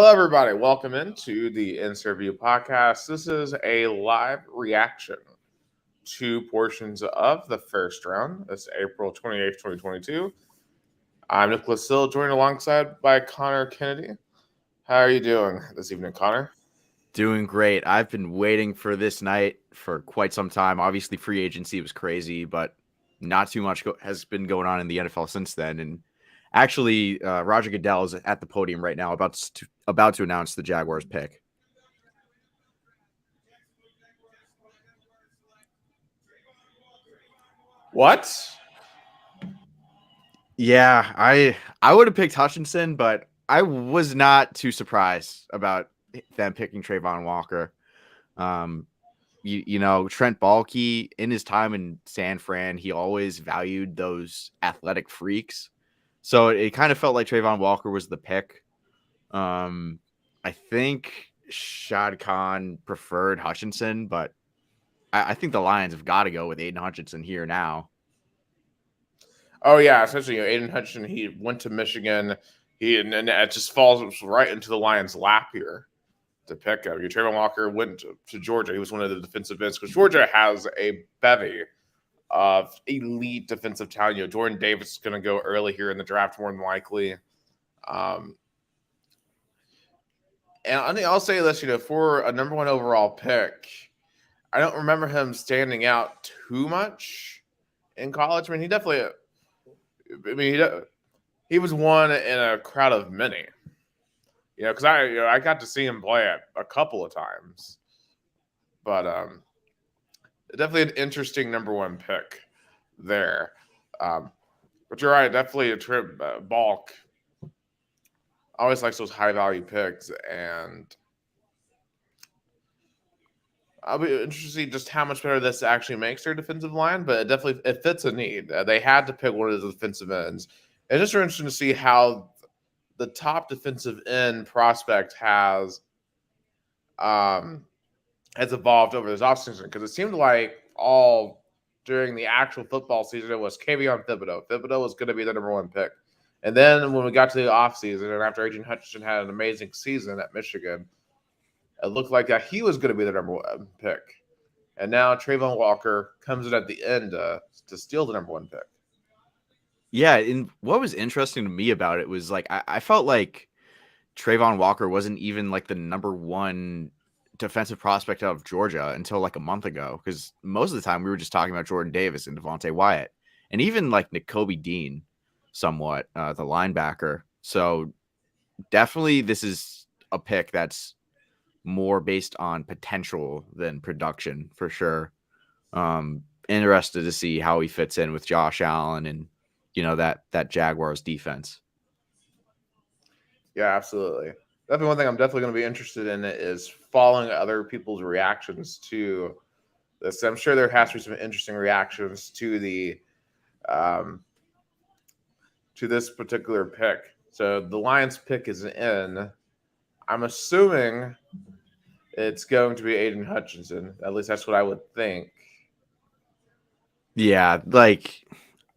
everybody. Welcome into the Insert View podcast. This is a live reaction to portions of the first round. It's April 28th, 2022. I'm Nicholas Sill, joined alongside by Connor Kennedy. How are you doing this evening, Connor? Doing great. I've been waiting for this night for quite some time. Obviously, free agency was crazy, but not too much has been going on in the NFL since then. And actually, Roger Goodell is at the podium right now, about to announce the Jaguars pick. What? Yeah, I would have picked Hutchinson, but I was not too surprised about them picking Trayvon Walker. Trent Baalke, in his time in San Fran, he always valued those athletic freaks. So it kind of felt like Trayvon Walker was the pick. I think Shad Khan preferred Hutchinson, but I think the Lions have got to go with Aiden Hutchinson here now. Oh yeah, essentially, Aiden Hutchinson. He went to Michigan. And it just falls right into the Lions' lap here to pick up. Trayvon Walker went to Georgia. He was one of the defensive ends because Georgia has a bevy of elite defensive talent. Jordan Davis is going to go early here in the draft, more than likely. And I'll say this, for a number one overall pick, I don't remember him standing out too much in college. I mean, he was one in a crowd of many. Because I got to see him play it a couple of times, but definitely an interesting number one pick there. But you're right, definitely a trip Balk. Always likes those high value picks, and I'll be interested to see just how much better this actually makes their defensive line. But it fits a need. They had to pick one of the defensive ends. It's just interesting to see how the top defensive end prospect has evolved over this offseason, because it seemed like all during the actual football season it was Kayvon Thibodeaux. Thibodeaux was going to be the number one pick. And then when we got to the offseason, and after Aiden Hutchinson had an amazing season at Michigan, it looked like that he was going to be the number one pick. And now Trayvon Walker comes in at the end to steal the number one pick. Yeah, and what was interesting to me about it was, like, I felt like Trayvon Walker wasn't even like the number one defensive prospect out of Georgia until like a month ago, because most of the time we were just talking about Jordan Davis and Devontae Wyatt, and even like Nakobe Dean somewhat, the linebacker. So definitely this is a pick that's more based on potential than production, for sure. Interested to see how he fits in with Josh Allen and that Jaguars defense. Yeah, absolutely. Definitely one thing I'm definitely going to be interested in is following other people's reactions to this. I'm sure there has to be some interesting reactions to this particular pick. So the Lions pick is in. I'm assuming it's going to be Aiden Hutchinson. At least that's what I would think. Yeah, like,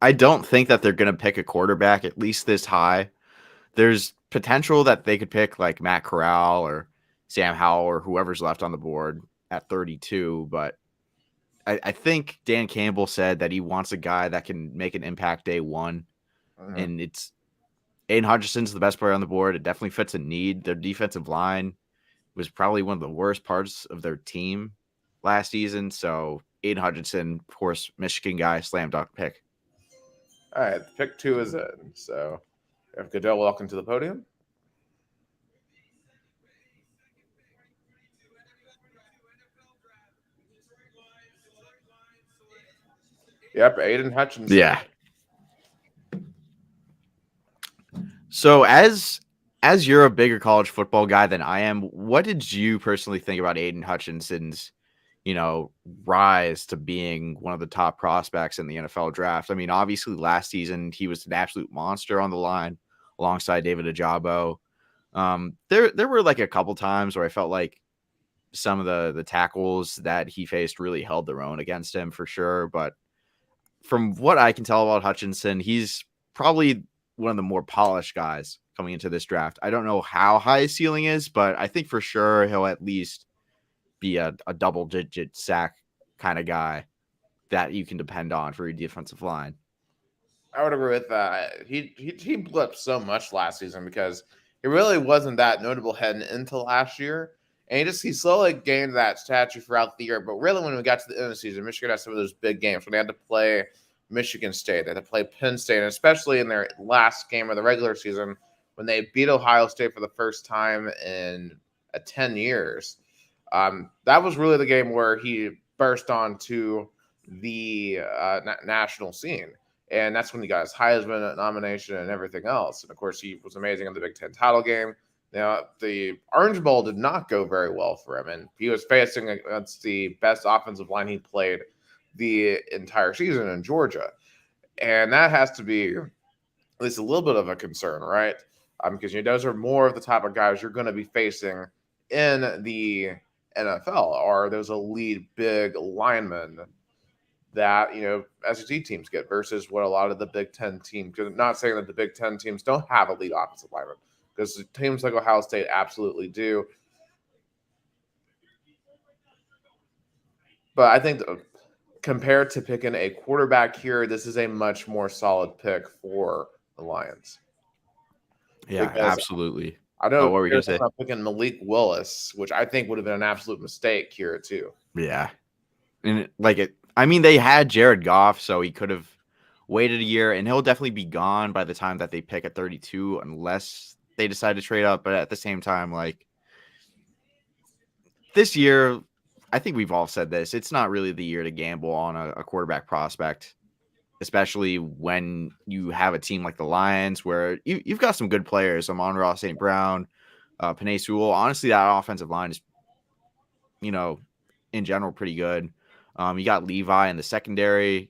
I don't think that they're going to pick a quarterback at least this high. There's potential that they could pick like Matt Corral or Sam Howell or whoever's left on the board at 32. But I think Dan Campbell said that he wants a guy that can make an impact day one. Mm-hmm. And it's Aiden Hutchinson's the best player on the board. It definitely fits a need. Their defensive line was probably one of the worst parts of their team last season. So Aiden Hutchinson, of course, Michigan guy, slam dunk pick. All right, pick 2 is in. So we have Goodell welcome to the podium. Yep, Aiden Hutchinson. Yeah. So as you're a bigger college football guy than I am, what did you personally think about Aiden Hutchinson's, rise to being one of the top prospects in the NFL draft? I mean, obviously last season he was an absolute monster on the line alongside David Ojabo. There were like a couple times where I felt like some of the tackles that he faced really held their own against him, for sure. But from what I can tell about Hutchinson, he's probably one of the more polished guys coming into this draft. I don't know how high his ceiling is, but I think for sure he'll at least be a double-digit sack kind of guy that you can depend on for your defensive line. I would agree with that. He blipped so much last season because he really wasn't that notable heading into last year. And he slowly gained that stature throughout the year. But really, when we got to the end of the season, Michigan had some of those big games when they had to play Michigan State, they had to play Penn State, and especially in their last game of the regular season when they beat Ohio State for the first time in 10 years. That was really the game where he burst onto the national scene. And that's when he got his Heisman nomination and everything else. And of course, he was amazing in the Big Ten title game. Now, the Orange Bowl did not go very well for him, and he was facing against the best offensive line he played the entire season in Georgia. And that has to be at least a little bit of a concern, right? Because those are more of the type of guys you're going to be facing in the NFL, are those elite big linemen that SEC teams get versus what a lot of the Big Ten teams. Because I'm not saying that the Big Ten teams don't have elite offensive linemen, because teams like Ohio State absolutely do. But I think compared to picking a quarterback here, this is a much more solid pick for the Lions. Yeah, because absolutely. I know what were you going to say? Picking Malik Willis, which I think would have been an absolute mistake here too. Yeah. And they had Jared Goff, so he could have waited a year, and he'll definitely be gone by the time that they pick at 32, unless they decide to trade up. But at the same time, this year, I think we've all said this, it's not really the year to gamble on a quarterback prospect, especially when you have a team like the Lions where you've got some good players. Amon-Ra St. Brown, Penei Sewell. Honestly, that offensive line is, in general, pretty good. You got Levi in the secondary,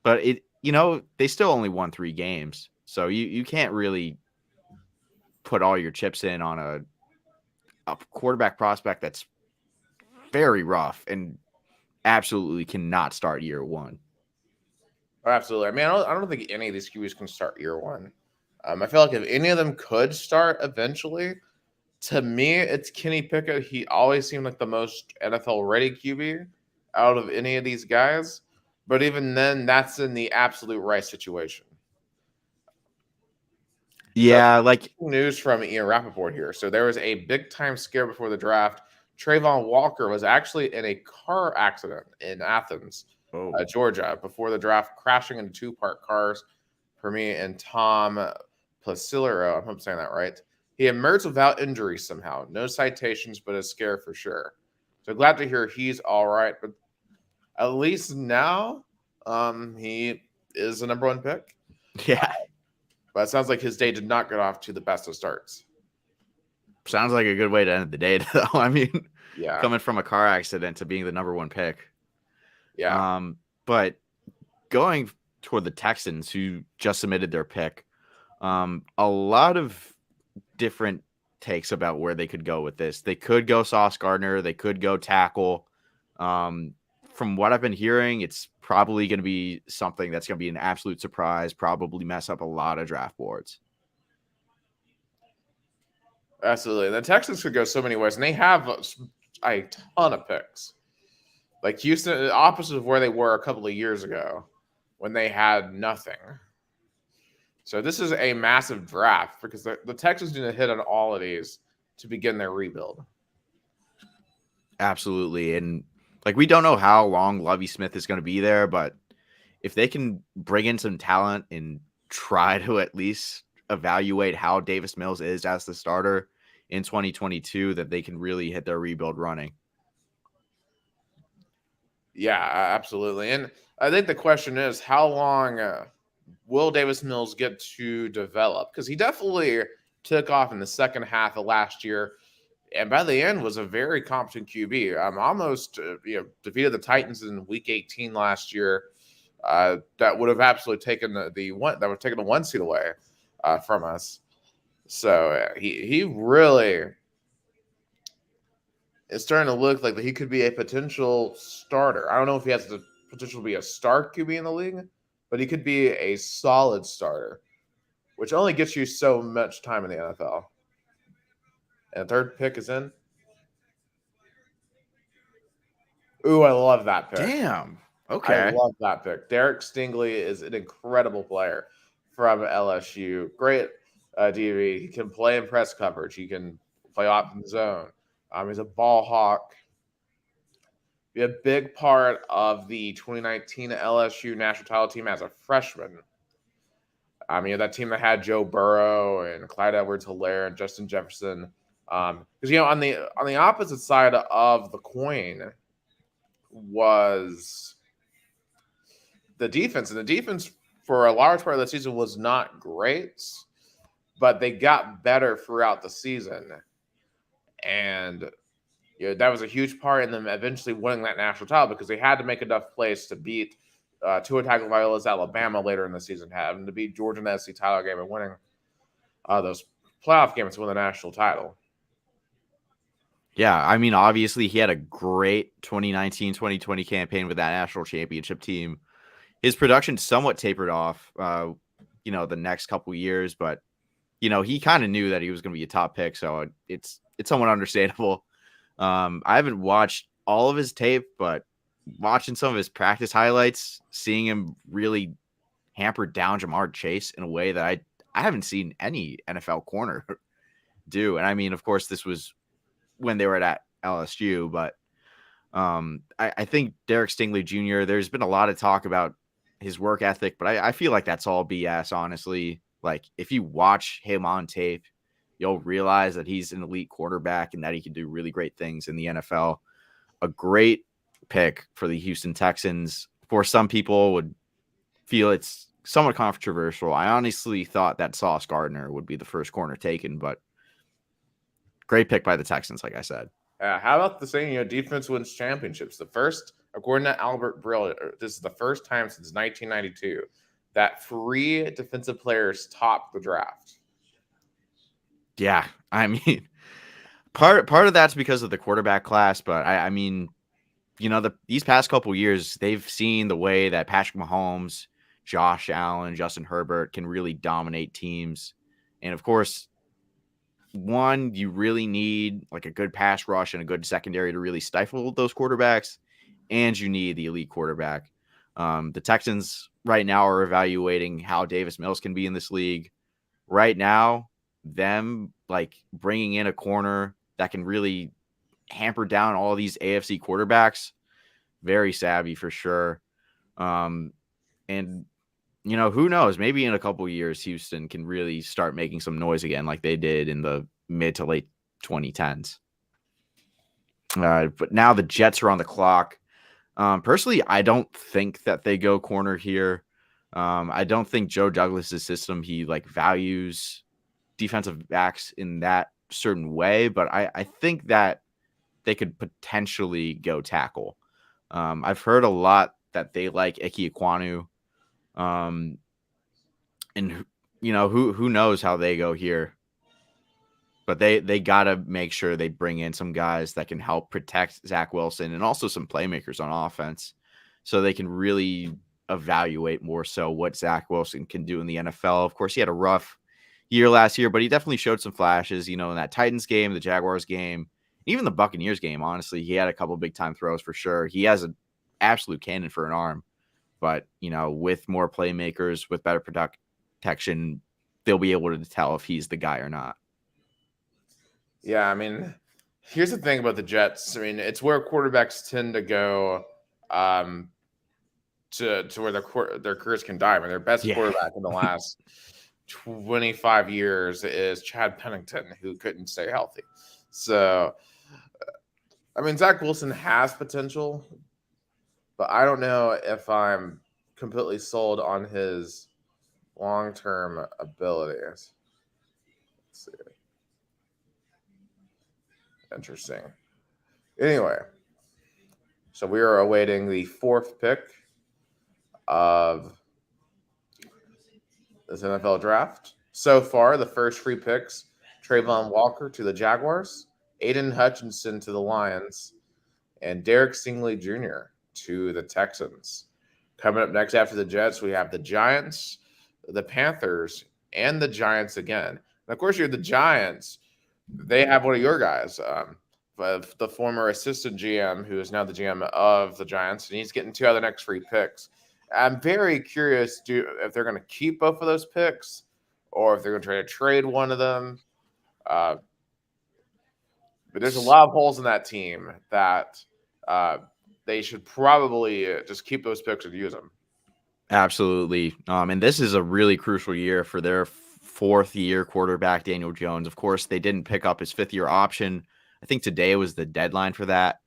but they still only won 3 games. So you can't really put all your chips in on a quarterback prospect that's very rough and absolutely cannot start year one. Oh, absolutely. I mean, I don't think any of these QBs can start year one. I feel like if any of them could start eventually, to me, it's Kenny Pickett. He always seemed like the most NFL-ready QB out of any of these guys. But even then, that's in the absolute right situation. Yeah, news from Ian Rappaport here. So there was a big-time scare before the draft. Trayvon Walker was actually in a car accident in Athens, Georgia, before the draft, crashing into 2 parked cars. For me and Tom Placilero, I hope I'm saying that right. He emerged without injury somehow. No citations, but a scare for sure. So glad to hear he's all right. But at least now, he is the number 1 pick. Yeah. But it sounds like his day did not get off to the best of starts. Sounds like a good way to end the day, though. I mean, yeah, coming from a car accident to being the number 1 pick. Yeah. But going toward the Texans, who just submitted their pick, a lot of different takes about where they could go with this. They could go Sauce Gardner. They could go tackle. From what I've been hearing, it's probably going to be something that's going to be an absolute surprise, probably mess up a lot of draft boards. Absolutely. The Texans could go so many ways, and they have a ton of picks. Like Houston, opposite of where they were a couple of years ago when they had nothing. So this is a massive draft because the Texans need to hit on all of these to begin their rebuild. Absolutely. And we don't know how long Lovie Smith is going to be there, but if they can bring in some talent and try to at least evaluate how Davis Mills is as the starter in 2022, that they can really hit their rebuild running. Yeah, absolutely. And I think the question is, how long will Davis Mills get to develop? Because he definitely took off in the second half of last year, and by the end was a very competent QB. Almost defeated the Titans in Week 18 last year. That would have absolutely taken the 1 seed away from us. So he really is starting to look like he could be a potential starter. I don't know if he has the potential to be a star QB in the league, but he could be a solid starter. which only gets you so much time in the NFL. And third pick is in. Ooh, I love that pick. Damn. I Okay. love that pick. Derek Stingley is an incredible player from LSU. Great DB. He can play in press coverage. He can play off in the zone. He's a ball hawk. Be a big part of the 2019 LSU national title team as a freshman. That team that had Joe Burrow and Clyde Edwards-Helaire and Justin Jefferson. Because on the opposite side of the coin was the defense, and the defense for a large part of the season was not great, but they got better throughout the season, and that was a huge part in them eventually winning that national title because they had to make enough plays to beat Tua Tagovailoa's Alabama later in the season, having to beat Georgia in the SEC title game and winning those playoff games to win the national title. Yeah, obviously he had a great 2019-2020 campaign with that national championship team. His production somewhat tapered off, the next couple years, but he kind of knew that he was going to be a top pick, so it's somewhat understandable. I haven't watched all of his tape, but watching some of his practice highlights, seeing him really hamper down Jamar Chase in a way that I haven't seen any NFL corner do. And of course, this was when they were at LSU, but I think Derek Stingley Jr., there's been a lot of talk about his work ethic, but I feel like that's all BS, honestly. Like, if you watch him on tape, you'll realize that he's an elite quarterback and that he can do really great things in the NFL. A great pick for the Houston Texans. For some people would feel it's somewhat controversial. I honestly thought that Sauce Gardner would be the first corner taken, but great pick by the Texans, like I said. How about the saying, defense wins championships? The first, according to Albert Brill, this is the first time since 1992 that 3 defensive players topped the draft. Yeah, part of that's because of the quarterback class, but these past couple years, they've seen the way that Patrick Mahomes, Josh Allen, Justin Herbert can really dominate teams. And of course, one, you really need like a good pass rush and a good secondary to really stifle those quarterbacks, and you need the elite quarterback. The Texans right now are evaluating how Davis Mills can be in this league. Right now, them like bringing in a corner that can really hamper down all these AFC quarterbacks, very savvy for sure. And who knows? Maybe in a couple of years, Houston can really start making some noise again, like they did in the mid to late 2010s. But now the Jets are on the clock. Personally, I don't think that they go corner here. I don't think Joe Douglas's system, he values defensive backs in that certain way, but I think that they could potentially go tackle. I've heard a lot that they like Ike Ekwonu. And who knows how they go here, but they got to make sure they bring in some guys that can help protect Zach Wilson and also some playmakers on offense so they can really evaluate more so what Zach Wilson can do in the NFL. Of course, he had a rough year last year, but he definitely showed some flashes, in that Titans game, the Jaguars game, even the Buccaneers game. Honestly, he had a couple big time throws for sure. He has an absolute cannon for an arm. But, with more playmakers, with better protection, they'll be able to tell if he's the guy or not. Yeah, here's the thing about the Jets. It's where quarterbacks tend to go to where their careers can die. Their best quarterback in the last 25 years is Chad Pennington, who couldn't stay healthy. So, Zach Wilson has potential, but I don't know if I'm completely sold on his long-term abilities. Let's see. Interesting. Anyway, so we are awaiting the 4th pick of this NFL draft. So far, the first 3 picks, Trayvon Walker to the Jaguars, Aiden Hutchinson to the Lions, and Derek Stingley Jr. to the Texans. Coming up next after the Jets, we have the Giants, the Panthers, and the Giants again. And of course, you're the Giants. They have one of your guys, the former assistant GM, who is now the GM of the Giants, and he's getting 2 out of the next 3 picks. I'm very curious if they're going to keep both of those picks or if they're going to try to trade one of them. But there's a lot of holes in that team that they should probably just keep those picks and use them. Absolutely. And this is a really crucial year for their 4th-year quarterback, Daniel Jones. Of course, they didn't pick up his 5th-year option. I think today was the deadline for that.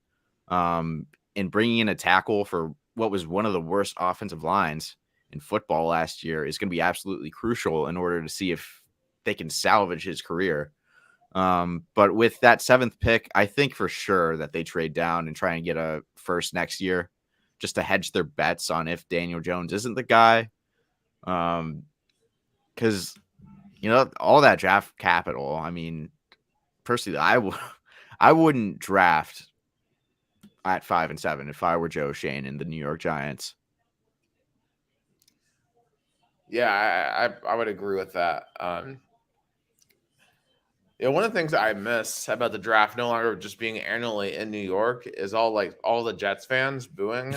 And bringing in a tackle for what was one of the worst offensive lines in football last year is going to be absolutely crucial in order to see if they can salvage his career. But with that 7th pick, I think for sure that they trade down and try and get a first next year just to hedge their bets on if Daniel Jones isn't the guy. Because, all that draft capital, I mean, personally, I wouldn't draft at 5 and 7 if I were Joe Schoen and the New York Giants. Yeah, I would agree with that. One of the things that I miss about the draft no longer just being annually in New York is all the Jets fans booing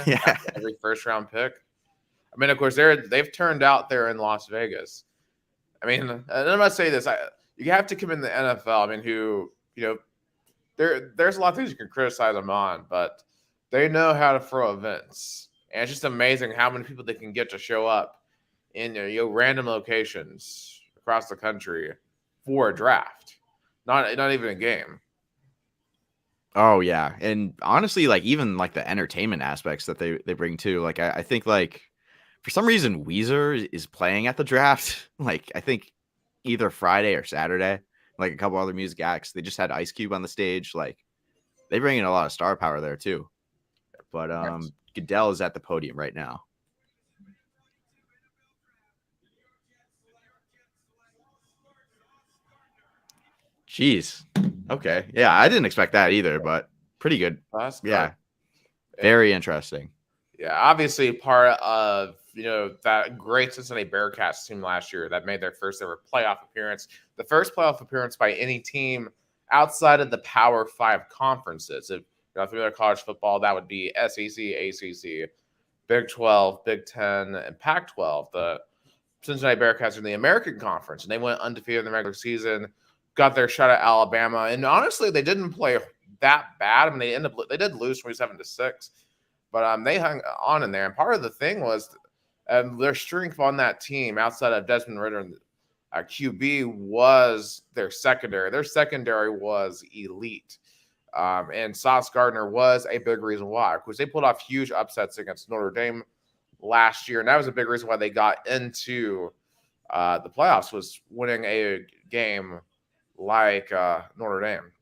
every first round pick. I mean, of course, they've turned out there in Las Vegas. I mean, and I'm not saying this. You have to come in the NFL. I mean, there's a lot of things you can criticize them on, but they know how to throw events, and it's just amazing how many people they can get to show up in random locations across the country for a draft. Not even a game. Oh yeah, and honestly, even the entertainment aspects that they bring too. I think for some reason Weezer is playing at the draft. I think either Friday or Saturday. A couple other music acts. They just had Ice Cube on the stage. They bring in a lot of star power there too. But yes. Goodell is at the podium right now. Jeez. Okay. Yeah, I didn't expect that either, but pretty good. That's good. Yeah. Very interesting. Yeah, obviously part of that great Cincinnati Bearcats team last year that made their first ever playoff appearance. The first playoff appearance by any team outside of the Power 5 conferences. If you're not familiar with college football, that would be SEC, ACC, Big 12, Big 10, and Pac-12. The Cincinnati Bearcats are in the American Conference, and they went undefeated in the regular season, got their shot at Alabama, and honestly, they didn't play that bad. I mean, they did lose 27-6, but they hung on in there. And part of the thing was their strength on that team, outside of Desmond Ridder and QB, was their secondary. Their secondary was elite. And Sauce Gardner was a big reason why, because they pulled off huge upsets against Notre Dame last year. And that was a big reason why they got into the playoffs, was winning a game like Notre Dame.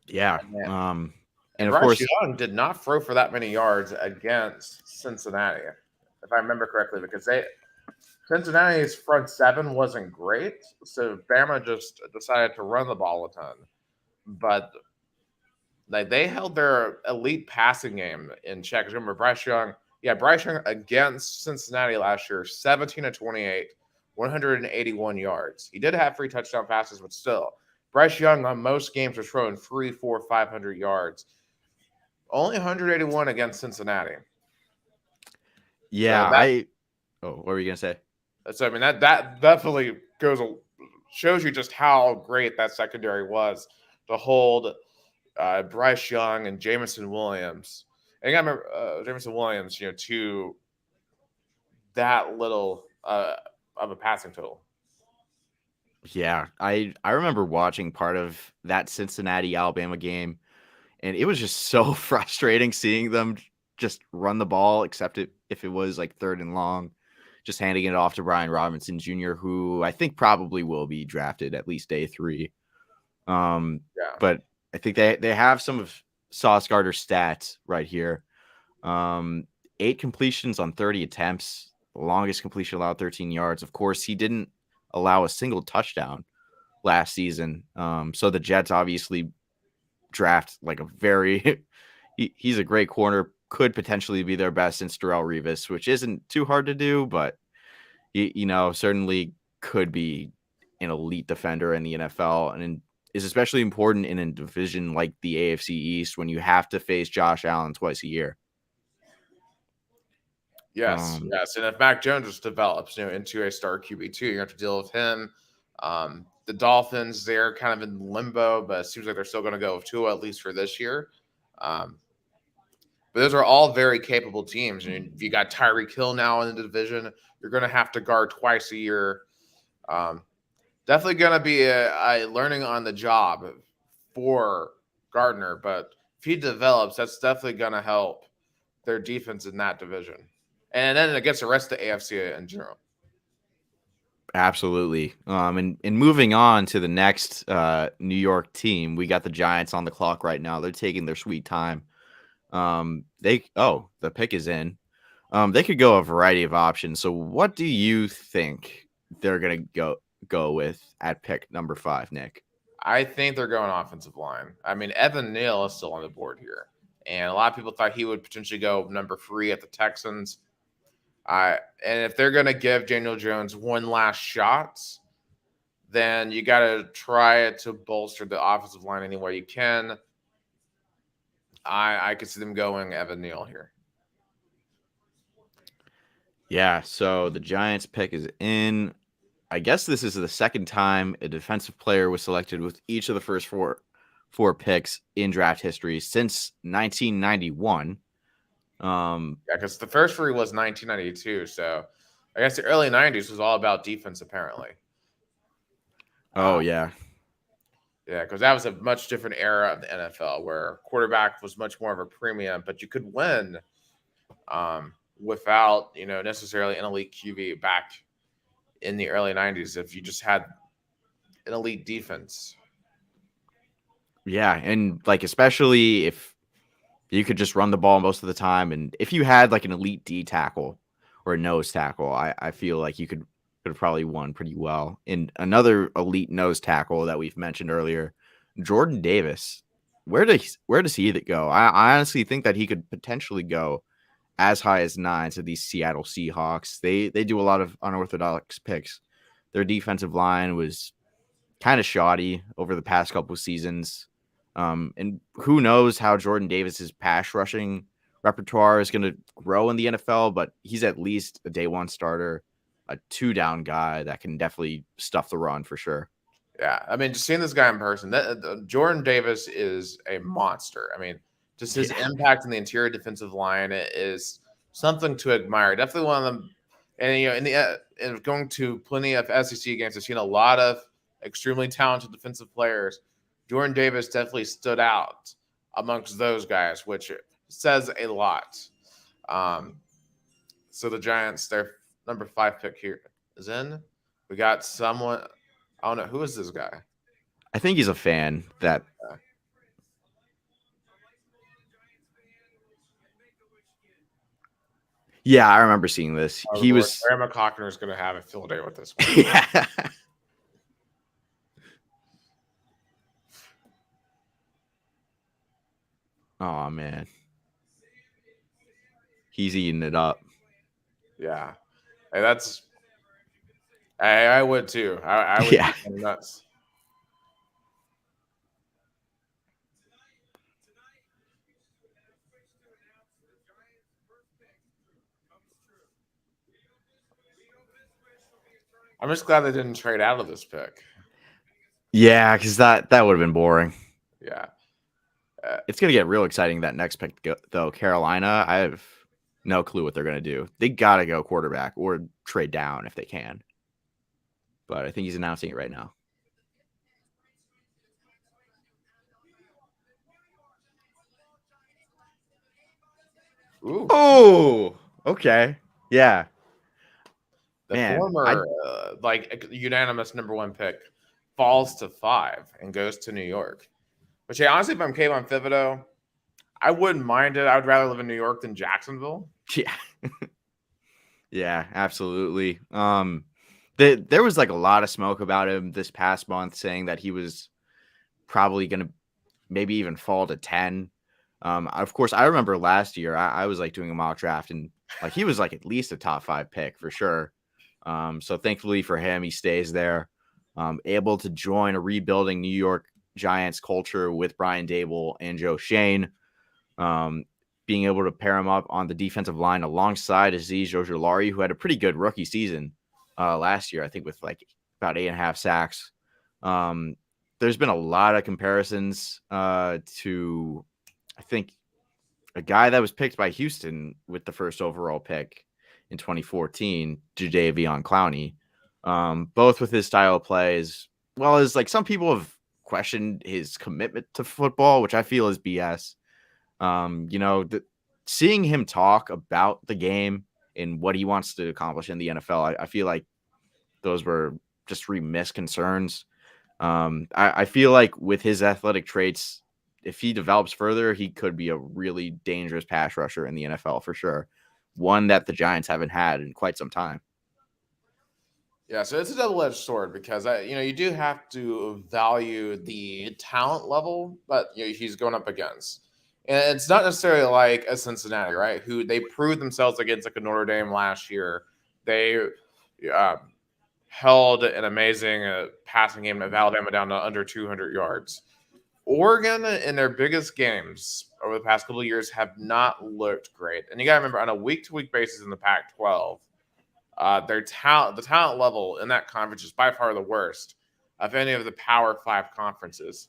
Yeah. And of course, Young did not throw for that many yards against Cincinnati, if I remember correctly, because Cincinnati's front seven wasn't great, so Bama just decided to run the ball a ton. But they held their elite passing game in check. Remember, Bryce Young against Cincinnati last year, 17-28, 181 yards. He did have 3 touchdown passes, but still, Bryce Young on most games was throwing 300, 400, 500 yards. Only 181 against Cincinnati. Yeah, what were you gonna say? So I mean that definitely shows you just how great that secondary was to hold Bryce Young and Jameson Williams. And you got to remember Jameson Williams, to that little of a passing total. Yeah, I remember watching part of that Cincinnati Alabama game, and it was just so frustrating seeing them just run the ball, except if it was 3rd and long, just handing it off to Brian Robinson Jr., who I think probably will be drafted at least day 3. But I think they have some of Sauce Gardner's stats right here. 8 completions on 30 attempts, the longest completion allowed 13 yards. Of course, he didn't allow a single touchdown last season. So the Jets obviously draft a very he's a great corner, could potentially be their best since Darrelle Revis, which isn't too hard to do, but certainly could be an elite defender in the NFL, and is especially important in a division like the AFC East when you have to face Josh Allen twice a year. Yes, yes. And if Mac Jones just develops, into a star QB2, you have to deal with him. The Dolphins, they're kind of in limbo, but it seems like they're still going to go with Tua at least for this year. But those are all very capable teams. And if you got Tyreek Hill now in the division, you're going to have to guard twice a year. Definitely going to be a learning on the job for Gardner, but if he develops, that's definitely going to help their defense in that division. And then against the rest of the AFC in general. Absolutely. And moving on to the next New York team, we got the Giants on the clock right now. They're taking their sweet time. The pick is in. They could go a variety of options. So what do you think they're gonna go with at pick number 5, Nick? I think they're going offensive line. I mean, Evan Neal is still on the board here. And a lot of people thought he would potentially go number 3 at the Texans. And if they're going to give Daniel Jones one last shot, then you got to try to bolster the offensive line any way you can. I could see them going Evan Neal here. Yeah, so the Giants pick is in. I guess this is the second time a defensive player was selected with each of the first four picks in draft history since 1991. Because the first 3 was 1992, so I guess the early 90s was all about defense, apparently. Yeah, because that was a much different era of the NFL where quarterback was much more of a premium, but you could win without necessarily an elite QB back in the early 90s if you just had an elite defense. Yeah, and especially if you could just run the ball most of the time, and if you had an elite D tackle or a nose tackle, I feel like you could have probably won pretty well. And another elite nose tackle that we've mentioned earlier, Jordan Davis. Where does he go? I honestly think that he could potentially go as high as 9 to these Seattle Seahawks. They do a lot of unorthodox picks. Their defensive line was kind of shoddy over the past couple of seasons. And who knows how Jordan Davis's pass rushing repertoire is going to grow in the NFL, but he's at least a day 1 starter, a 2-down guy that can definitely stuff the run for sure. Yeah, I mean, just seeing this guy in person, Jordan Davis is a monster. I mean, just his impact in the interior defensive line is something to admire. Definitely one of them. And in going to plenty of SEC games, I've seen a lot of extremely talented defensive players. Jordan Davis definitely stood out amongst those guys, which says a lot. So the Giants, their number 5 pick here is in. We got someone. I don't know. Who is this guy? I think he's a fan that. Yeah, I remember seeing this. He was. Graham McCockner is going to have a field day with this one. Yeah. Oh man, he's eating it up. Yeah, hey, that's. I would too. I would. Yeah. Be nuts. I'm just glad they didn't trade out of this pick. Yeah, because that would have been boring. Yeah. It's going to get real exciting that next pick, though. Carolina, I have no clue what they're going to do. They got to go quarterback or trade down if they can. But I think he's announcing it right now. Ooh. Oh, okay. Yeah. The former, unanimous number 1 pick falls to 5 and goes to New York. Which, honestly, if I'm Kayvon Thibodeau, I wouldn't mind it. I would rather live in New York than Jacksonville. Yeah. Yeah, absolutely. There was a lot of smoke about him this past month saying that he was probably going to maybe even fall to 10. Of course, I remember last year I was doing a mock draft and he was at least a top 5 pick for sure. So thankfully for him, he stays there, able to join a rebuilding New York Giants culture with Brian Dable and Joe Shane. Being able to pair him up on the defensive line alongside Azeez Ojulari, who had a pretty good rookie season last year, I think with like about 8.5 sacks. There's been a lot of comparisons to, I think, a guy that was picked by Houston with the first overall pick in 2014, Jadeveon Clowney, both with his style of play, as well as like some people have questioned his commitment to football, which I feel is BS. Seeing him talk about the game and what he wants to accomplish in the NFL, I feel like those were just remiss concerns. I feel like with his athletic traits, if he develops further, he could be a really dangerous pass rusher in the NFL for sure. One that the Giants haven't had in quite some time. Yeah, so it's a double-edged sword because you do have to value the talent level that he's going up against, and it's not necessarily like a Cincinnati, right? Who they proved themselves against, like a Notre Dame last year. They held an amazing passing game of Alabama down to under 200 yards. Oregon in their biggest games over the past couple of years have not looked great, and you got to remember on a week-to-week basis in the Pac-12. The talent level in that conference is by far the worst of any of the Power 5 conferences.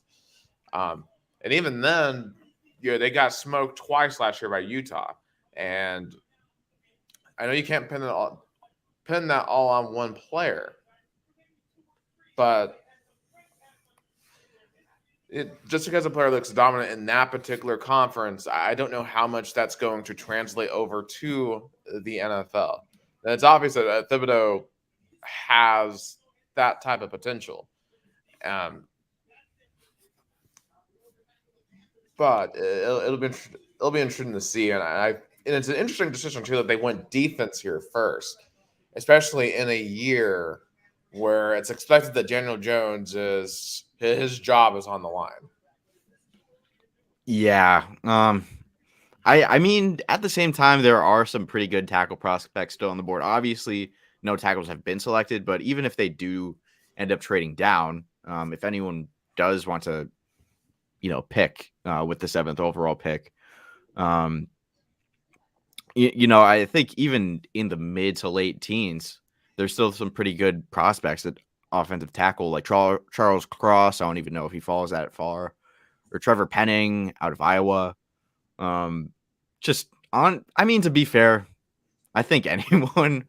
And even then, they got smoked twice last year by Utah. And I know you can't pin that all on one player, but just because a player looks dominant in that particular conference, I don't know how much that's going to translate over to the NFL. And it's obvious that Thibodeau has that type of potential. But it'll be interesting to see. And it's an interesting decision, too, that they went defense here first, especially in a year where it's expected that Daniel Jones his job is on the line. Yeah. I mean, at the same time, there are some pretty good tackle prospects still on the board. Obviously, no tackles have been selected, but even if they do end up trading down, if anyone does want to, pick with the 7th overall pick, I think even in the mid to late teens, there's still some pretty good prospects at offensive tackle, like Charles Cross. I don't even know if he falls that far, or Trevor Penning out of Iowa. To be fair, I think anyone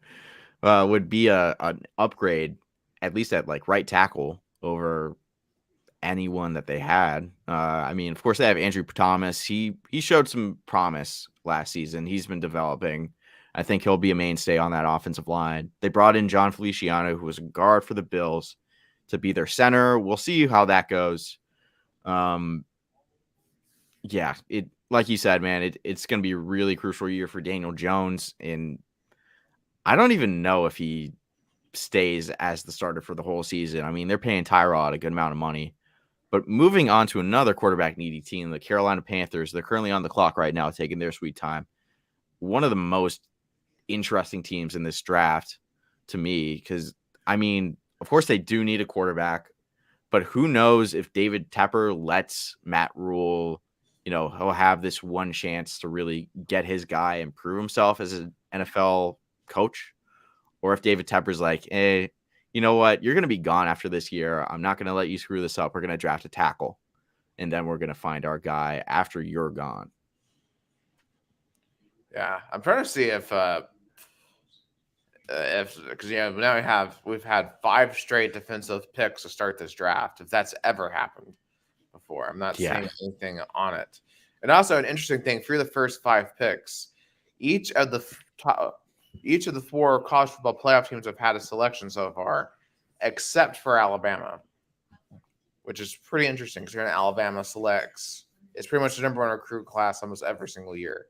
would be an upgrade, at least at like right tackle, over anyone that they had. Of course they have Andrew Thomas. He showed some promise last season. He's been developing. I think he'll be a mainstay on that offensive line. They brought in John Feliciano, who was a guard for the Bills, to be their center. We'll see how that goes. Like you said, man, it's going to be a really crucial year for Daniel Jones. And I don't even know if he stays as the starter for the whole season. I mean, they're paying Tyrod a good amount of money. But moving on to another quarterback needy team, the Carolina Panthers, they're currently on the clock right now, taking their sweet time. One of the most interesting teams in this draft to me, because, of course they do need a quarterback, but who knows if David Tepper lets Matt Rule, he'll have this one chance to really get his guy and prove himself as an NFL coach, or if David Tepper's like, hey, you know what? You're going to be gone after this year. I'm not going to let you screw this up. We're going to draft a tackle, and then we're going to find our guy after you're gone. Yeah, I'm trying to see if because now we've had 5 straight defensive picks to start this draft. If that's ever happened before, I'm not seeing anything on it. And also an interesting thing through the first 5 picks, each of the 4 college football playoff teams have had a selection so far, except for Alabama, which is pretty interesting because Alabama selects. It's pretty much the number 1 recruit class almost every single year.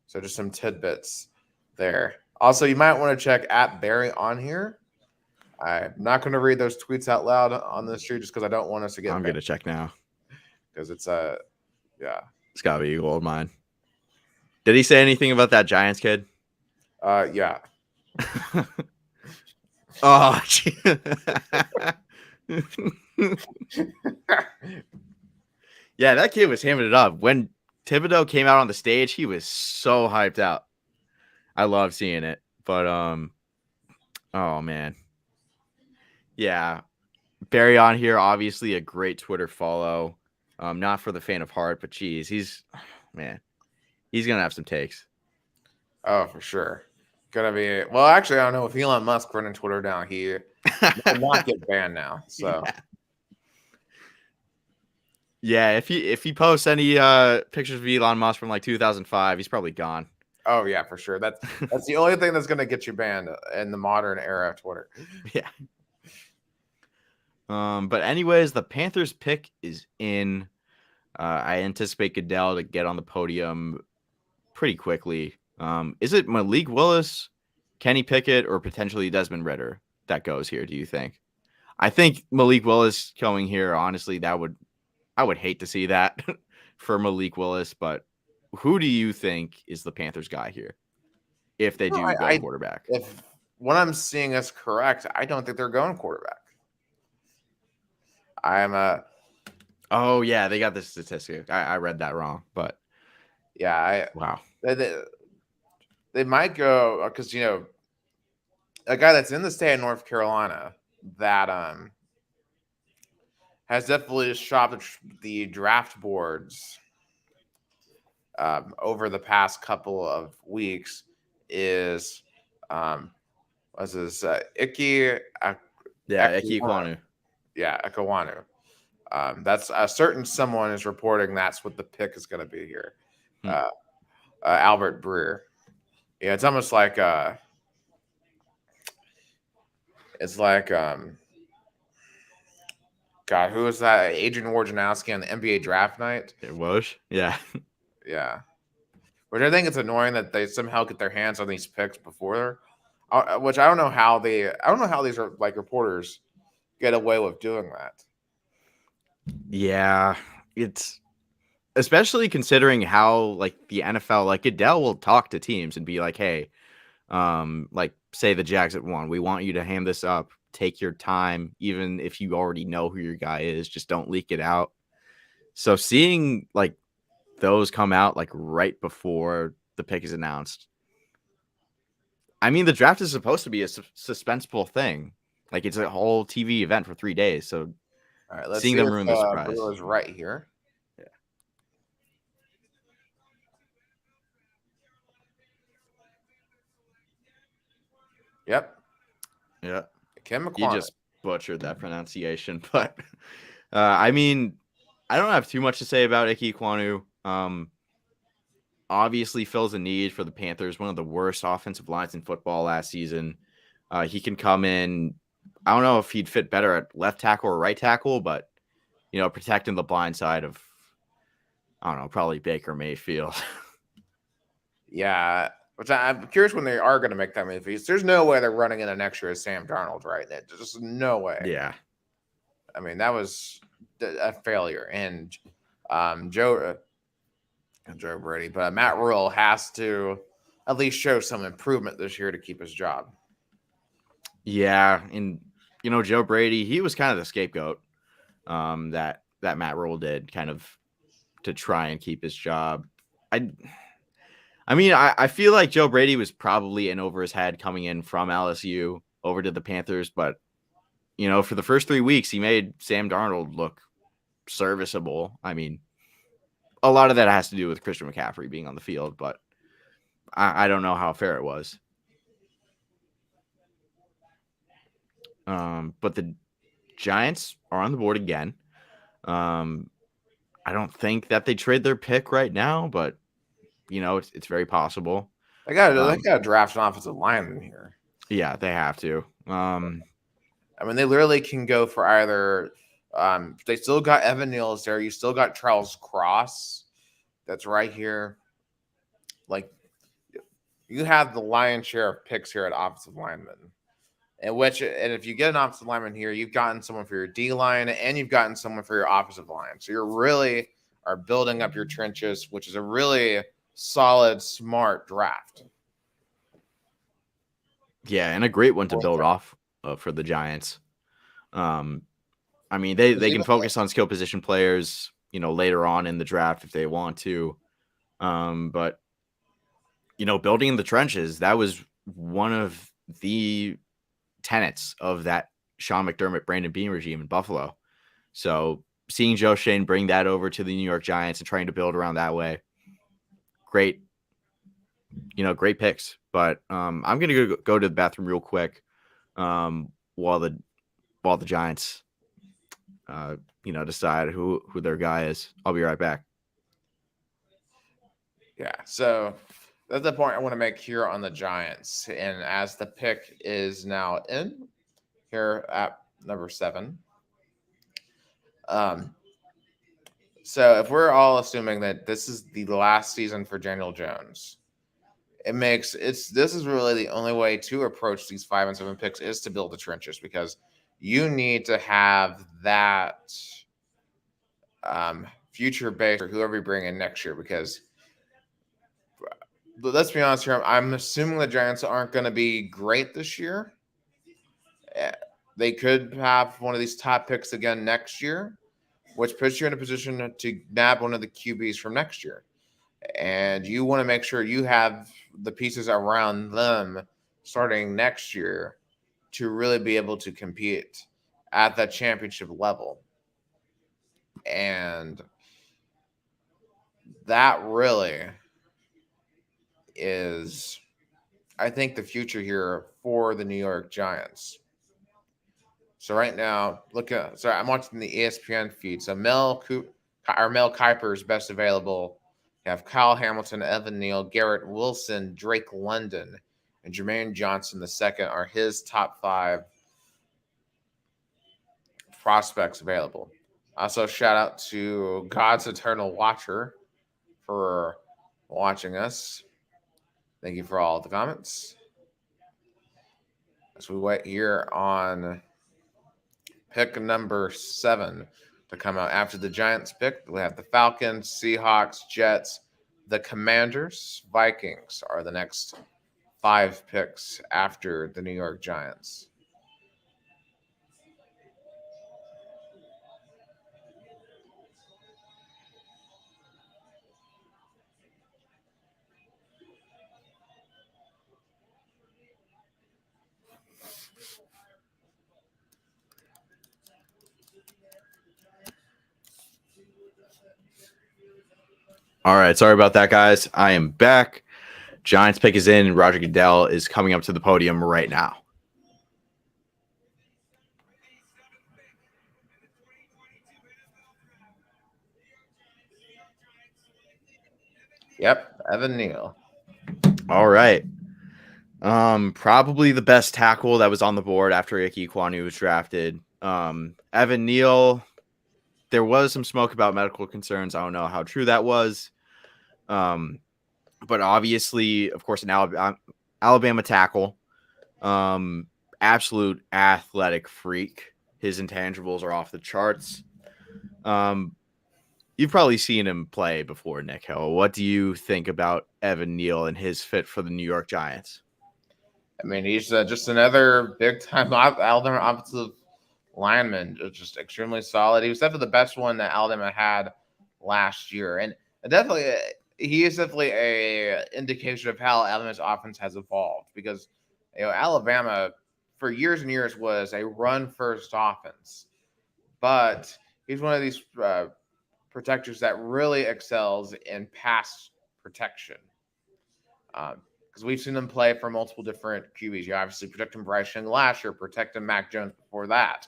So just some tidbits there. Also, you might want to check at Barry on here. I'm not going to read those tweets out loud on this street just because I don't want us to get. I'm going to check now because it's it's got to be gold mine. Did he say anything about that Giants kid? Yeah. Oh, yeah, that kid was hamming it up. When Thibodeau came out on the stage, he was so hyped out. I love seeing it. But oh man. Yeah. Barry on here, obviously a great Twitter follow. Not for the faint of heart, but geez, he's gonna have some takes. Oh, for sure. Gonna be well. Actually, I don't know if Elon Musk running Twitter down, he will not get banned now. So yeah, if he posts any pictures of Elon Musk from like 2005, he's probably gone. oh yeah, for sure. That's the only thing that's gonna get you banned in the modern era of Twitter. Yeah. But anyways, the Panthers pick is in. I anticipate Goodell to get on the podium pretty quickly. Is it Malik Willis, Kenny Pickett, or potentially Desmond Ridder that goes here? Do you think? I think Malik Willis going here. Honestly, I would hate to see that for Malik Willis. But who do you think is the Panthers guy here if they do go quarterback? If what I'm seeing is correct, I don't think they're going quarterback. Oh yeah, they got this statistic. I read that wrong, but yeah, wow. They might go because a guy that's in the state of North Carolina that has definitely shopped the draft boards over the past couple of weeks is what's this Ike Ekwonu. Yeah, Ekwonu. That's a certain someone is reporting that's what the pick is going to be here. Albert Breer. Yeah, it's almost like God, who was that? Adrian Wojnarowski on the NBA draft night. It was, yeah, yeah. Which I think it's annoying that they somehow get their hands on these picks before, which I don't know how these are like reporters get away with doing that. Yeah, it's especially considering how like the NFL, like Goodell will talk to teams and be like, hey, like say the Jags at 1, we want you to hand this up. Take your time, even if you already know who your guy is, just don't leak it out. So seeing like those come out like right before the pick is announced. I mean, the draft is supposed to be a suspenseful thing. Like it's a whole TV event for 3 days. So all right, let's seeing see them ruin the surprise. Brewer's right here. Yeah. Yep. Yeah. Kim McQuarrie. You just butchered that pronunciation, but I mean, I don't have too much to say about Ike Ekwonu. Obviously fills a need for the Panthers, one of the worst offensive lines in football last season. He can come in. I don't know if he'd fit better at left tackle or right tackle, but protecting the blind side of, I don't know, probably Baker Mayfield. Yeah. Which I'm curious when they are going to make that move. There's no way they're running in an extra Sam Darnold, right? There's just no way. Yeah. I mean, that was a failure. And Joe Brady, but Matt Rule has to at least show some improvement this year to keep his job. Yeah. And, Joe Brady, he was kind of the scapegoat that Matt Rule did kind of to try and keep his job. I mean, I feel like Joe Brady was probably in over his head coming in from LSU over to the Panthers. But, for the first 3 weeks, he made Sam Darnold look serviceable. I mean, a lot of that has to do with Christian McCaffrey being on the field, but I don't know how fair it was. But the Giants are on the board again. I don't think that they trade their pick right now, but it's very possible. They got to draft an offensive lineman here. Yeah, they have to. I mean, they literally can go for either. They still got Evan Neal's there. You still got Charles Cross. That's right here. Like, you have the lion's share of picks here at offensive lineman. And if you get an offensive lineman here, you've gotten someone for your D line and you've gotten someone for your offensive line. So you're really are building up your trenches, which is a really solid, smart draft. Yeah, and a great one to build off for the Giants. I mean, they can focus on skill position players, later on in the draft if they want to. But building in the trenches, that was one of the tenets of that Sean McDermott, Brandon Beane regime in Buffalo. So seeing Joe Schoen bring that over to the New York Giants and trying to build around that way, great, great picks. But I'm gonna go to the bathroom real quick while the Giants, decide who their guy is. I'll be right back. Yeah, so that's the point I want to make here on the Giants. And as the pick is now in here at number 7. So if we're all assuming that this is the last season for Daniel Jones, this is really the only way to approach these 5 and 7 picks is to build the trenches, because you need to have that future base for whoever you bring in next year. Because let's be honest here, I'm assuming the Giants aren't going to be great this year. They could have one of these top picks again next year, which puts you in a position to nab one of the QBs from next year. And you want to make sure you have the pieces around them starting next year to really be able to compete at that championship level. And that really is, I think, the future here for the New York Giants. So right now, I'm watching the ESPN feed. So Mel Kiper is best available. You have Kyle Hamilton, Evan Neal, Garrett Wilson, Drake London, and Jermaine Johnson II are his top 5 prospects available. Also, shout out to God's Eternal Watcher for watching us. Thank you for all the comments. As we wait here on pick number 7 to come out after the Giants pick, we have the Falcons, Seahawks, Jets, the Commanders, Vikings are the next 5 picks after the New York Giants. All right, sorry about that, guys. I am back. Giants pick is in. Roger Goodell is coming up to the podium right now. Yep, Evan Neal. All right. Probably the best tackle that was on the board after Ike Ekwonu was drafted. Evan Neal, there was some smoke about medical concerns. I don't know how true that was. But obviously, of course, an Alabama tackle, absolute athletic freak. His intangibles are off the charts. You've probably seen him play before, Nick Hill. What do you think about Evan Neal and his fit for the New York Giants? I mean, he's just another big-time Alabama offensive lineman, just extremely solid. He was definitely the best one that Alabama had last year. And definitely, he is definitely a indication of how Alabama's offense has evolved, because Alabama for years and years was a run-first offense. But he's one of these protectors that really excels in pass protection. Because we've seen them play for multiple different QBs. You obviously protecting Bryce Young last year, protecting Mac Jones before that.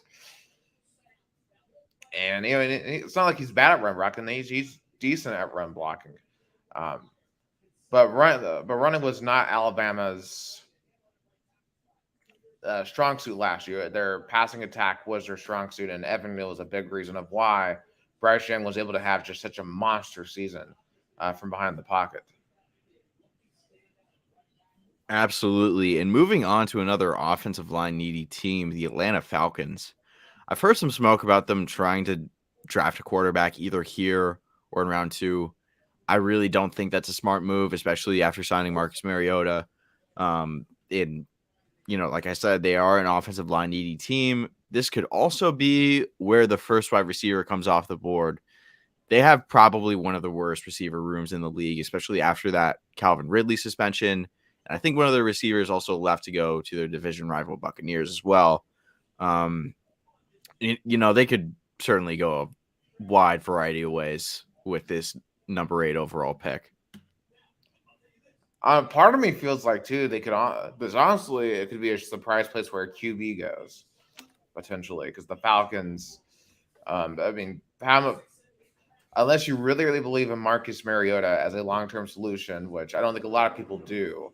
And it's not like he's bad at run blocking. He's decent at run blocking. But running was not Alabama's strong suit last year. Their passing attack was their strong suit, and Evan Neal was a big reason of why Bryce Young was able to have just such a monster season from behind the pocket. Absolutely. And moving on to another offensive line needy team, the Atlanta Falcons. I've heard some smoke about them trying to draft a quarterback either here or in round 2. I really don't think that's a smart move, especially after signing Marcus Mariota. And like I said, they are an offensive line needy team. This could also be where the first wide receiver comes off the board. They have probably one of the worst receiver rooms in the league, especially after that Calvin Ridley suspension. And I think one of the receivers also left to go to their division rival Buccaneers as well. They could certainly go a wide variety of ways with this number 8 overall pick. Part of me feels like too they could, because honestly, it could be a surprise place where QB goes potentially, because the Falcons. Unless you really, really believe in Marcus Mariota as a long-term solution, which I don't think a lot of people do,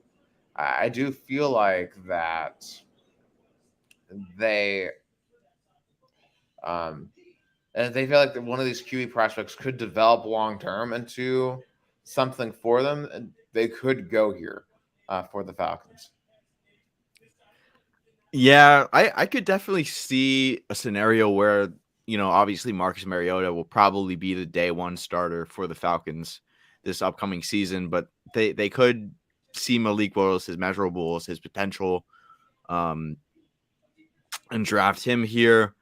I do feel like that they, and they feel like that one of these QB prospects could develop long-term into something for them, and they could go here for the Falcons. Yeah, I could definitely see a scenario where, obviously Marcus Mariota will probably be the day one starter for the Falcons this upcoming season, but they could see Malik Willis, his measurables, his potential, and draft him here.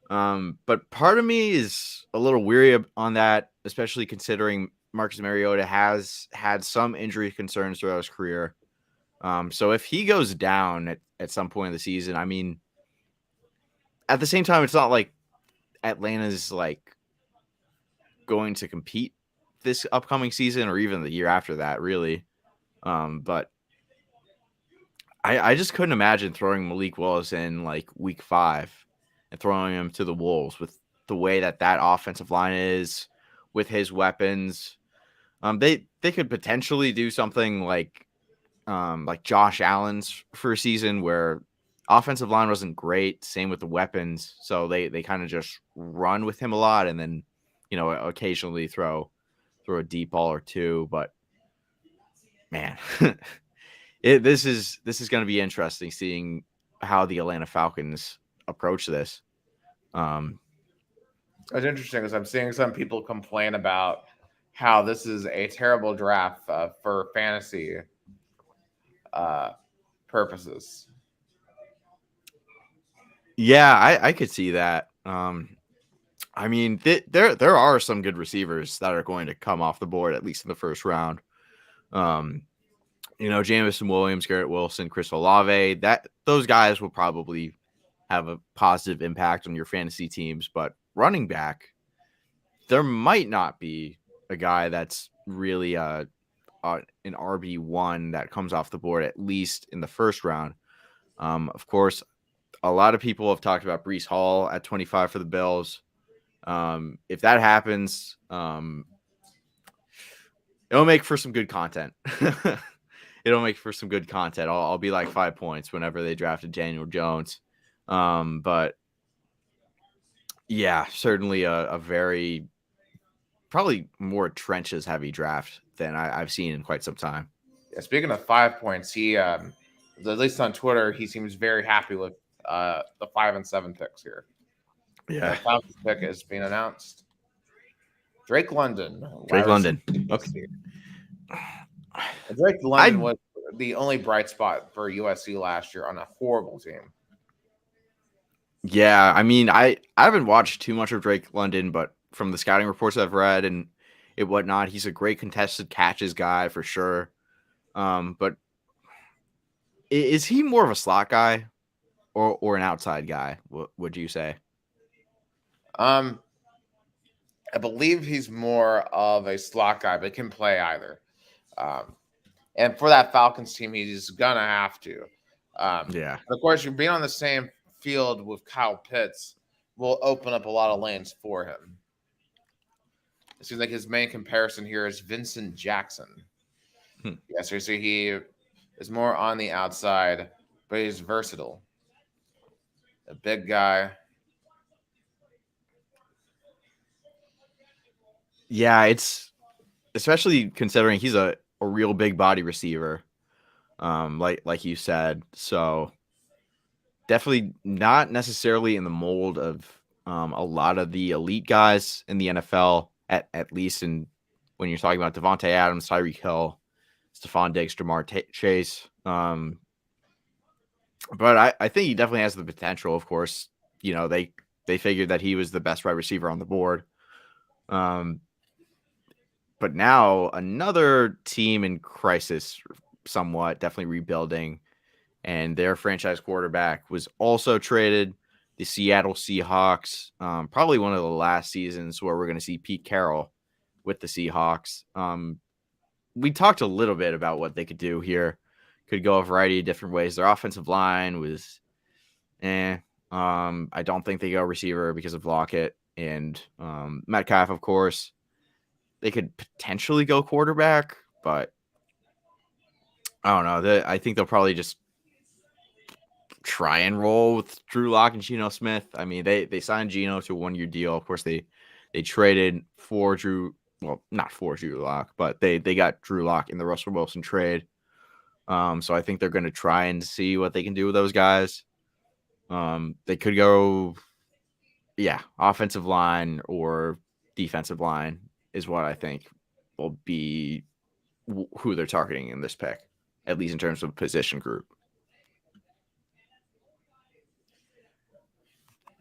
But part of me is a little weary on that, especially considering Marcus Mariota has had some injury concerns throughout his career. So if he goes down at some point in the season, I mean, at the same time, it's not like Atlanta's like going to compete this upcoming season or even the year after that, really. But I just couldn't imagine throwing Malik Willis in like week 5 and throwing him to the Wolves with the way that offensive line is, with his weapons. They could potentially do something like Josh Allen's first season, where offensive line wasn't great. Same with the weapons. So they kind of just run with him a lot, and then, occasionally throw a deep ball or two. But man, this is going to be interesting seeing how the Atlanta Falcons approach this. It's interesting because I'm seeing some people complain about how this is a terrible draft for fantasy purposes. Yeah, I could see that. I mean, there are some good receivers that are going to come off the board, at least in the first round. Jameson Williams, Garrett Wilson, Chris Olave, those guys will probably have a positive impact on your fantasy teams. But running back, there might not be a guy that's really an RB1 that comes off the board, at least in the first round. Of course, a lot of people have talked about Breece Hall at 25 for the Bills. If that happens, it'll make for some good content. It'll make for some good content. I'll be like 5 points whenever they drafted Daniel Jones. But yeah, certainly a very, probably more trenches heavy draft than I've seen in quite some time. Yeah, speaking of 5 points, he, at least on Twitter, he seems very happy with the 5 and 7 picks here. Yeah, the Falcons pick is being announced. Drake London. Okay. Drake London was the only bright spot for USC last year on a horrible team. Yeah, I mean, I haven't watched too much of Drake London, but from the scouting reports I've read and whatnot, he's a great contested catches guy for sure. But is he more of a slot guy or an outside guy? What would you say? I believe he's more of a slot guy, but can play either. And for that Falcons team, he's gonna have to. Yeah. Of course, you're being on the same field with Kyle Pitts will open up a lot of lanes for him. It seems like his main comparison here is Vincent Jackson. Yeah, so he is more on the outside, but he's versatile. A big guy. Yeah, it's especially considering he's a real big body receiver, like you said. So definitely not necessarily in the mold of a lot of the elite guys in the NFL, at least when you're talking about Devontae Adams, Tyreek Hill, Stephon Diggs, Jamar Chase. But I think he definitely has the potential. Of course, they figured that he was the best wide receiver on the board. But now another team in crisis, somewhat, definitely rebuilding, and their franchise quarterback was also traded. The Seattle Seahawks, probably one of the last seasons where we're going to see Pete Carroll with the Seahawks. We talked a little bit about what they could do here. Could go a variety of different ways. Their offensive line was, I don't think they go receiver because of Lockett and Metcalf, of course. They could potentially go quarterback, but I don't know. I think they'll probably just try and roll with Drew Lock and Geno Smith. I mean, they signed Geno to a 1-year deal. Of course, they traded for Drew. Well, not for Drew Lock, but they got Drew Lock in the Russell Wilson trade. So I think they're going to try and see what they can do with those guys. They could go, offensive line or defensive line is what I think will be who they're targeting in this pick, at least in terms of position group.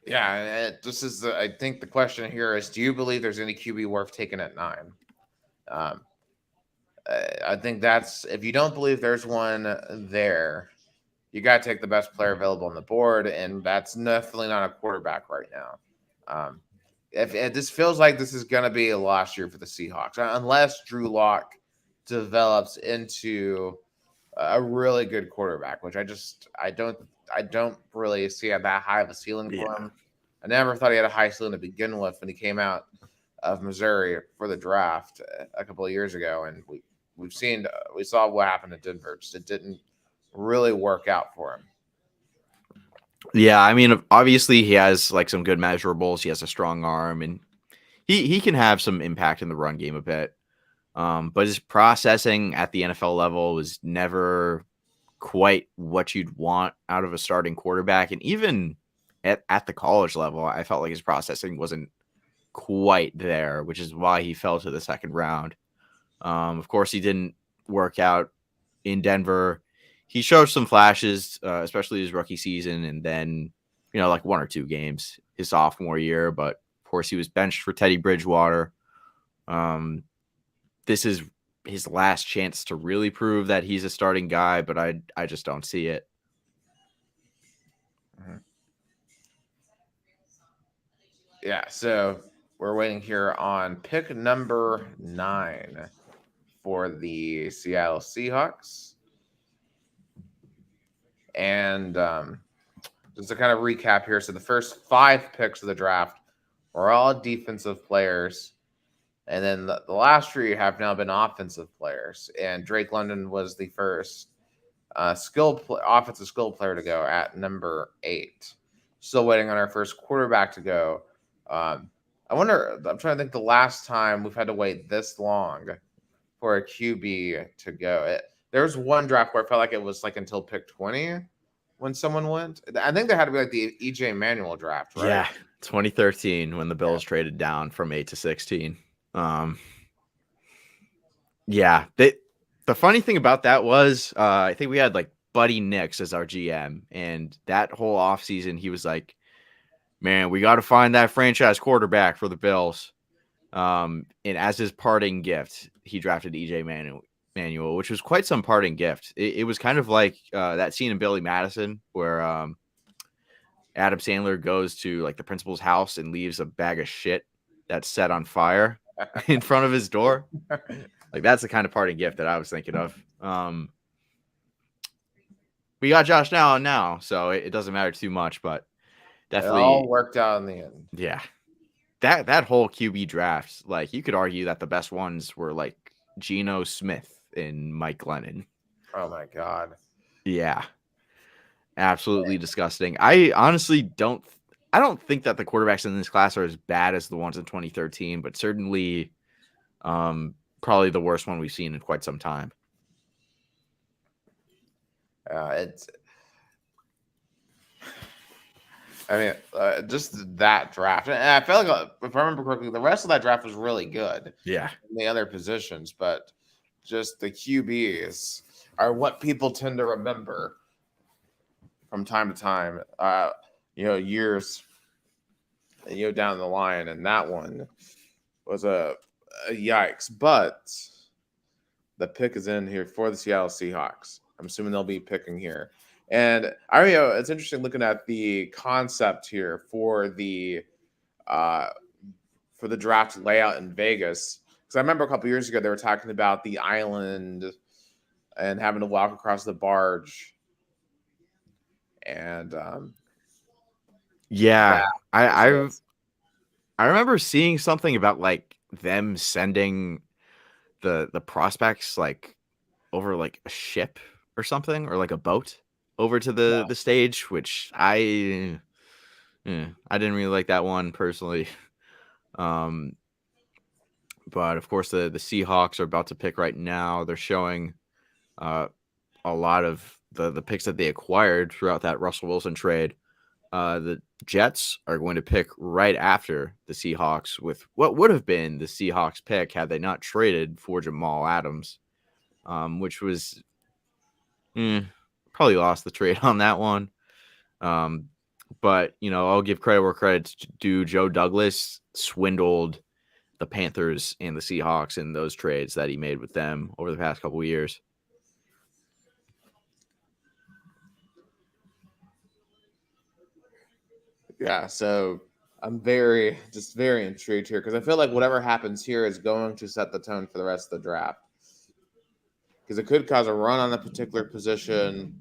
Yeah, this is. I think the question here is: do you believe there's any QB worth taking at 9? I think that's if you don't believe there's one there, you got to take the best player available on the board, and that's definitely not a quarterback right now. If this feels like this is going to be a last year for the Seahawks, unless Drew Lock develops into a really good quarterback, which I don't really see that high of a ceiling for him. I never thought he had a high ceiling to begin with when he came out of Missouri for the draft a couple of years ago, and we saw what happened at Denver. Just it didn't really work out for him. Yeah, I mean, obviously he has like some good measurables. He has a strong arm, and he can have some impact in the run game a bit. But his processing at the NFL level was never quite what you'd want out of a starting quarterback. And even at the college level, I felt like his processing wasn't quite there, which is why he fell to the second round. Of course, he didn't work out in Denver. He showed some flashes, especially his rookie season, and then, like 1 or 2 games his sophomore year. But of course, he was benched for Teddy Bridgewater. This is his last chance to really prove that he's a starting guy, but I just don't see it. Yeah, so we're waiting here on pick number 9 for the Seattle Seahawks. And just to kind of recap here, so the first 5 picks of the draft were all defensive players. And then the last 3 have now been offensive players. And Drake London was the first offensive skill player to go at number 8. Still waiting on our first quarterback to go. I'm trying to think the last time we've had to wait this long for a QB to go. There was one draft where I felt like it was like until pick 20 when someone went. I think there had to be like the EJ Manuel draft, right? Yeah, 2013 when the Bills traded down from 8 to 16. The funny thing about that was I think we had like Buddy Nix as our GM, and that whole offseason he was like, man, we got to find that franchise quarterback for the Bills. And as his parting gift, he drafted EJ Manuel, which was quite some parting gift. It was kind of like that scene in Billy Madison where Adam Sandler goes to like the principal's house and leaves a bag of shit that's set on fire in front of his door. Like that's the kind of parting gift that I was thinking of. We got Josh Allen now, so it doesn't matter too much, but definitely it all worked out in the end. Yeah. That whole QB draft, like you could argue that the best ones were like Geno Smith and Mike Glennon. Oh my God. Yeah. Absolutely disgusting. I honestly don't think that the quarterbacks in this class are as bad as the ones in 2013, but certainly probably the worst one we've seen in quite some time. Just that draft. And I felt like, if I remember correctly, the rest of that draft was really good. Yeah. In the other positions, but just the QBs are what people tend to remember. from time to time, years, down the line, and that one was a yikes. But the pick is in here for the Seattle Seahawks. I'm assuming they'll be picking here. And it's interesting looking at the concept here uh, for the draft layout in Vegas. Because I remember a couple years ago they were talking about the island and having to walk across the barge. And Yeah, that I remember seeing something about like them sending the prospects like over like a ship or something, or like a boat over to the stage, which I didn't really like that one personally. But of course the Seahawks are about to pick right now. They're showing a lot of the picks that they acquired throughout that Russell Wilson trade. The Jets are going to pick right after the Seahawks with what would have been the Seahawks pick had they not traded for Jamal Adams, which was probably lost the trade on that one. But, I'll give credit where credit's due. Joe Douglas swindled the Panthers and the Seahawks in those trades that he made with them over the past couple of years. Yeah, so I'm very intrigued here because I feel like whatever happens here is going to set the tone for the rest of the draft. Because it could cause a run on a particular position,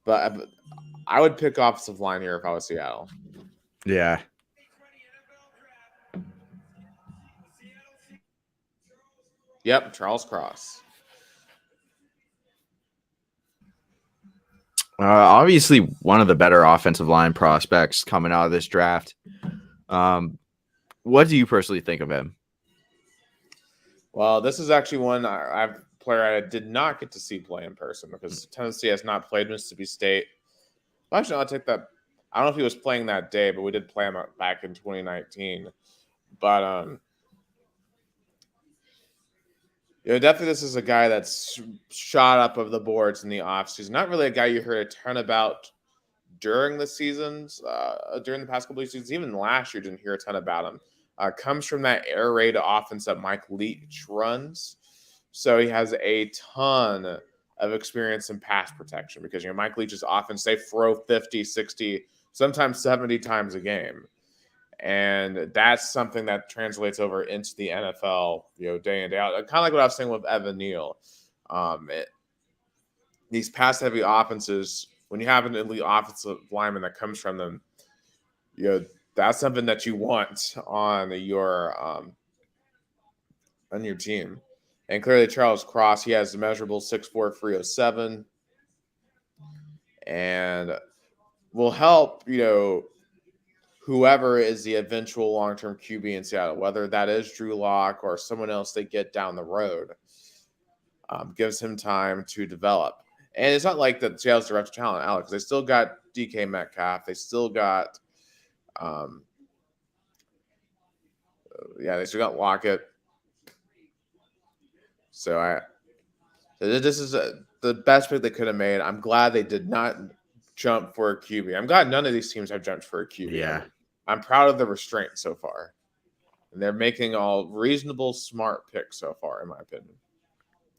but I would pick offensive line here if I was Seattle. Yeah. Yep, Charles Cross. Obviously, one of the better offensive line prospects coming out of this draft. What do you personally think of him? Well, this is actually one player I did not get to see play in person because Tennessee has not played Mississippi State. Well, actually, I'll take that. I don't know if he was playing that day, but we did play him back in 2019. But definitely this is a guy that's shot up of the boards in the offseason. Not really a guy you heard a ton about during the seasons, during the past couple of seasons. Even last year, didn't hear a ton about him. Comes from that air raid offense that Mike Leach runs. So he has a ton of experience in pass protection because, Mike Leach's offense, they throw 50, 60, sometimes 70 times a game. And that's something that translates over into the NFL, day in, day out. Kind of like what I was saying with Evan Neal. These pass-heavy offenses, when you have an elite offensive lineman that comes from them, that's something that you want on your team. And clearly, Charles Cross, he has a measurable 6'4", 307, and will help, whoever is the eventual long-term QB in Seattle, whether that is Drew Lock or someone else they get down the road, gives him time to develop. And it's not like that Seattle's direct talent, Alex. They still got DK Metcalf. They still got, they still got Lockett. So this is the best pick they could have made. I'm glad they did not jump for a QB. I'm glad none of these teams have jumped for a QB. Yeah. I'm proud of the restraint so far. And they're making all reasonable, smart picks so far, in my opinion.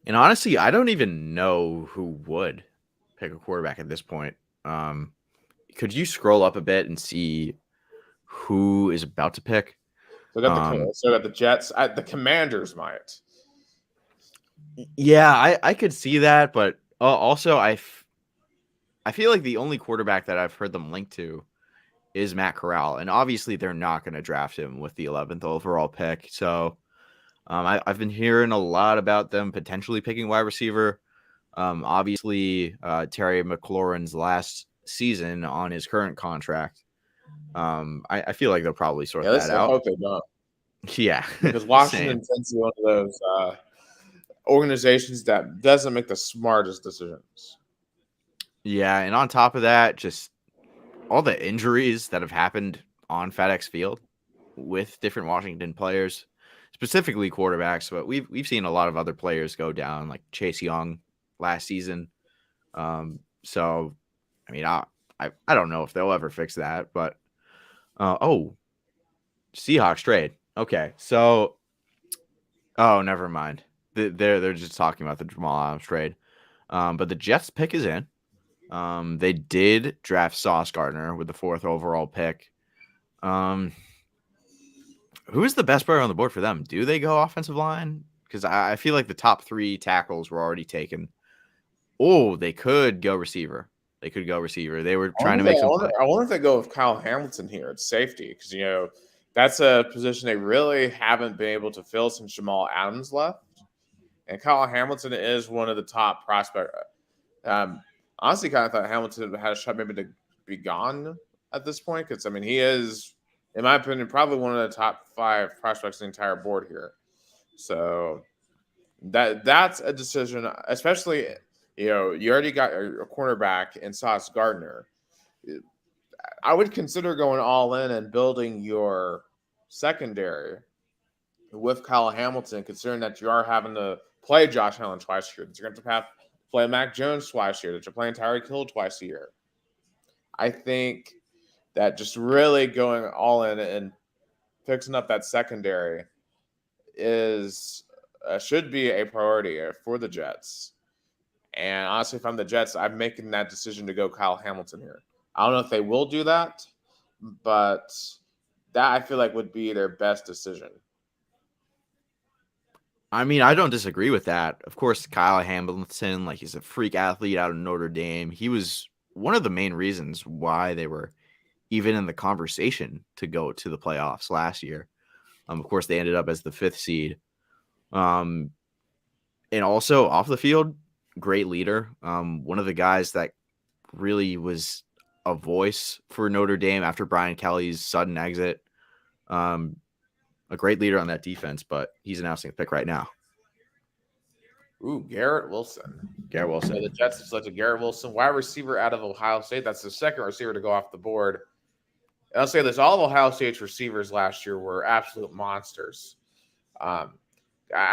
And honestly, I don't even know who would pick a quarterback at this point. Could you scroll up a bit and see who is about to pick? So got the Jets. The Commanders might. Yeah, I could see that, but also I feel like the only quarterback that I've heard them linked to is Matt Corral, and obviously they're not going to draft him with the 11th overall pick. So I've been hearing a lot about them potentially picking wide receiver. Obviously, Terry McLaurin's last season on his current contract. I feel like they'll probably sort that out. I hope they don't. Yeah, because Washington tends to be one of those organizations that doesn't make the smartest decisions. Yeah, and on top of that, just all the injuries that have happened on FedEx Field with different Washington players, specifically quarterbacks, but we've seen a lot of other players go down, like Chase Young last season. So, I mean, I don't know if they'll ever fix that, but Seahawks trade. Okay, so never mind. They're just talking about the Jamal Adams trade. But the Jets pick is in. They did draft Sauce Gardner with the 4th overall pick. Who is the best player on the board for them? Do they go offensive line? Because I feel like the top 3 tackles were already taken. Oh, they could go receiver. They were trying to make some play. I wonder if they go with Kyle Hamilton here at safety because that's a position they really haven't been able to fill since Jamal Adams left, and Kyle Hamilton is one of the top prospects. Honestly, kind of thought Hamilton had a shot maybe to be gone at this point because he is, in my opinion, probably one of the top 5 prospects in the entire board here. So that's a decision, especially. You already got a cornerback in Sauce Gardner. I would consider going all in and building your secondary with Kyle Hamilton, considering that you are having to play Josh Allen twice a year. That you're going to have to play Mac Jones twice a year. That you're playing Tyreek Hill twice a year. I think that just really going all in and fixing up that secondary should be a priority for the Jets. And honestly, if I'm the Jets, I'm making that decision to go Kyle Hamilton here. I don't know if they will do that, but that I feel like would be their best decision. I mean, I don't disagree with that. Of course, Kyle Hamilton, he's a freak athlete out of Notre Dame. He was one of the main reasons why they were even in the conversation to go to the playoffs last year. Of course, they ended up as the 5th seed. And also off the field, great leader. One of the guys that really was a voice for Notre Dame after Brian Kelly's sudden exit. A great leader on that defense, but he's announcing a pick right now. Ooh, Garrett Wilson. So the Jets have selected Garrett Wilson, wide receiver out of Ohio State. That's the 2nd receiver to go off the board. And I'll say this, all of Ohio State's receivers last year were absolute monsters. I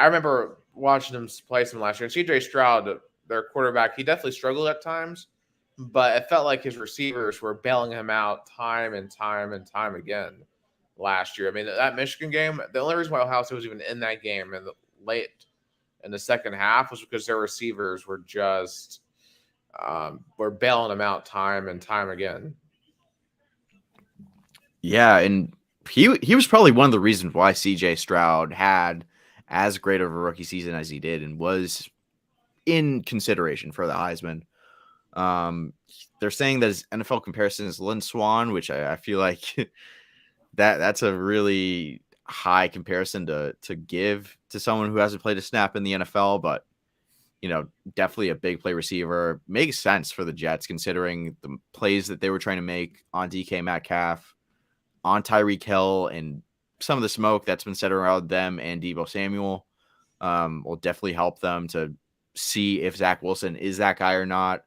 remember watching them play some last year. And C.J. Stroud, their quarterback, he definitely struggled at times, but it felt like his receivers were bailing him out time and time and time again last year. I mean, that Michigan game, the only reason why Ohio State was even in that game in the late in the second half was because their receivers were just were bailing him out time and time again. Yeah, and he was probably one of the reasons why C.J. Stroud had as great of a rookie season as he did and was in consideration for the Heisman. They're saying that his NFL comparison is Lynn Swann, which I feel like that's a really high comparison to give to someone who hasn't played a snap in the NFL, but definitely a big play receiver. Makes sense for the Jets considering the plays that they were trying to make on DK Metcalf, on Tyreek Hill, and some of the smoke that's been set around them and Deebo Samuel will definitely help them to see if Zach Wilson is that guy or not.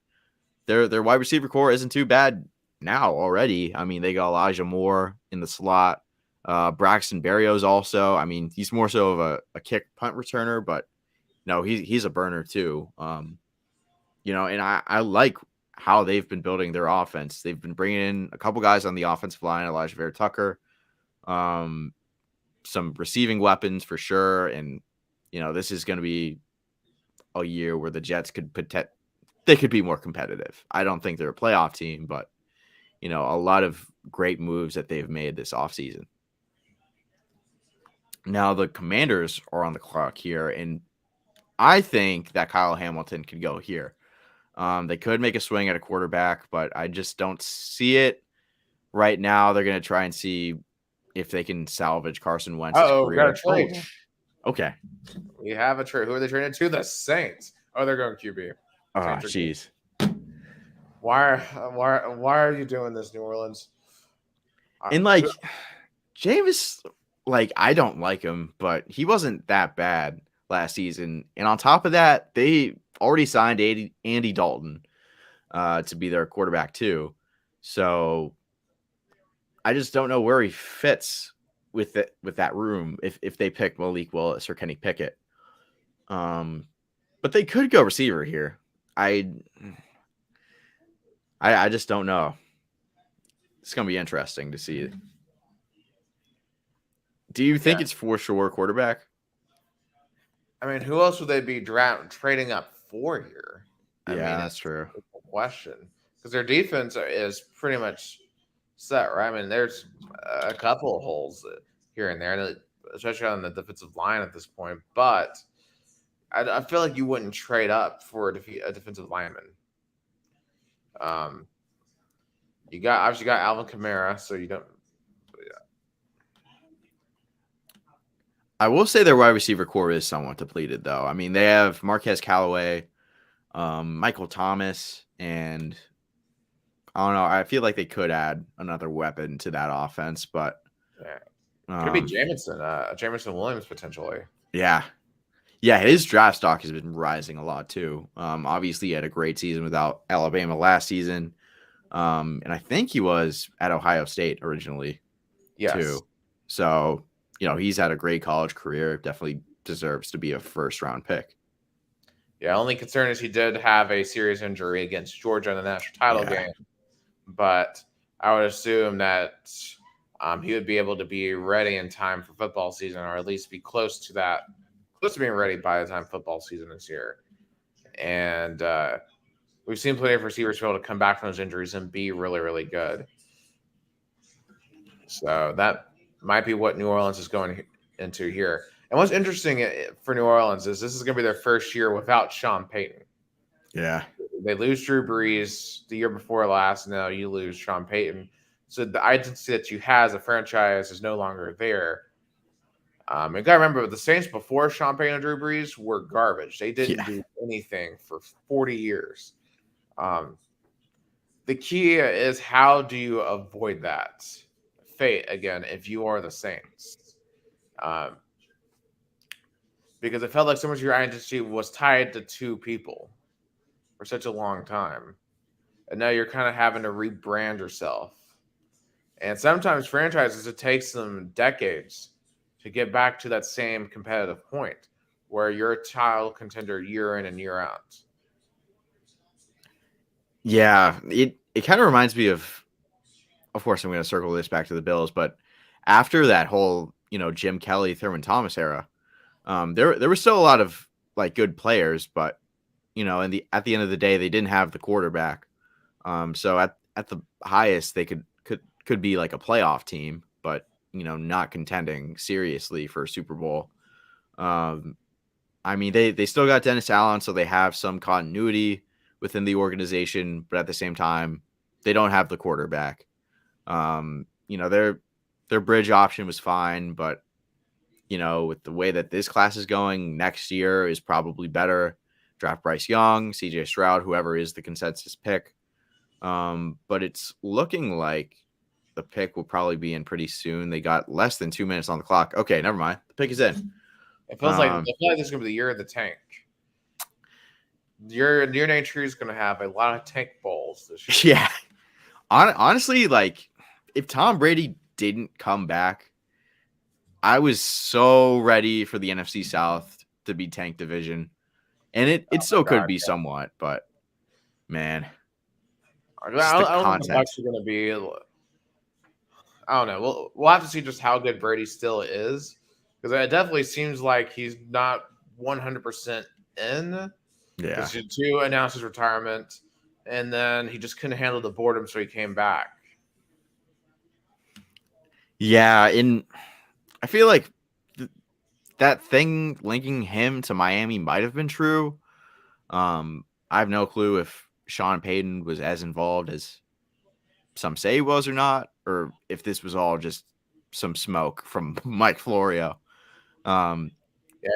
Their wide receiver core isn't too bad now already. I mean, they got Elijah Moore in the slot. Braxton Berrios also. I mean, he's more so of a kick punt returner, but he's a burner too. And I like how they've been building their offense. They've been bringing in a couple guys on the offensive line, Elijah Vera Tucker, some receiving weapons for sure. And, this is going to be a year where the Jets could be more competitive. I don't think they're a playoff team, but, a lot of great moves that they've made this offseason. Now the Commanders are on the clock here, and I think that Kyle Hamilton could go here. They could make a swing at a quarterback, but I just don't see it right now. They're going to try and see if they can salvage Carson Wentz's career. Got a trade. Okay. We have a trade. Who are they trading to? The Saints. Oh, they're going QB. Oh, jeez. Why are you doing this, New Orleans? And Jameis, I don't like him, but he wasn't that bad last season. And on top of that, they already signed Andy Dalton to be their quarterback too. So I just don't know where he fits with that room if they pick Malik Willis or Kenny Pickett. But they could go receiver here. I just don't know. It's gonna be interesting to see. Do you think Yeah. it's for sure quarterback? I mean, who else would they be trading up for here? I Yeah, mean, that's it's true. a question because their defense is pretty much set, right? I mean, there's a couple of holes here and there, especially on the defensive line at this point. But I feel like you wouldn't trade up for a defensive lineman. Um, you got obviously got Alvin Kamara, so you don't. I will say their wide receiver core is somewhat depleted, though. I mean, they have Marquez Callaway, Michael Thomas, and I don't know. I feel like they could add another weapon to that offense, but Yeah. Could be um, Jameson Williams potentially. yeah, yeah, his draft stock has been rising a lot too. Obviously, he had a great season without Alabama last season, and I think he was at Ohio State originally Yes. too. So he's had a great college career. Definitely deserves to be a first round pick. Yeah. Only concern is he did have a serious injury against Georgia in the national title Yeah. game, but I would assume that he would be able to be ready in time for football season, or at least be close to that, close to being ready by the time football season is here. And we've seen plenty of receivers be able to come back from those injuries and be really, really good. So that might be what New Orleans is going into here. And what's interesting for New Orleans is this is going to be their first year without Sean Payton. Yeah. They lose Drew Brees the year before last. Now you lose Sean Payton. So the identity that you had as a franchise is no longer there. You got to remember, the Saints before Sean Payton and Drew Brees were garbage. They didn't do anything for 40 years. The key is, how do you avoid that fate again if you are the Saints? Um, because it felt like so much of your identity was tied to two people for such a long time. And now you're kind of having to rebrand yourself. And sometimes franchises, it takes them decades to get back to that same competitive point where you're a title contender year in and year out. Yeah. It kind of reminds me of course, I'm going to circle this back to the Bills, but after that whole, Jim Kelly, Thurman Thomas era, there was still a lot of like good players, but at the end of the day, they didn't have the quarterback. So at the highest, they could be like a playoff team, but not contending seriously for a Super Bowl. I mean, they still got Dennis Allen, so they have some continuity within the organization, but at the same time, they don't have the quarterback. Their bridge option was fine, but with the way that this class is going, next year is probably better. Draft Bryce Young, CJ Stroud, whoever is the consensus pick. But it's looking like the pick will probably be in pretty soon. They got less than 2 minutes on the clock. Okay, never mind. The pick is in. It feels like this is going to be the year of the tank. Your name tree is going to have a lot of tank bowls this year. Yeah. Honestly, like if Tom Brady didn't come back, I was so ready for the NFC South to be tank division. And it still could be somewhat, but man. I don't know if the Bucs are going to be. I don't know. We'll have to see just how good Brady still is, because it definitely seems like he's not 100% in. Yeah. Two announced his retirement, and then he just couldn't handle the boredom, so he came back. Yeah, I feel like that thing linking him to Miami might have been true. I have no clue if Sean Payton was as involved as some say he was or not, or if this was all just some smoke from Mike Florio. Yeah,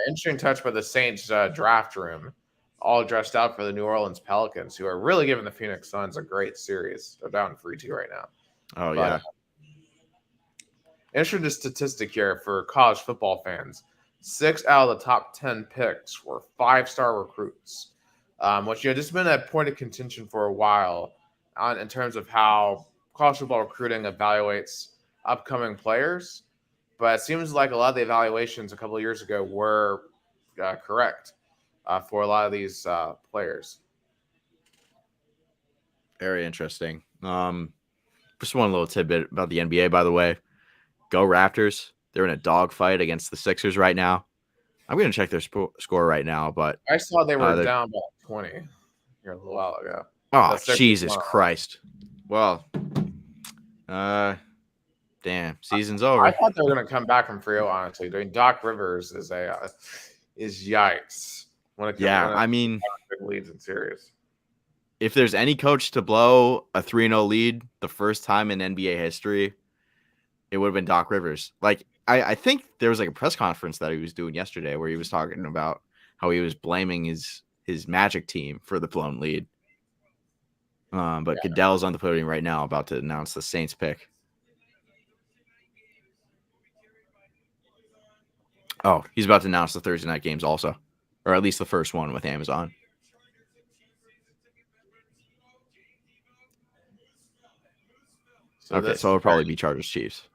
interesting touch by the Saints draft room, all dressed out for the New Orleans Pelicans, who are really giving the Phoenix Suns a great series. They're down 3-2 right now. Oh, yeah. Interesting statistic here for college football fans. 6 out of the top 10 picks were 5-star recruits, which this has been a point of contention for a while in terms of how college football recruiting evaluates upcoming players. But it seems like a lot of the evaluations a couple of years ago were correct for a lot of these players. Very interesting. Just one little tidbit about the NBA, by the way. Go Raptors. They're in a dogfight against the Sixers right now. I'm going to check their score right now, but I saw they were they're down by 20 here a little while ago. oh, The Sixers Jesus won. Christ. Well, damn, season's I over. thought they were going to come back from Frio, honestly. Doing Doc Rivers is yikes when it comes Yeah, when I it mean, big leads in series. if there's any coach to blow a 3-0 lead the first time in NBA history, it would have been Doc Rivers. Like, I think there was like a press conference that he was doing yesterday where he was talking about how he was blaming his Magic team for the blown lead. But Goodell's on the podium right now about to announce the Saints pick. Oh, he's about to announce the Thursday night games also, or at least the first one with Amazon. So it'll probably be Chargers Chiefs.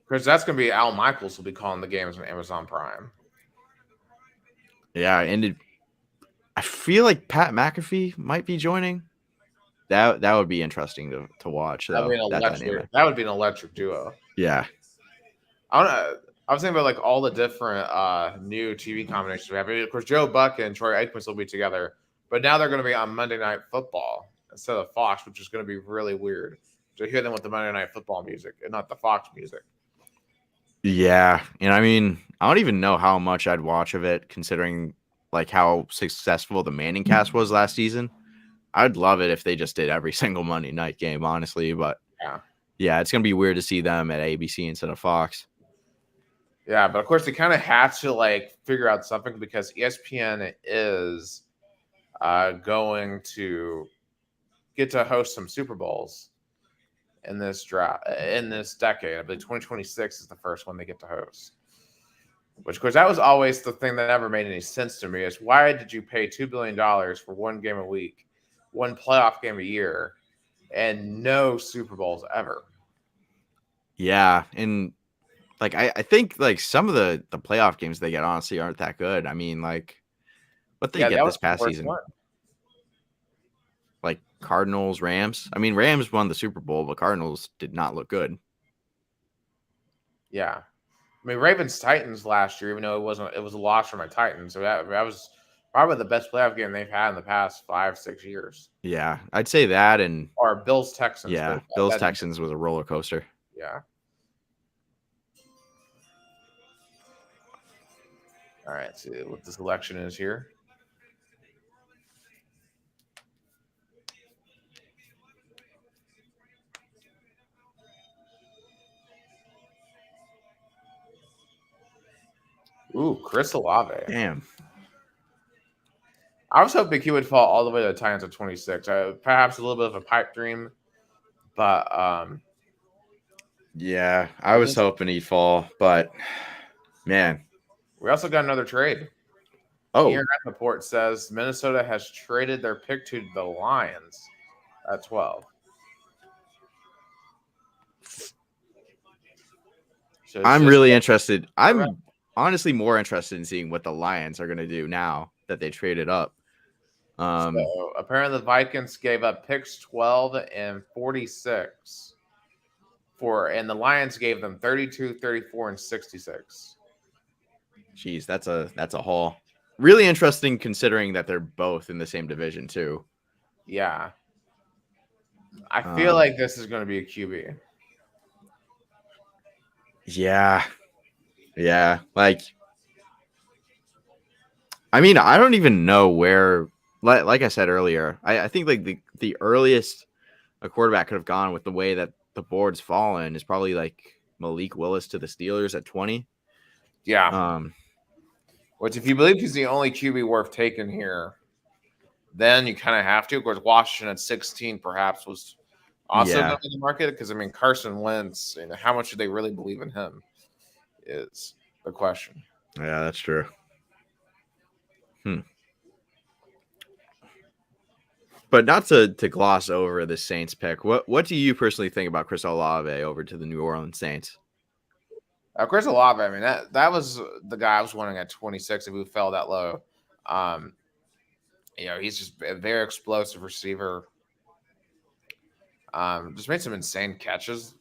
Because that's going to be Al Michaels will be calling the games on Amazon Prime. Yeah, and I feel like Pat McAfee might be joining. That would be interesting to watch. Though. That would be an electric duo. Yeah. I was thinking about like all the different new TV combinations we have. Of course, Joe Buck and Troy Aikman will be together, but now they're going to be on Monday Night Football instead of Fox, which is going to be really weird to hear them with the Monday Night Football music and not the Fox music. Yeah, and I mean, I don't even know how much I'd watch of it, considering like how successful the Manning cast was last season. I'd love it if they just did every single Monday night game, honestly. But yeah, it's gonna be weird to see them at ABC instead of Fox. Yeah, but of course they kind of have to like figure out something because ESPN is going to get to host some Super Bowls in this decade. I believe 2026 is the first one they get to host. Which, of course, that was always the thing that never made any sense to me is why did you pay $2 billion for one game a week, one playoff game a year, and no Super Bowls ever? Yeah, and like I think like some of the playoff games they get honestly aren't that good. I mean, like what they get this past season. Like Cardinals, Rams. I mean, Rams won the Super Bowl, but Cardinals did not look good. Yeah. I mean, Ravens Titans last year, even though it was a loss for my Titans. So that was probably the best playoff game they've had in the past 5-6 years. Yeah, I'd say that or Bills Texans. Yeah, Bills Texans was a roller coaster. Yeah. All right, see what this election is here. Ooh, Chris Olave. Damn. I was hoping he would fall all the way to the Titans at 26. Perhaps a little bit of a pipe dream, but yeah, I was hoping he'd fall, but man, we also got another trade. Oh, Ian Rappaport says Minnesota has traded their pick to the Lions at 12. So I'm really interested. I'm honestly more interested in seeing what the Lions are going to do now that they traded up. So apparently the Vikings gave up picks 12 and 46 and the Lions gave them 32, 34, and 66. Jeez, that's a haul. Really interesting considering that they're both in the same division too. Yeah. I feel like this is going to be a QB. Yeah. Yeah. Like, I mean, I don't even know where, like I said earlier, I think like the earliest a quarterback could have gone with the way that the board's fallen is probably like Malik Willis to the Steelers at 20. Yeah. Which, if you believe he's the only QB worth taking here, then you kind of have to. Of course, Washington at 16 perhaps was also going to be the market because, I mean, Carson Wentz, how much do they really believe in him is the question. Yeah, that's true. But not to gloss over the Saints pick. What do you personally think about Chris Olave over to the New Orleans Saints? Chris Olave, I mean, that was the guy I was wondering at 26 if he fell that low. He's just a very explosive receiver. Just made some insane catches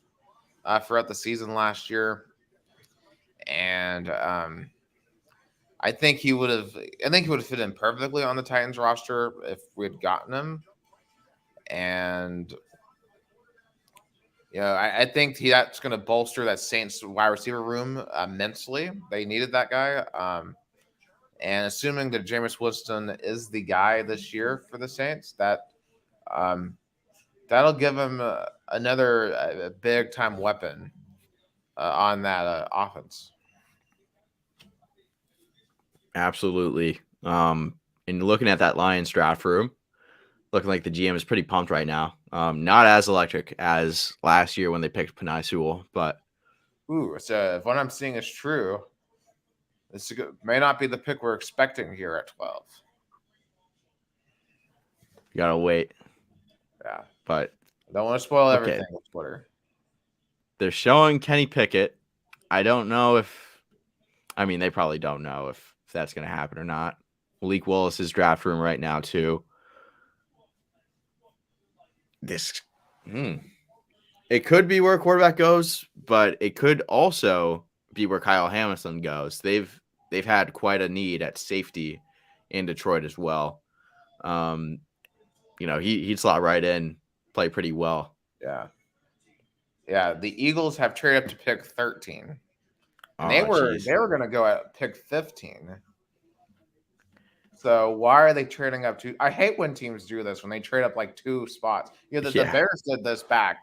throughout the season last year, and I think he would have. I think he would have fit in perfectly on the Titans roster if we had gotten him. And I think that's going to bolster that Saints wide receiver room immensely. They needed that guy. And assuming that Jameis Winston is the guy this year for the Saints, that'll give him another big time weapon on that offense. Absolutely. And looking at that Lions draft room, looking like the GM is pretty pumped right now. Not as electric as last year when they picked Penei Sewell, but so if what I'm seeing is true, this may not be the pick we're expecting here at 12. you gotta wait. Yeah, but I don't want to spoil everything with Twitter. They're showing Kenny Pickett. I don't know if, I mean, they probably don't know if that's going to happen or not. Malik Willis's draft room right now too. It could be where quarterback goes, but it could also be where Kyle Hamilton goes. They've had quite a need at safety in Detroit as well. He'd slot right in, play pretty well. Yeah. The Eagles have traded up to pick 13. And they were going to go at pick 15. So why are they trading up to? I hate when teams do this when they trade up like 2 spots. The Bears did this back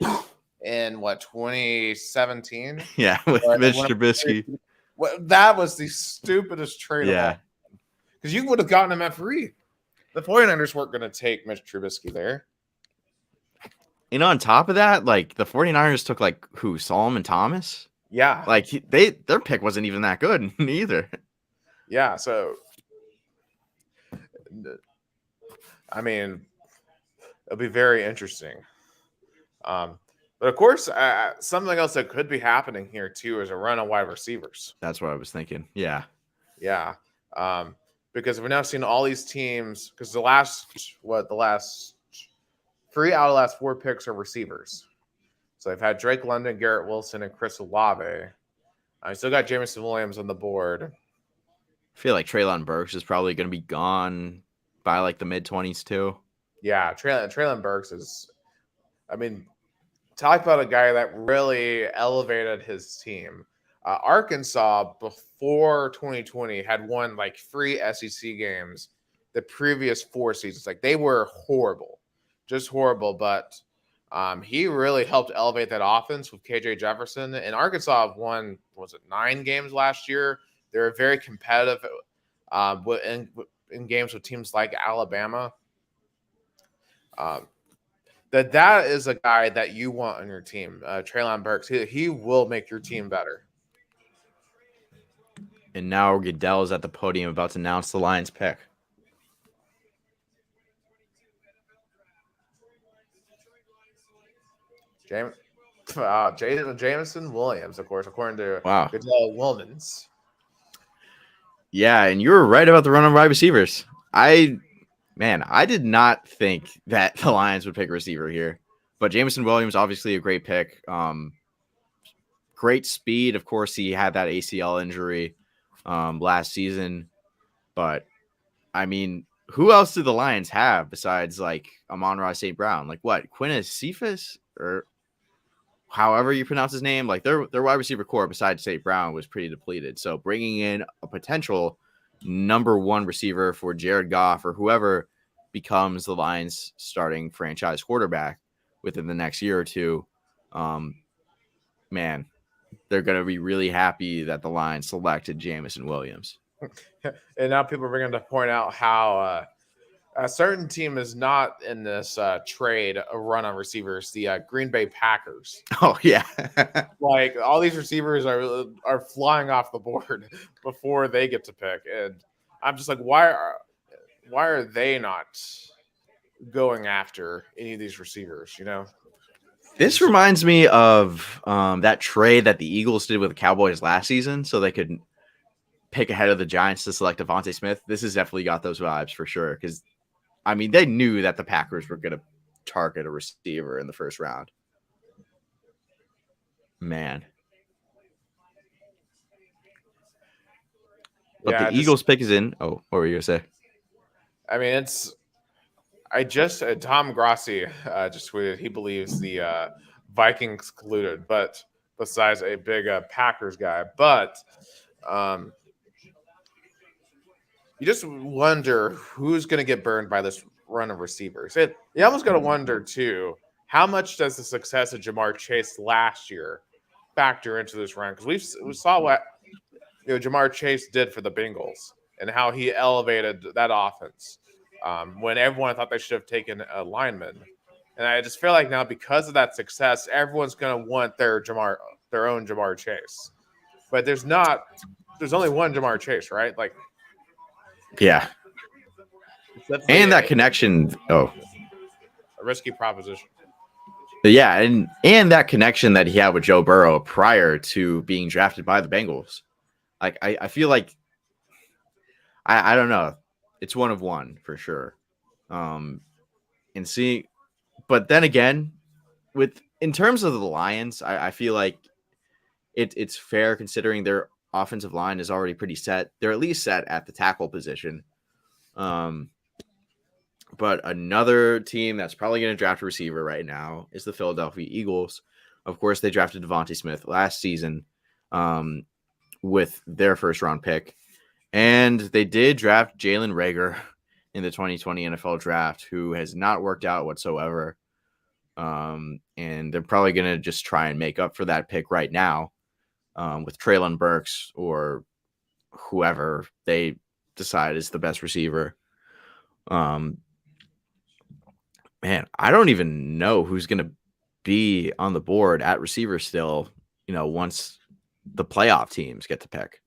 in 2017. Yeah, with Mitch Trubisky. That was the stupidest trade. Yeah, because you would have gotten him at free. The 49ers weren't going to take Mitch Trubisky there. And on top of that, like the 49ers took Solomon Thomas. Yeah, their pick wasn't even that good either. Yeah, so I mean, it'll be very interesting. But of course, something else that could be happening here too is a run on wide receivers. That's what I was thinking. Yeah. Because we've now seen all these teams. Because the last 3 out of the last 4 picks are receivers. So they've had Drake London, Garrett Wilson, and Chris Olave. I still got Jameson Williams on the board. I feel like Treylon Burks is probably going to be gone by the mid-20s too. Yeah, Treylon Burks is. I mean, talk about a guy that really elevated his team. Arkansas before 2020 had won 3 SEC games the previous 4 seasons. They were horrible, just horrible. But he really helped elevate that offense with KJ Jefferson. And Arkansas won, 9 games last year. They were very competitive in games with teams like Alabama. That is a guy that you want on your team, Treylon Burks. He will make your team better. And now Goodell is at the podium about to announce the Lions pick. Jameson Williams, of course, according to Goodell Wilmans. Yeah, and you were right about the run on wide receivers. I did not think that the Lions would pick a receiver here. But Jameson Williams, obviously a great pick. Great speed. Of course, he had that ACL injury last season. But, I mean, who else do the Lions have besides, Amon-Ra St. Brown? Quintus Cephas? Or however you pronounce his name? Their wide receiver core besides St. Brown was pretty depleted. So bringing in a potential number 1 receiver for Jared Goff or whoever becomes the Lions starting franchise quarterback within the next year or two, they're going to be really happy that the Lions selected Jameson Williams. And now people are going to point out how a certain team is not in this trade a run on receivers, the Green Bay Packers. Oh, yeah. All these receivers are flying off the board before they get to pick. And I'm just why are they not going after any of these receivers, This reminds me of that trade that the Eagles did with the Cowboys last season so they could pick ahead of the Giants to select Devontae Smith. This has definitely got those vibes for sure because I mean, they knew that the Packers were going to target a receiver in the first round. Man. But Yeah, the Eagles pick is in. Oh, what were you going to say? I mean, Tom Grossi just tweeted he believes the Vikings colluded, but besides a big Packers guy, but um, you just wonder who's going to get burned by this run of receivers. You almost got to wonder too, how much does the success of Jamar Chase last year factor into this run? Because we saw what Jamar Chase did for the Bengals and how he elevated that offense when everyone thought they should have taken a lineman. And I just feel like now because of that success, everyone's going to want their own Jamar Chase. But there's only one Jamar Chase, right? Like, yeah. And that connection. Oh, a risky proposition. Yeah, and that connection that he had with Joe Burrow prior to being drafted by the Bengals. Like I feel like I don't know. It's one of one for sure. And see, but then again, in terms of the Lions, I feel like it's fair considering their offensive line is already pretty set. They're at least set at the tackle position. But another team that's probably going to draft a receiver right now is the Philadelphia Eagles. Of course, they drafted Devontae Smith last season with their first round pick. And they did draft Jalen Reagor in the 2020 NFL draft, who has not worked out whatsoever. And they're probably going to just try and make up for that pick right now with Treylon Burks or whoever they decide is the best receiver. Man, I don't even know who's going to be on the board at receiver still, once the playoff teams get to pick.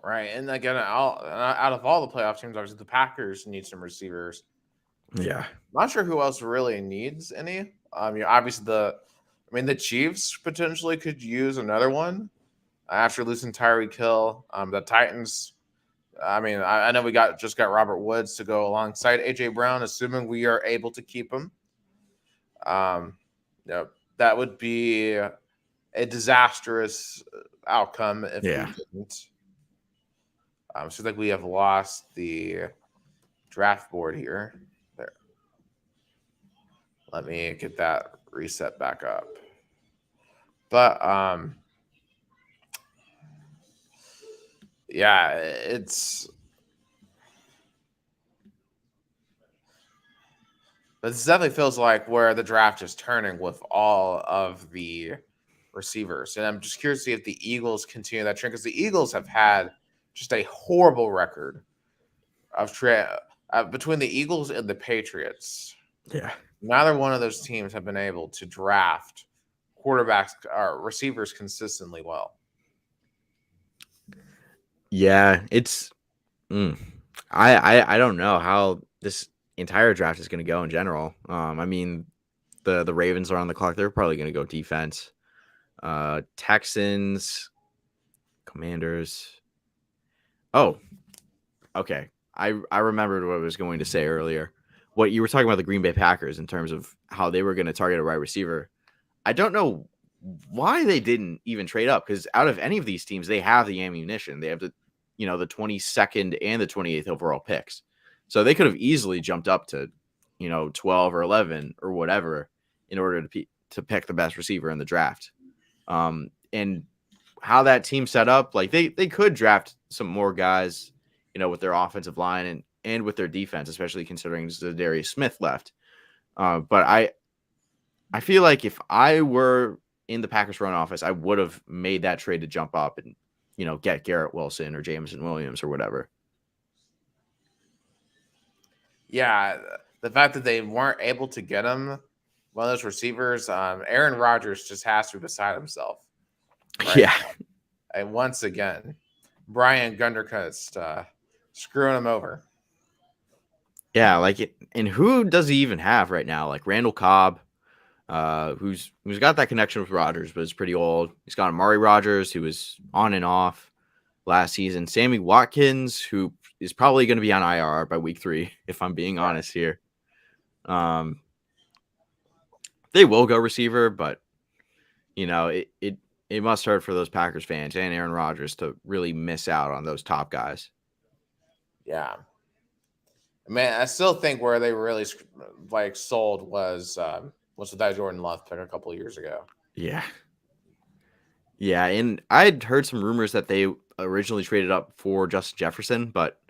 Right. And again, out of all the playoff teams, obviously the Packers need some receivers. Yeah. Not sure who else really needs any. Obviously the Chiefs potentially could use another one after losing Tyreek Hill. The Titans, I know we just got Robert Woods to go alongside AJ Brown, assuming we are able to keep him. That would be a disastrous outcome if we didn't. So I think we have lost the draft board here. There. Let me get that reset back up. But yeah, but this definitely feels like where the draft is turning with all of the receivers. And I'm just curious to see if the Eagles continue that trend, because the Eagles have had just a horrible record of between the Eagles and the Patriots. Yeah. Neither one of those teams have been able to draft quarterbacks or receivers consistently well. Yeah, it's I don't know how this entire draft is going to go in general. The Ravens are on the clock. They're probably going to go defense. Texans, Commanders. Oh, okay. I remembered what I was going to say earlier. What you were talking about the Green Bay Packers in terms of how they were going to target a wide receiver. I don't know why they didn't even trade up, because out of any of these teams, they have the ammunition. They have the 22nd and the 28th overall picks. So they could have easily jumped up to, 12 or 11 or whatever in order to pick the best receiver in the draft. And how that team set up, like they could draft some more guys, with their offensive line and with their defense, especially considering Zadarius Smith left. But I feel like if I were in the Packers front office, I would have made that trade to jump up and, get Garrett Wilson or Jameson Williams or whatever. Yeah, the fact that they weren't able to get him, one of those receivers, Aaron Rodgers just has to be beside himself. Right? Yeah. And once again, Brian Gundercutt screwing him over. Yeah, and who does he even have right now? Like Randall Cobb, who's got that connection with Rodgers, but is pretty old. He's got Amari Rodgers, who is on and off. last season. Sammy Watkins, who is probably going to be on IR by week 3, if I'm being honest here. They will go receiver, but it must hurt for those Packers fans and Aaron Rodgers to really miss out on those top guys. Yeah. Man, I still think where they really sold was with that Jordan Love pick a couple of years ago. Yeah. Yeah, and I'd heard some rumors that they originally traded up for Justin Jefferson, but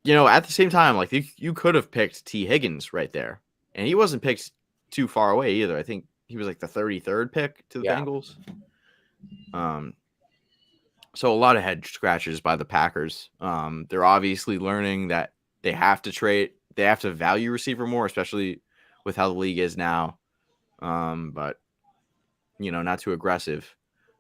at the same time, like you could have picked T. Higgins right there, and he wasn't picked too far away either. I think he was like the 33rd pick to the Bengals. So a lot of head scratchers by the Packers. They're obviously learning that they have to value receiver more, especially with how the league is now. But not too aggressive.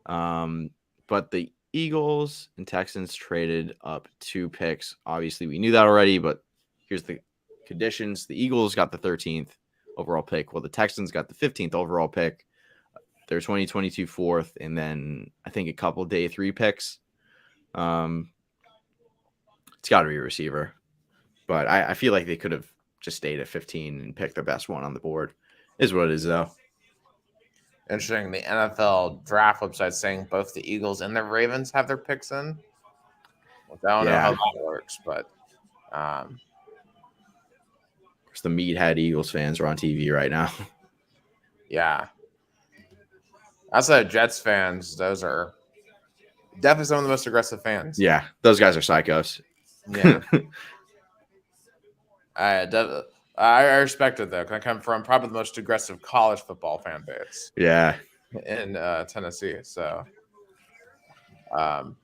But the Eagles and Texans traded up 2 picks. Obviously, we knew that already, but here's the conditions. The Eagles got the 13th overall pick, while the Texans got the 15th overall pick. Their 2022 4th, and then I think a couple day 3 picks. It's got to be a receiver, but I feel like they could have just stayed at 15 and picked the best one on the board. Is what it is, though. Interesting. The NFL draft website saying both the Eagles and the Ravens have their picks in. I don't know how that works, but the meathead Eagles fans are on TV right now. Yeah. Outside of Jets fans, those are definitely some of the most aggressive fans. Yeah, those guys are psychos. Yeah. I respect it, though, because I come from probably the most aggressive college football fan base. Yeah. In Tennessee. So, of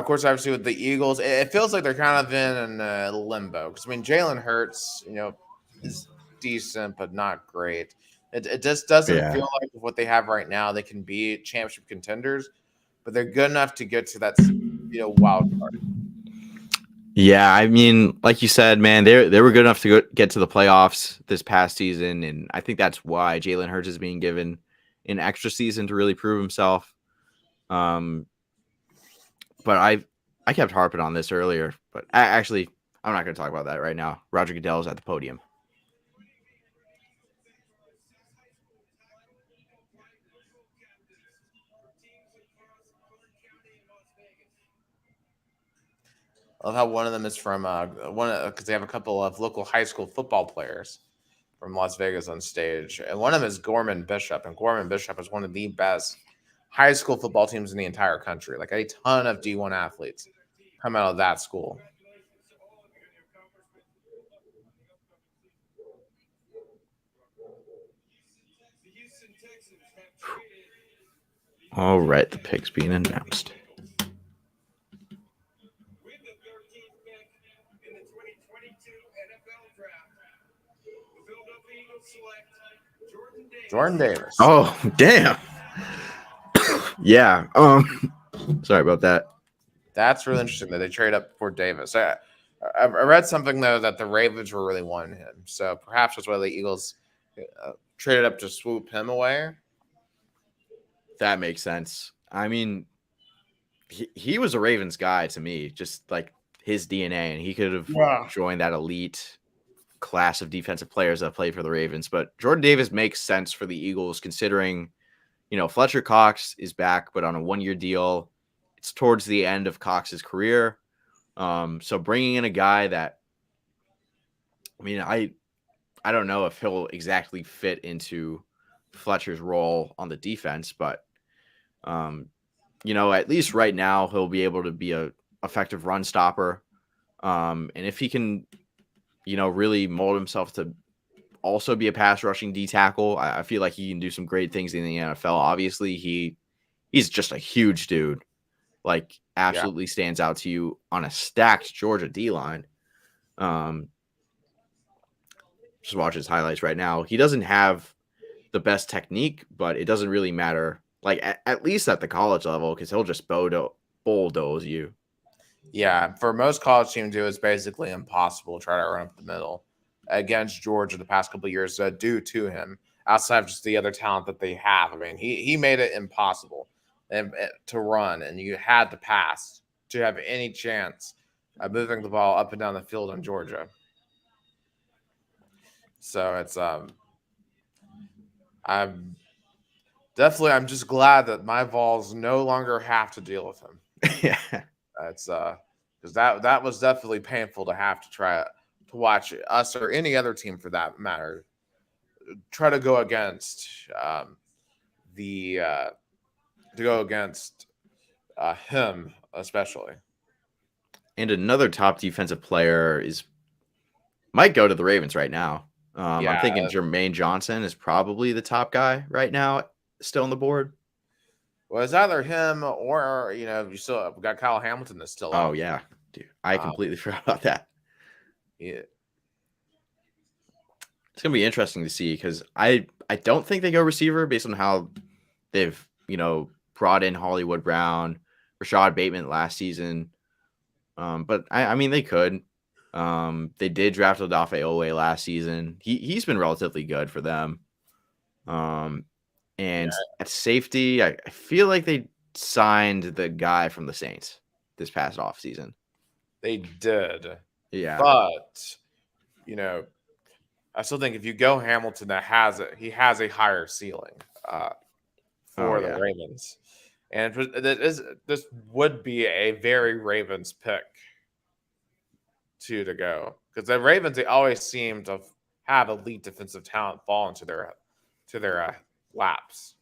course, obviously with the Eagles, it feels like they're kind of in limbo. Because, Jalen Hurts, is decent, but not great. It just doesn't feel like what they have right now. They can be championship contenders, but they're good enough to get to that wild card. Yeah, like you said, man, they were good enough to get to the playoffs this past season, and I think that's why Jalen Hurts is being given an extra season to really prove himself. But I kept harping on this earlier, but I'm not going to talk about that right now. Roger Goodell is at the podium. I love how one of them is from because they have a couple of local high school football players from Las Vegas on stage, and one of them is Gorman Bishop, and Gorman Bishop is one of the best high school football teams in the entire country. Like a ton of D1 athletes come out of that school. All right, the picks being announced. Jordan Davis. Oh, damn. Yeah. Sorry about that. That's really interesting that they trade up for Davis. I read something, though, that the Ravens were really wanting him. So perhaps that's why the Eagles traded up to swoop him away. That makes sense. He was a Ravens guy to me, just like his DNA, and he could have joined that elite class of defensive players that play for the Ravens. But Jordan Davis makes sense for the Eagles, considering, Fletcher Cox is back, but on a 1-year deal. It's towards the end of Cox's career. So bringing in a guy that, I don't know if he'll exactly fit into Fletcher's role on the defense, but, at least right now he'll be able to be a effective run stopper. And if he can, really mold himself to also be a pass rushing D tackle, I feel like he can do some great things in the NFL. Obviously, he's just a huge dude. Like, absolutely stands out to you on a stacked Georgia D-line. Just watch his highlights right now. He doesn't have the best technique, but it doesn't really matter. Like, at least at the college level, because he'll just bulldoze you. Yeah, for most college teams, it was basically impossible to try to run up the middle against Georgia the past couple of years due to him, outside of just the other talent that they have. He made it impossible. and to run, and you had to pass to have any chance of moving the ball up and down the field in Georgia. So I'm I'm just glad that my Vols no longer have to deal with him. Yeah. It's because that was definitely painful to have to try to watch us or any other team for that matter try to go against the to go against him especially. And another top defensive player might go to the Ravens right now. I'm Yeah, thinking Jermaine Johnson is probably the top guy right now, still on the board. well, it's either him or you still got Kyle Hamilton that's still Oh out. yeah, dude, I completely forgot about that. Yeah. It's gonna be interesting to see because I don't think they go receiver based on how they've brought in Hollywood Brown, Rashad Bateman last season. But I mean they could. They did draft Odafe Oweh last season. He's been relatively good for them. And at safety, I feel like they signed the guy from the Saints this past offseason. They did. Yeah. But I still think if you go Hamilton, he has a higher ceiling for the Ravens, and this would be a very Ravens pick to go because the Ravens they always seem to have elite defensive talent fall into their laps.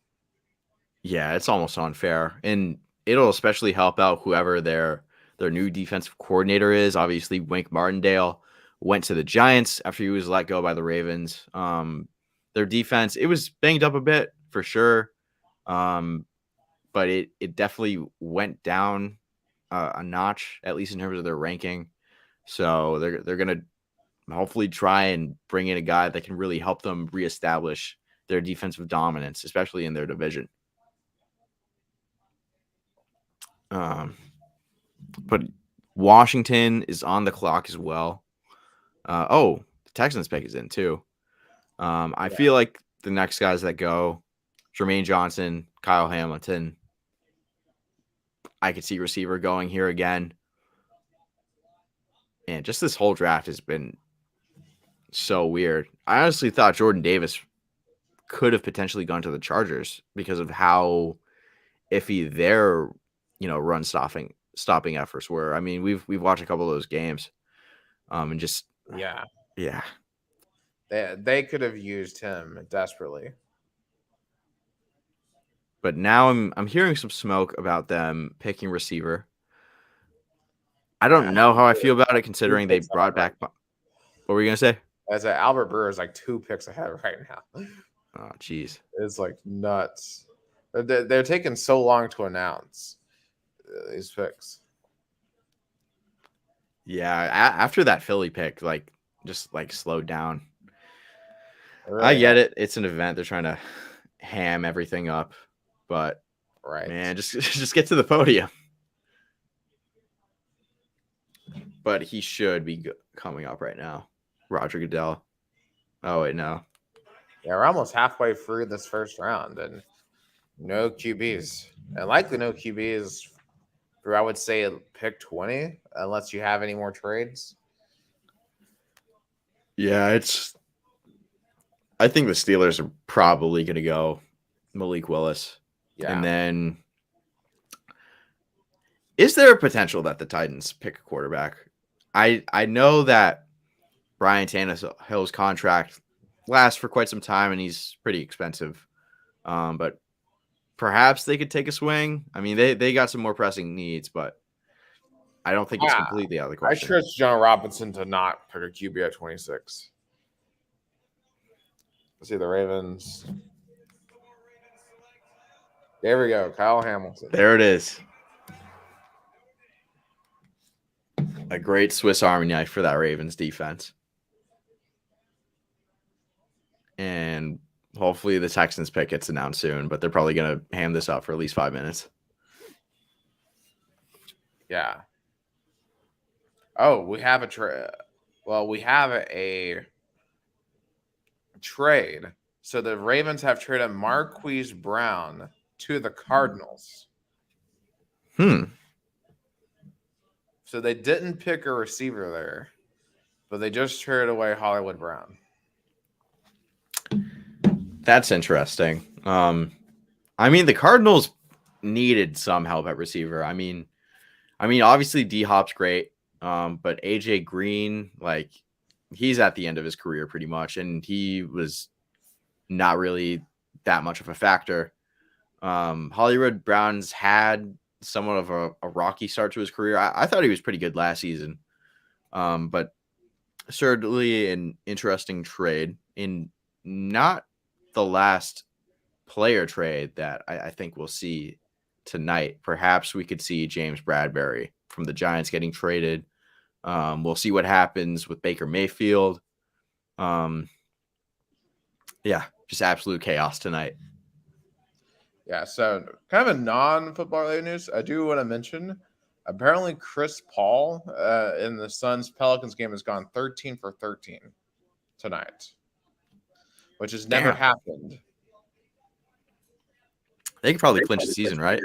Yeah, it's almost unfair, and it'll especially help out whoever their new defensive coordinator is. Obviously, Wink Martindale went to the Giants after he was let go by the Ravens. Their defense, it was banged up a bit for sure. But it definitely went down a notch, at least in terms of their ranking. So they're gonna hopefully try and bring in a guy that can really help them reestablish their defensive dominance, especially in their division. But Washington is on the clock as well. The Texans pick is in too. I feel like the next guys that go, Jermaine Johnson, Kyle Hamilton. I could see receiver going here again. And just this whole draft has been so weird. I honestly thought Jordan Davis could have potentially gone to the Chargers because of how iffy their, run stopping efforts were. I mean, we've watched a couple of those games. And just Yeah. Yeah. They could have used him desperately. But now I'm hearing some smoke about them picking receiver. I don't know how I feel about it considering they brought back. What were you gonna say? As Albert Breer is like 2 picks ahead right now. Oh, jeez. It's like nuts. They're taking so long to announce these picks. Yeah, after that Philly pick, just slowed down. Really I get it. It's an event. They're trying to ham everything up, but man, just get to the podium. But he should be coming up right now. Roger Goodell. Oh, wait, no. Yeah, we're almost halfway through this first round and no QBs. And likely no QBs for, I would say, pick 20, unless you have any more trades. Yeah, I think the Steelers are probably going to go Malik Willis. Yeah. And then is there a potential that the Titans pick a quarterback? I know that Brian Tannehill's contract lasts for quite some time and he's pretty expensive. But perhaps they could take a swing. I mean, they got some more pressing needs, but I don't think it's completely out of the question. I trust John Robinson to not pick a QB at 26. Let's see the Ravens. There we go. Kyle Hamilton. There it is. A great Swiss Army knife for that Ravens defense. And hopefully the Texans pick gets announced soon, but they're probably going to ham this up for at least 5 minutes. Yeah. Oh, we have a trade. Well, we have a trade. So the Ravens have traded Marquise Brown to the Cardinals. So they didn't pick a receiver there, but they just traded away Hollywood Brown. That's interesting. I mean, the Cardinals needed some help at receiver. I mean, obviously D Hop's great, but AJ Green, like, he's at the end of his career pretty much, and he was not really that much of a factor. Hollywood Brown's had somewhat of a rocky start to his career. I thought he was pretty good last season, but certainly an interesting trade in not the last player trade that I think we'll see tonight. Perhaps we could see James Bradbury from the Giants getting traded. We'll see what happens with Baker Mayfield. Yeah, just absolute chaos tonight. Yeah, so kind of a non-football related news. I do want to mention, apparently Chris Paul in the Suns Pelicans game has gone 13 for 13 tonight, which has never happened. They could probably clinch the season, right?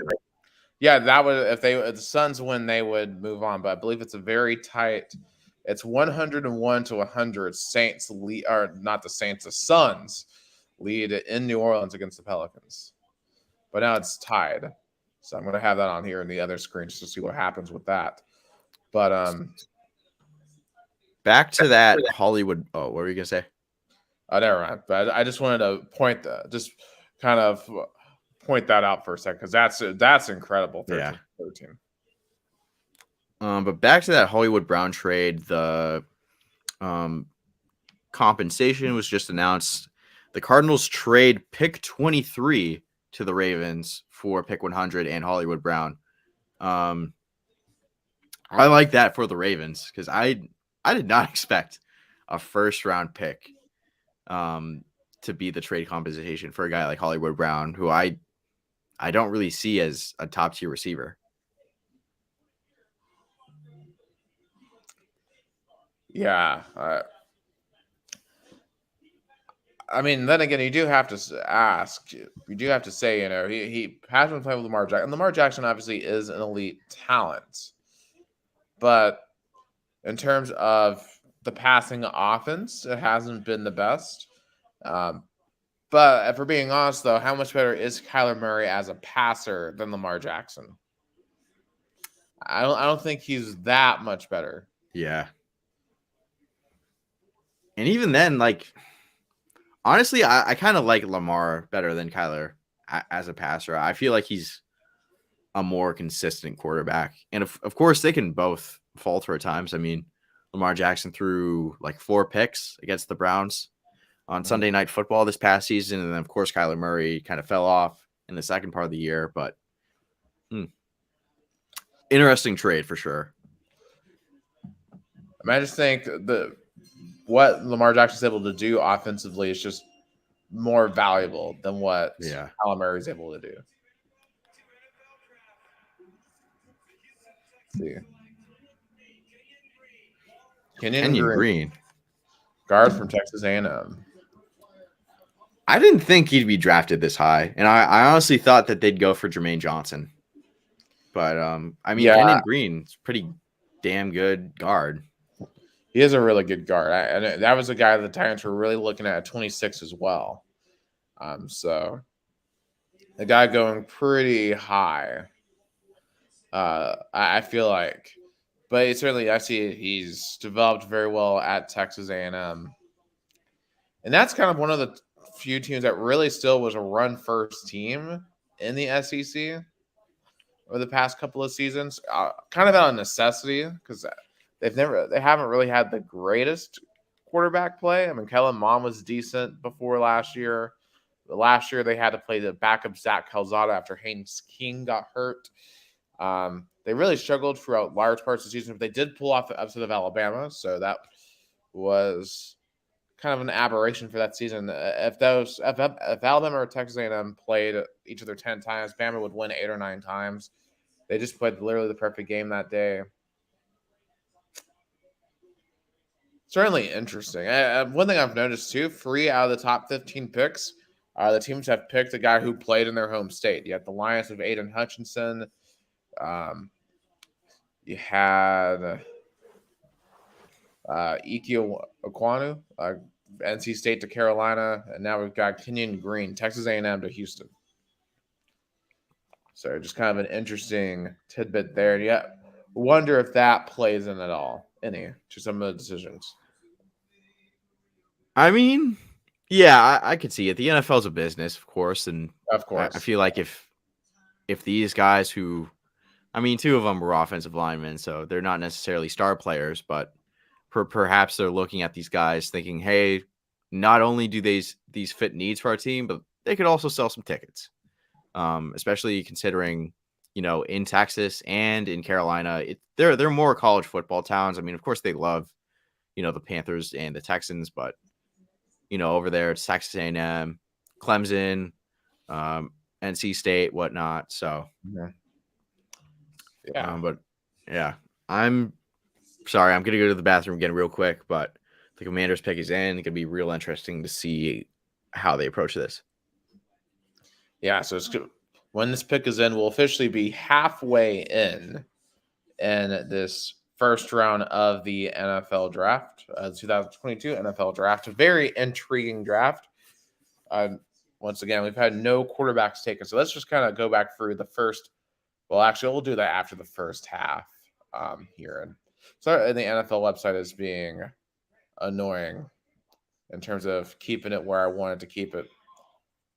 Yeah, that would if the Suns win, they would move on. But I believe it's a very tight. It's 101 to 100. Saints lead, or not the Saints, the Suns lead in New Orleans against the Pelicans. But now it's tied. So I'm going to have that on here in the other screen just to see what happens with that. But back to that Hollywood. Oh, what were you going to say? Oh, never mind. But I just wanted to point that out for a second because that's incredible. 13. But back to that Hollywood Brown trade, the compensation was just announced. The Cardinals trade pick 23 to the Ravens for pick 100 and Hollywood Brown. I like that for the Ravens because I did not expect a first round pick to be the trade compensation for a guy like Hollywood Brown, who I don't really see as a top tier receiver. Yeah. I mean, then again, you do have to say, he has been playing with Lamar Jackson. And Lamar Jackson obviously is an elite talent. But in terms of the passing offense, it hasn't been the best. But if we're being honest, though, how much better is Kyler Murray as a passer than Lamar Jackson? I don't think he's that much better. Yeah. And even then, like, honestly, I kind of like Lamar better than Kyler as a passer. I feel like he's a more consistent quarterback. And of course, they can both falter at times. I mean, Lamar Jackson threw like 4 picks against the Browns on Sunday Night Football this past season. And then, of course, Kyler Murray kind of fell off in the second part of the year. But interesting trade for sure. I just think what Lamar Jackson's able to do offensively is just more valuable than what Kyler Murray's able to do. Let's see. Kenyon Green, guard from Texas A&M. I didn't think he'd be drafted this high, and I honestly thought that they'd go for Jermaine Johnson. But I mean, Kenyon Green's pretty damn good guard. He is a really good guard. And that was a guy the Titans were really looking at 26 as well. So the guy going pretty high. I feel like, but I see he's developed very well at Texas A&M. And that's kind of one of the few teams that really still was a run first team in the SEC over the past couple of seasons, kind of out of necessity because they haven't really had the greatest quarterback play. I mean, Kellen Mond was decent before last year. Last year they had to play the backup Zach Calzada after Haynes King got hurt. They really struggled throughout large parts of the season, but they did pull off the upset of Alabama, so that was kind of an aberration for that season. If Alabama or Texas A&M played each of their 10 times, Bama would win 8 or 9 times. They just played literally the perfect game that day. Certainly interesting. One thing I've noticed too, 3 out of the top 15 picks, the teams have picked a guy who played in their home state. You have the Lions of Aiden Hutchinson, You had Ike Okwanu, NC State to Carolina, and now we've got Kenyon Green, Texas A&M to Houston. So just kind of an interesting tidbit there. And yeah, wonder if that plays in at all, to some of the decisions. I mean, yeah, I could see it. The NFL is a business, of course, and Of course, I feel like if these guys who, I mean, two of them were offensive linemen, so they're not necessarily star players, but perhaps they're looking at these guys thinking, hey, not only do these fit needs for our team, but they could also sell some tickets. Especially considering, in Texas and in Carolina, they're more college football towns. I mean, of course they love, the Panthers and the Texans, but over there it's Texas A&M, Clemson, NC State, whatnot. So, yeah. But yeah, I'm sorry, I'm gonna go to the bathroom again real quick, but the Commanders pick is in. It could be real interesting to see how they approach this. Yeah, so when this pick is in, we'll officially be halfway in this first round of the NFL draft, 2022 NFL draft. A very intriguing draft. Once again, we've had no quarterbacks taken, so let's just kind of go back through the first. Well, actually, we'll do that after the first half here. And so the NFL website is being annoying in terms of keeping it where I wanted to keep it.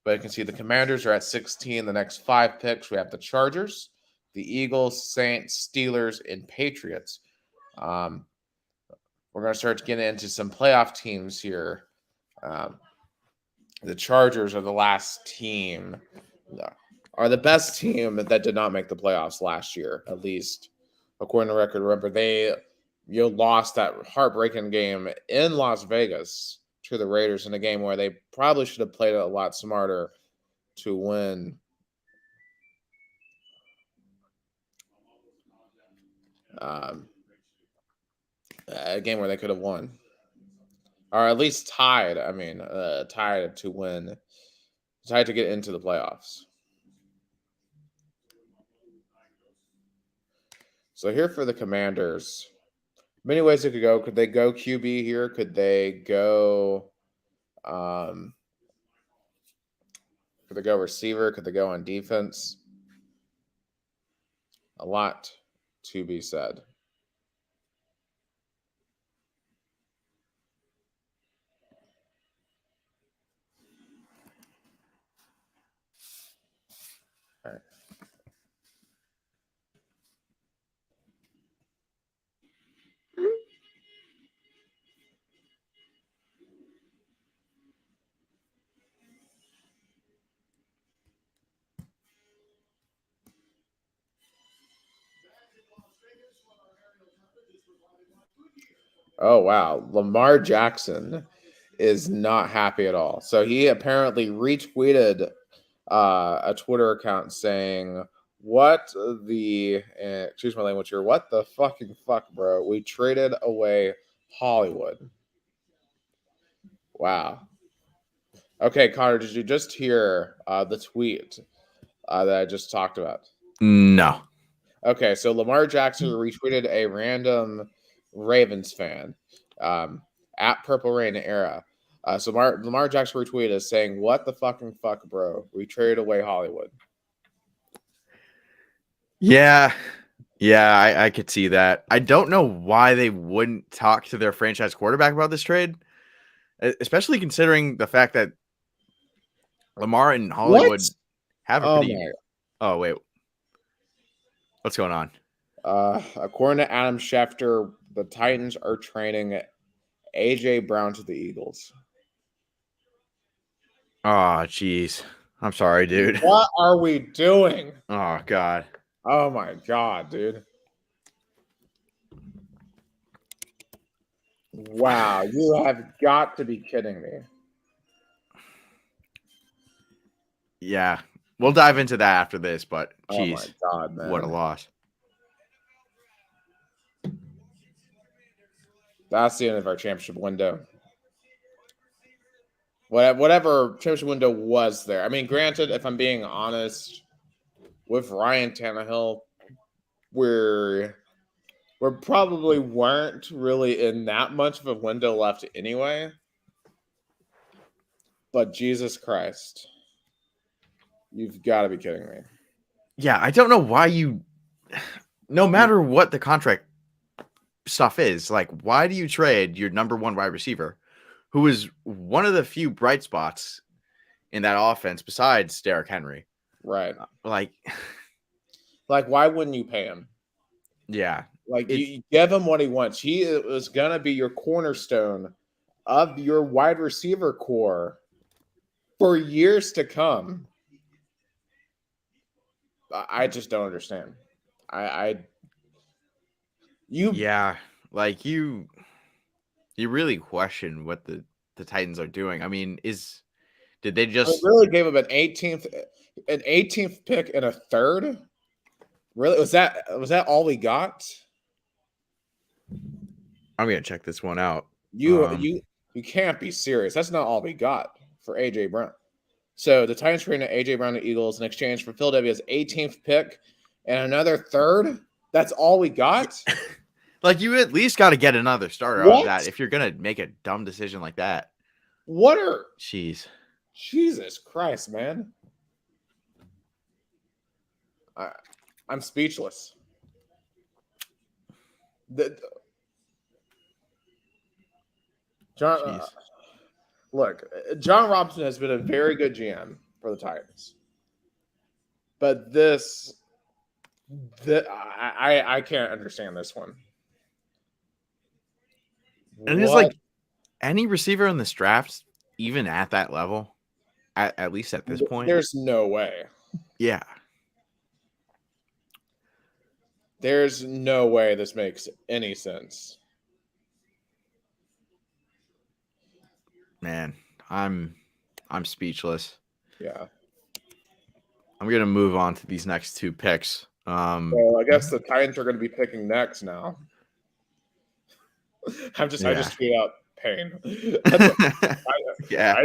But you can see the Commanders are at 16. The next 5 picks, we have the Chargers, the Eagles, Saints, Steelers, and Patriots. We're going to start getting into some playoff teams here. The Chargers are the last team, are the best team that did not make the playoffs last year, at least according to record. Remember, they lost that heartbreaking game in Las Vegas to the Raiders in a game where they probably should have played it a lot smarter to win. A game where they could have won, or at least tied. I mean, tied to win, tied to get into the playoffs. So here for the Commanders, many ways they could go. Could they go QB here? Could they go? Could they go receiver? Could they go on defense? A lot to be said. All right. Oh wow, Lamar Jackson is not happy at all. So he apparently retweeted a Twitter account saying, "What the excuse my language here? What the fucking fuck, bro? We traded away Hollywood." Wow. Okay, Connor, did you just hear the tweet that I just talked about? No. Okay, so Lamar Jackson retweeted a random Ravens fan at Purple Rain Era. So Lamar Jackson retweeted saying, "What the fucking fuck, bro? We traded away Hollywood." Yeah, I could see that. I don't know why they wouldn't talk to their franchise quarterback about this trade, especially considering the fact that Lamar and Hollywood have a pretty. Oh wait, what's going on? According to Adam Schefter, the Titans are training AJ Brown to the Eagles. Oh, jeez. I'm sorry, dude. What are we doing? Oh, God. Oh, my God, dude. Wow, you have got to be kidding me. Yeah. We'll dive into that after this, but jeez. Oh, my God, man. What a loss. That's the end of our championship window. Whatever championship window was there. I mean, granted, if I'm being honest, with Ryan Tannehill, we're probably weren't really in that much of a window left anyway. But Jesus Christ, you've got to be kidding me. Yeah, I don't know why you. No matter what the contract stuff is, like, why do you trade your number one wide receiver, who is one of the few bright spots in that offense besides Derrick Henry? Right. Like, why wouldn't you pay him? yeah. Like, you give him what he wants. He is going to be your cornerstone of your wide receiver core for years to come. I just don't understand. Yeah, like you really question what the Titans are doing. I mean, did they just really gave him an 18th pick and a third? Really? Was that all we got? I'm gonna check this one out. You can't be serious. That's not all we got for AJ Brown. So the Titans traded AJ Brown to Eagles in exchange for Philadelphia's 18th pick and another third. That's all we got. Like, you at least got to get another starter out of that if you're gonna make a dumb decision like that. Jesus Christ, man. I'm speechless. Look, John Robinson has been a very good GM for the Titans, but I can't understand this one. And it's like any receiver in this draft, even at that level, at least at this point, there's no way. Yeah. There's no way this makes any sense. Man, I'm speechless. Yeah. I'm gonna move on to these next two picks. Well, I guess the Titans are going to be picking next now. I just tweet out pain. Yeah.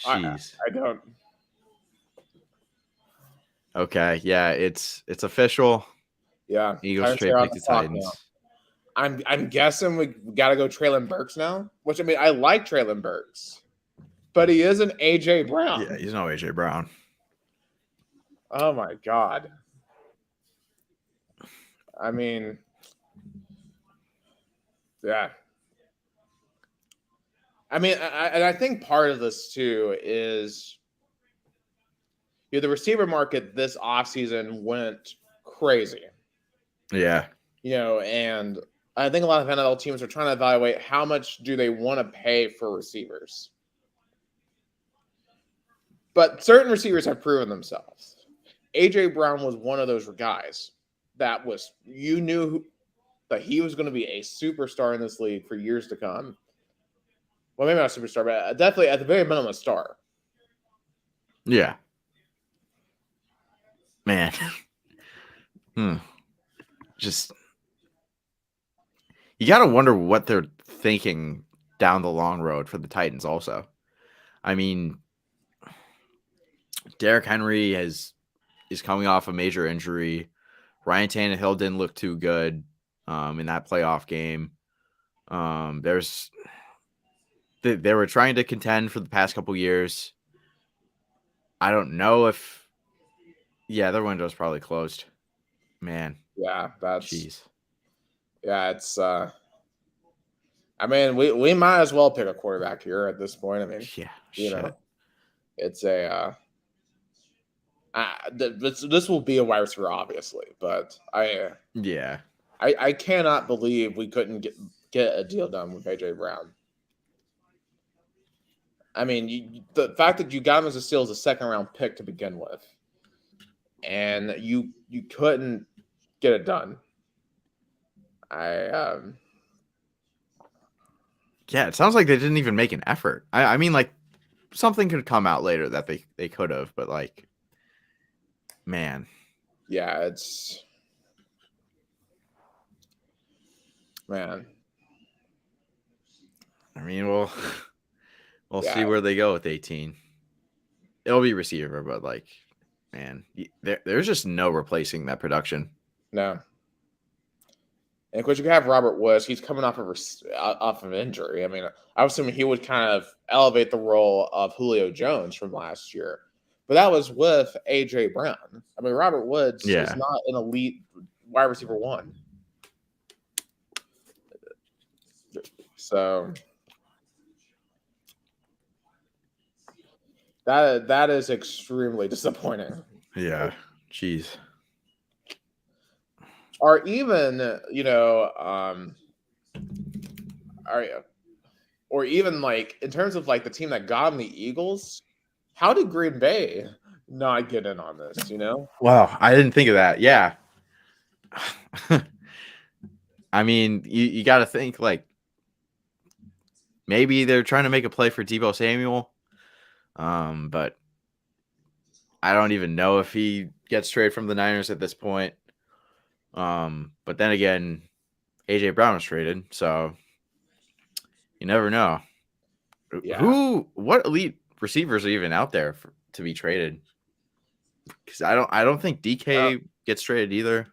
Jeez. I don't. Okay. Yeah, it's official. Yeah. Eagles trade pick the Titans. Now. I'm guessing we got to go Treylon Burks now. Which, I mean, I like Treylon Burks, but he is an AJ Brown. Yeah, he's no AJ Brown. Oh my God. I mean, yeah. I mean, I think part of this too is, the receiver market this offseason went crazy. Yeah. And I think a lot of NFL teams are trying to evaluate how much do they want to pay for receivers. But certain receivers have proven themselves. AJ Brown was one of those guys that you knew that he was going to be a superstar in this league for years to come. Well, maybe not a superstar, but definitely at the very minimum a star. Yeah. Man. Just, you got to wonder what they're thinking down the long road for the Titans also. I mean, Derrick Henry is coming off a major injury. Ryan Tannehill didn't look too good in that playoff game. They were trying to contend for the past couple years. I don't know if, their window's probably closed. Man. Yeah, that's. Jeez. Yeah, it's. I mean, we might as well pick a quarterback here at this point. I mean, it's a. This will be a wide receiver, obviously, but I cannot believe we couldn't get a deal done with AJ Brown. I mean, the fact that you got him as a steal as a second-round pick to begin with, and you couldn't get it done. It sounds like they didn't even make an effort. I mean, like, something could come out later that they could have, but like, man. Yeah, it's, man. I mean, we'll see where they go with 18. It'll be receiver, but like, man, there's just no replacing that production. No. And of course, you have Robert Woods. He's coming off of injury. I mean, I was assuming he would kind of elevate the role of Julio Jones from last year, but that was with AJ Brown. I mean, Robert Woods is not an elite wide receiver one. So that is extremely disappointing. Yeah, jeez. Or even, or even like in terms of like the team that got him, the Eagles, how did Green Bay not get in on this, Wow, I didn't think of that. Yeah. I mean, you got to think like maybe they're trying to make a play for Deebo Samuel. But I don't even know if he gets traded from the Niners at this point. But then again, AJ Brown was traded, so you never know. Yeah. What elite receivers are even out there to be traded? Because I don't think DK gets traded either.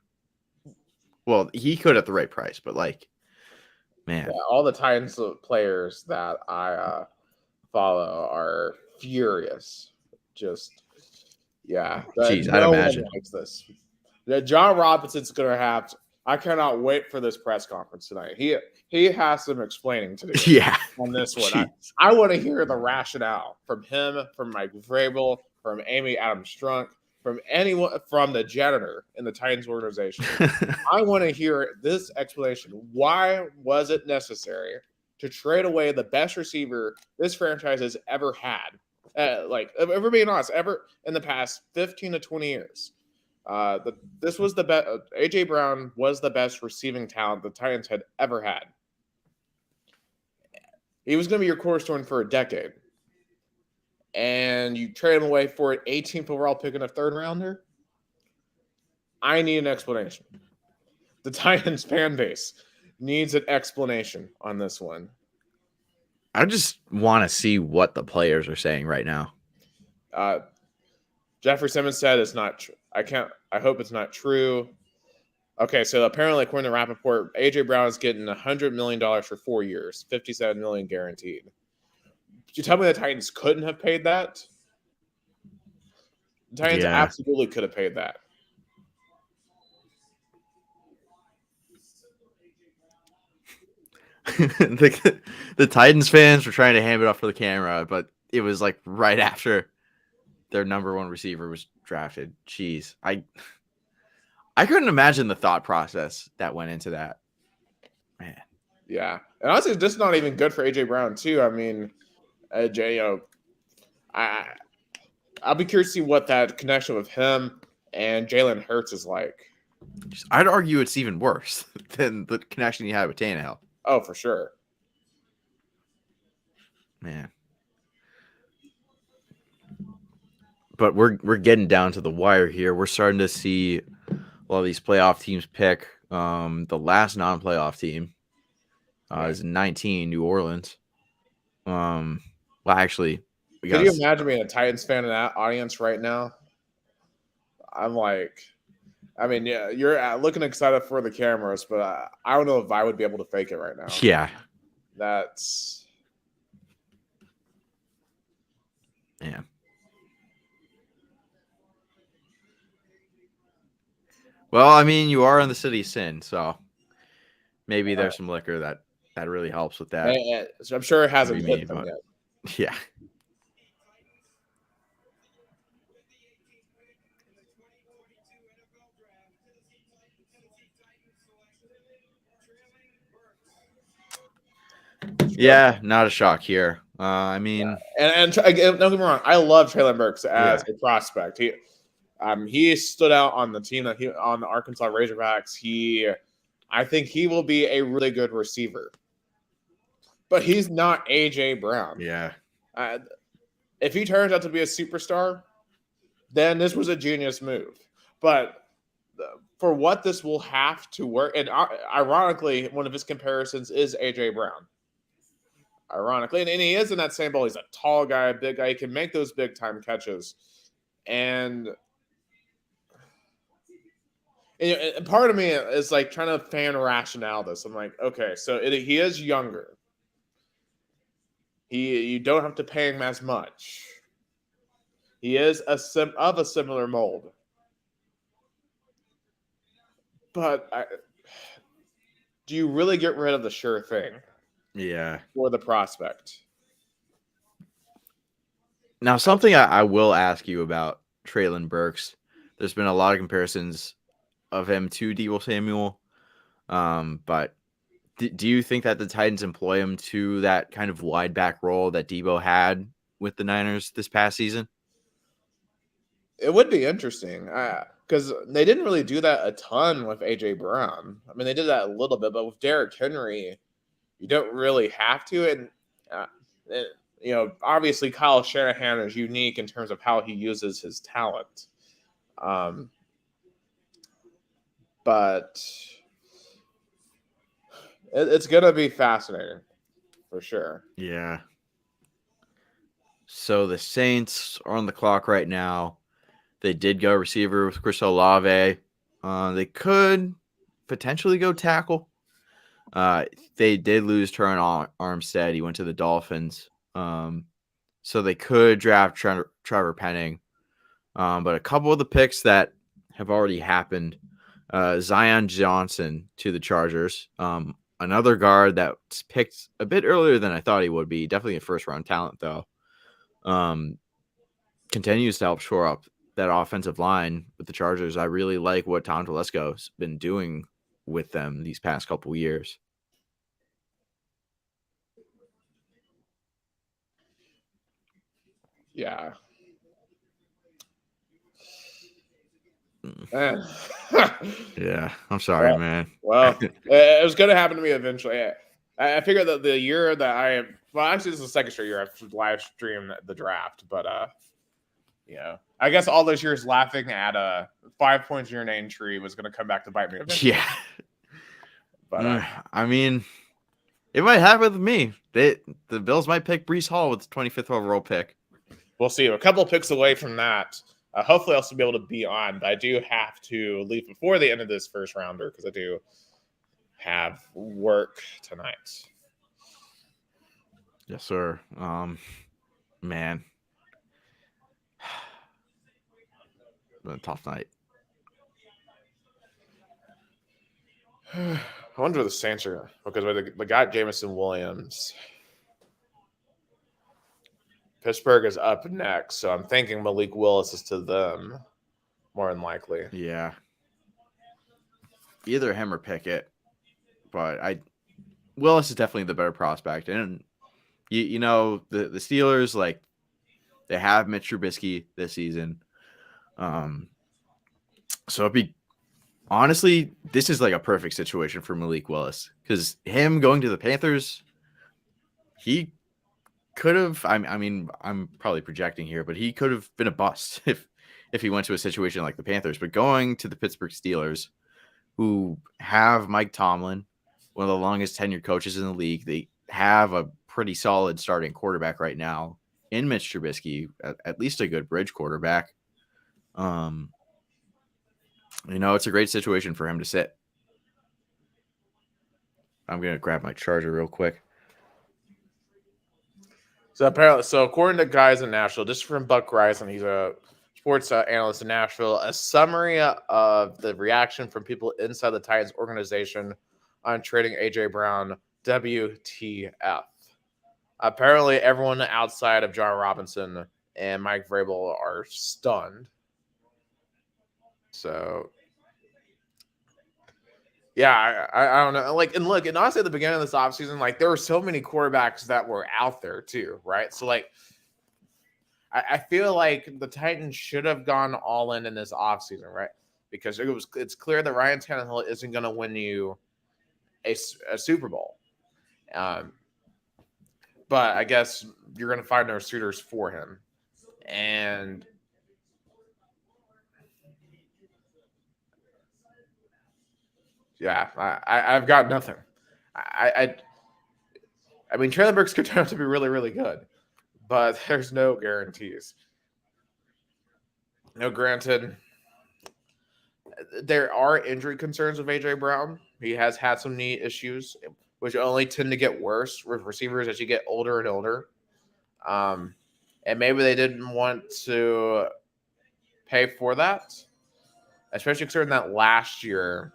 Well, he could at the right price, but like, man, all the Titans players that I follow are furious. Just Jeez, I'd imagine. One likes this. John Robinson's gonna have. I cannot wait for this press conference tonight. He has some explaining to do. Yeah, on this one. I want to hear the rationale from him, from Mike Vrabel, from Amy Adams Strunk, from anyone, from the janitor in the Titans organization. I want to hear this explanation. Why was it necessary to trade away the best receiver this franchise has ever had? Like, if we're being honest, ever in the past 15 to 20 years. This was the best. AJ Brown was the best receiving talent the Titans had ever had. He was going to be your cornerstone for a decade. And you trade him away for an 18th overall pick in a third rounder? I need an explanation. The Titans fan base needs an explanation on this one. I just want to see what the players are saying right now. Jeffrey Simmons said it's not true. I hope it's not true. Okay, so apparently, according to Rappaport, AJ Brown is getting $100 million for 4 years, $57 million guaranteed. Did you tell me the Titans couldn't have paid that? The Titans absolutely could have paid that. the Titans fans were trying to hand it off for the camera, but it was like right after their number one receiver was drafted. Jeez, I couldn't imagine the thought process that went into that. Man. Yeah. And honestly, it's just not even good for AJ Brown, too. I mean, I'll be curious to see what that connection with him and Jalen Hurts is like. I'd argue it's even worse than the connection he had with Tannehill. Oh, for sure. Man. But we're getting down to the wire here. We're starting to see a lot of these playoff teams pick. The last non-playoff team is 19, New Orleans. Well, actually, can you imagine being a Titans fan in that audience right now? I'm like, I mean, yeah, you're looking excited for the cameras, but I don't know if I would be able to fake it right now. Yeah. That's. Yeah. Well, I mean, you are in the city of sin, so maybe there's some liquor that really helps with that. So I'm sure it hasn't hit them yet. Yeah. Yeah, not a shock here. I mean, and don't get me wrong, I love Treylon Burks as a prospect. He stood out on the team on the Arkansas Razorbacks. I think he will be a really good receiver, but he's not AJ Brown. Yeah. If he turns out to be a superstar, then this was a genius move. But for what this will have to work, and ironically, one of his comparisons is AJ Brown. Ironically, and he is in that same ball. He's a tall guy, a big guy. He can make those big time catches. And And part of me is like trying to fan rationale this. I'm like, okay, so he is younger. You don't have to pay him as much. He is of a similar mold. But do you really get rid of the sure thing Yeah. for the prospect? Now, something I will ask you about Traylon Burks. There's been a lot of comparisons of him to Deebo Samuel. But do you think that the Titans employ him to that kind of wide back role that Deebo had with the Niners this past season? It would be interesting because they didn't really do that a ton with AJ Brown. I mean, they did that a little bit, but with Derrick Henry, you don't really have to. And uh, obviously Kyle Shanahan is unique in terms of how he uses his talent. But it's gonna be fascinating for sure. Yeah. So the Saints are on the clock right now. They did go receiver with Chris Olave. They could potentially go tackle. They did lose Terron Armstead. He went to the Dolphins. So they could draft Trevor Penning. But a couple of the picks that have already happened, Zion Johnson to the Chargers. Another guard that's picked a bit earlier than I thought he would be. Definitely a first-round talent, though. Continues to help shore up that offensive line with the Chargers. I really like what Tom Telesco's been doing with them these past couple years. Yeah. Yeah, I'm sorry, man. Well, it was going to happen to me eventually. I figured that the year that actually this is the second straight year I've live streamed the draft, but I guess all those years laughing at 5 points in your name tree was going to come back to bite me eventually. Yeah. But I mean, it might happen with me. The Bills might pick Breece Hall with the 25th overall pick. We'll see. A couple picks away from that. Hopefully, I'll still be able to be on, but I do have to leave before the end of this first rounder because I do have work tonight. Yes, sir. Man, been a tough night. I wonder the Saints are because they got Jameson Williams. Pittsburgh is up next, so I'm thinking Malik Willis is to them more than likely. Yeah. Either him or Pickett, but Willis is definitely the better prospect. And the Steelers, like, they have Mitch Trubisky this season. So it'd be honestly, this is like a perfect situation for Malik Willis because him going to the Panthers, he could have. I mean, I'm probably projecting here, but he could have been a bust if he went to a situation like the Panthers. But going to the Pittsburgh Steelers, who have Mike Tomlin, one of the longest tenured coaches in the league, they have a pretty solid starting quarterback right now in Mitch Trubisky, at least a good bridge quarterback. It's a great situation for him to sit. I'm going to grab my charger real quick. So according to guys in Nashville, this is from Buck Reisen, he's a sports analyst in Nashville, a summary of the reaction from people inside the Titans organization on trading AJ Brown, WTF. Apparently, everyone outside of John Robinson and Mike Vrabel are stunned. So, yeah, I don't know. Like, and look, and honestly, at the beginning of this offseason, like, there were so many quarterbacks that were out there too, right? So, like, I feel like the Titans should have gone all in this offseason, right? Because it's clear that Ryan Tannehill isn't going to win you a Super Bowl. But I guess you're going to find no suitors for him. And yeah, I've got nothing. I mean, Traylon Burks could turn out to be really, really good, but there's no guarantees. No, granted, there are injury concerns with AJ Brown. He has had some knee issues, which only tend to get worse with receivers as you get older and older. And maybe they didn't want to pay for that, especially considering that last year,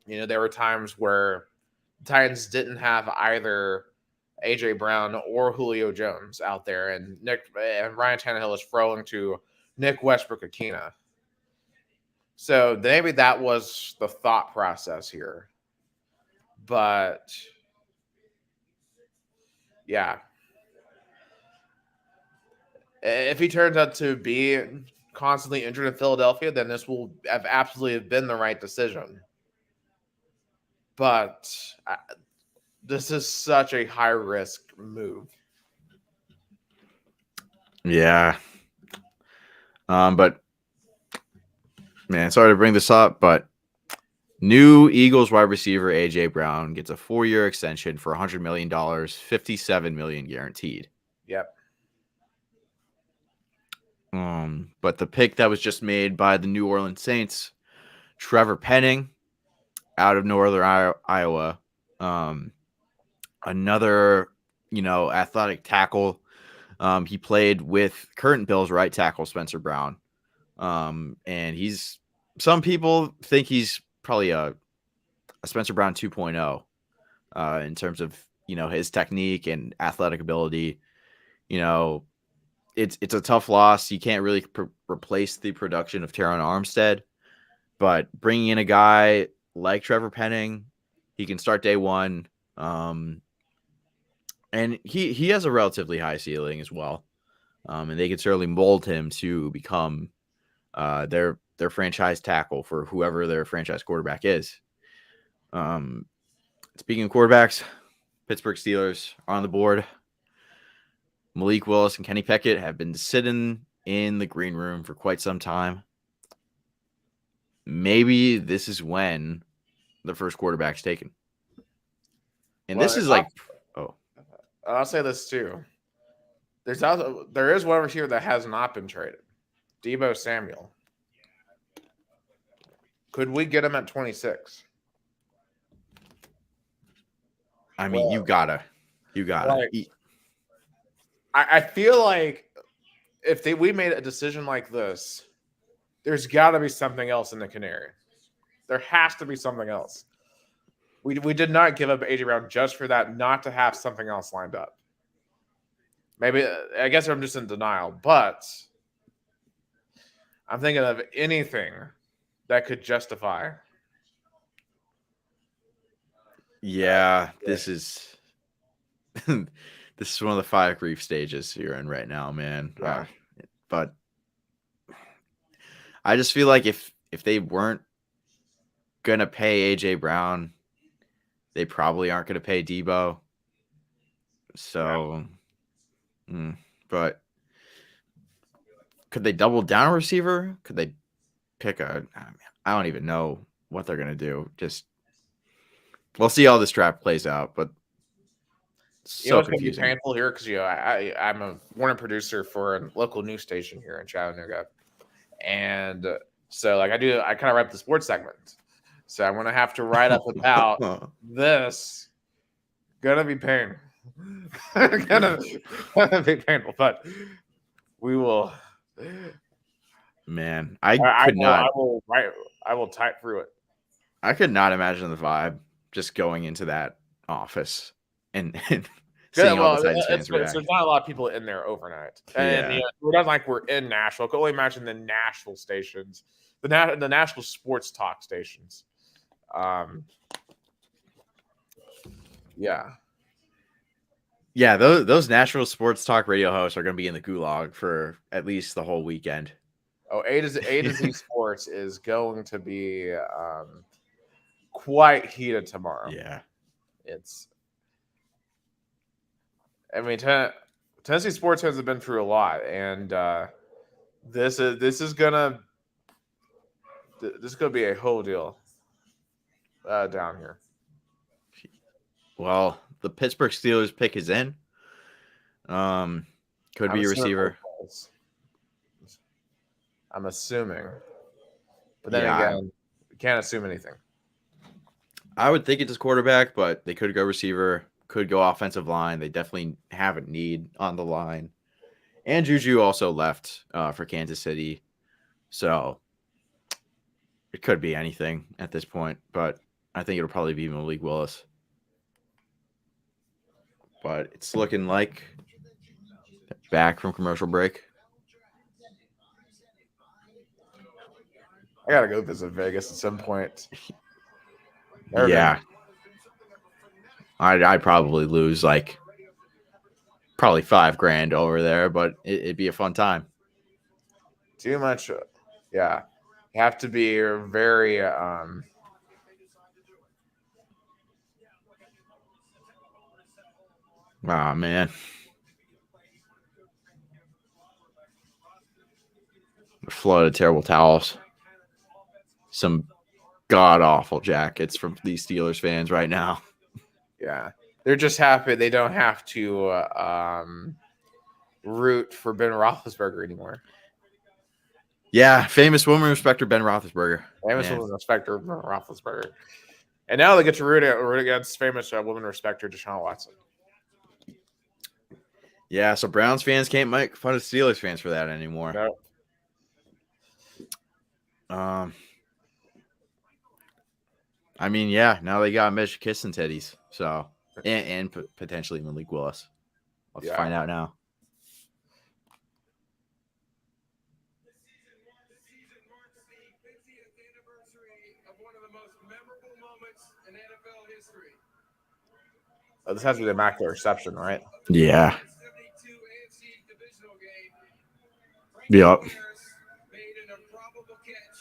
there were times where the Titans didn't have either AJ Brown or Julio Jones out there, and Ryan Tannehill is throwing to Nick Westbrook-Akina. So maybe that was the thought process here. But yeah, if he turns out to be constantly injured in Philadelphia, then this will have absolutely been the right decision. But this is such a high risk move. Yeah. But man, sorry to bring this up, but new Eagles wide receiver AJ Brown gets a 4-year extension for $100 million, $57 million guaranteed. Yep. But the pick that was just made by the New Orleans Saints, Trevor Penning, out of Northern Iowa, another athletic tackle. He played with current Bills right tackle Spencer Brown, and some people think he's probably a Spencer Brown 2.0 in terms of his technique and athletic ability. It's a tough loss. You can't really replace the production of Teron Armstead, but bringing in a guy like Trevor Penning, he can start day one. And he has a relatively high ceiling as well. And they could certainly mold him to become their franchise tackle for whoever their franchise quarterback is. Speaking of quarterbacks, Pittsburgh Steelers are on the board. Malik Willis and Kenny Pickett have been sitting in the green room for quite some time. Maybe this is when the first quarterback's taken. And this is like, I'll say this too. There is one over here that has not been traded. Deebo Samuel. Could we get him at 26? I mean, you gotta. Like, I feel like if we made a decision like this, there's got to be something else in the canary. There has to be something else. We did not give up AJ Brown just for that, not to have something else lined up. Maybe, I guess I'm just in denial, but I'm thinking of anything that could justify. Yeah, this is this is one of the 5 grief stages you're in right now, man. Yeah. But I just feel like if they weren't gonna pay AJ Brown, they probably aren't gonna pay Deebo. So, but could they double down a receiver? Could they pick I don't even know what they're gonna do. Just we'll see how this draft plays out, but so it's confusing. Gonna be painful here because I'm a morning producer for a local news station here in Chattanooga, and so I kind of write the sports segment, so I'm gonna have to write up about this. Gonna be pain. gonna be painful, but we will. Man, I will type through it. I could not imagine the vibe just going into that office and seeing all the Titans fans react. There's not a lot of people in there overnight, and we're not like we're in Nashville. I can only imagine the Nashville stations, the Nashville sports talk stations. Yeah, those Nashville sports talk radio hosts are going to be in the gulag for at least the whole weekend. Oh, A to Z Sports is going to be quite heated tomorrow. Yeah, Tennessee sports has been through a lot, and this is gonna be a whole deal down here. Well, the Pittsburgh Steelers pick is in. Could be a receiver. I'm assuming, But then Yeah. again, you can't assume anything. I would think it's quarterback, but they could go receiver, could go offensive line. They definitely have a need on the line. And Juju also left for Kansas City. So it could be anything at this point, but I think it'll probably be Malik Willis. But it's looking like back from commercial break. I gotta go visit Vegas at some point. Yeah. I'd probably lose like probably $5,000 over there, but it'd be a fun time. Too much. Yeah. You have to be very Oh, man. Flood of terrible towels. Some god-awful jackets from these Steelers fans right now. yeah. They're just happy they don't have to root for Ben Roethlisberger anymore. Yeah, famous woman respecter Ben Roethlisberger. Famous woman respecter Ben Roethlisberger. And now they get to root against famous woman respecter Deshaun Watson. Yeah, so Browns fans can't make fun of Steelers fans for that anymore. No. I mean, yeah, now they got Mitch kissing titties, so and potentially Malik Willis. Let's find out now. Oh, this has to be the immaculate reception, right? Yeah. Yep. Made an improbable catch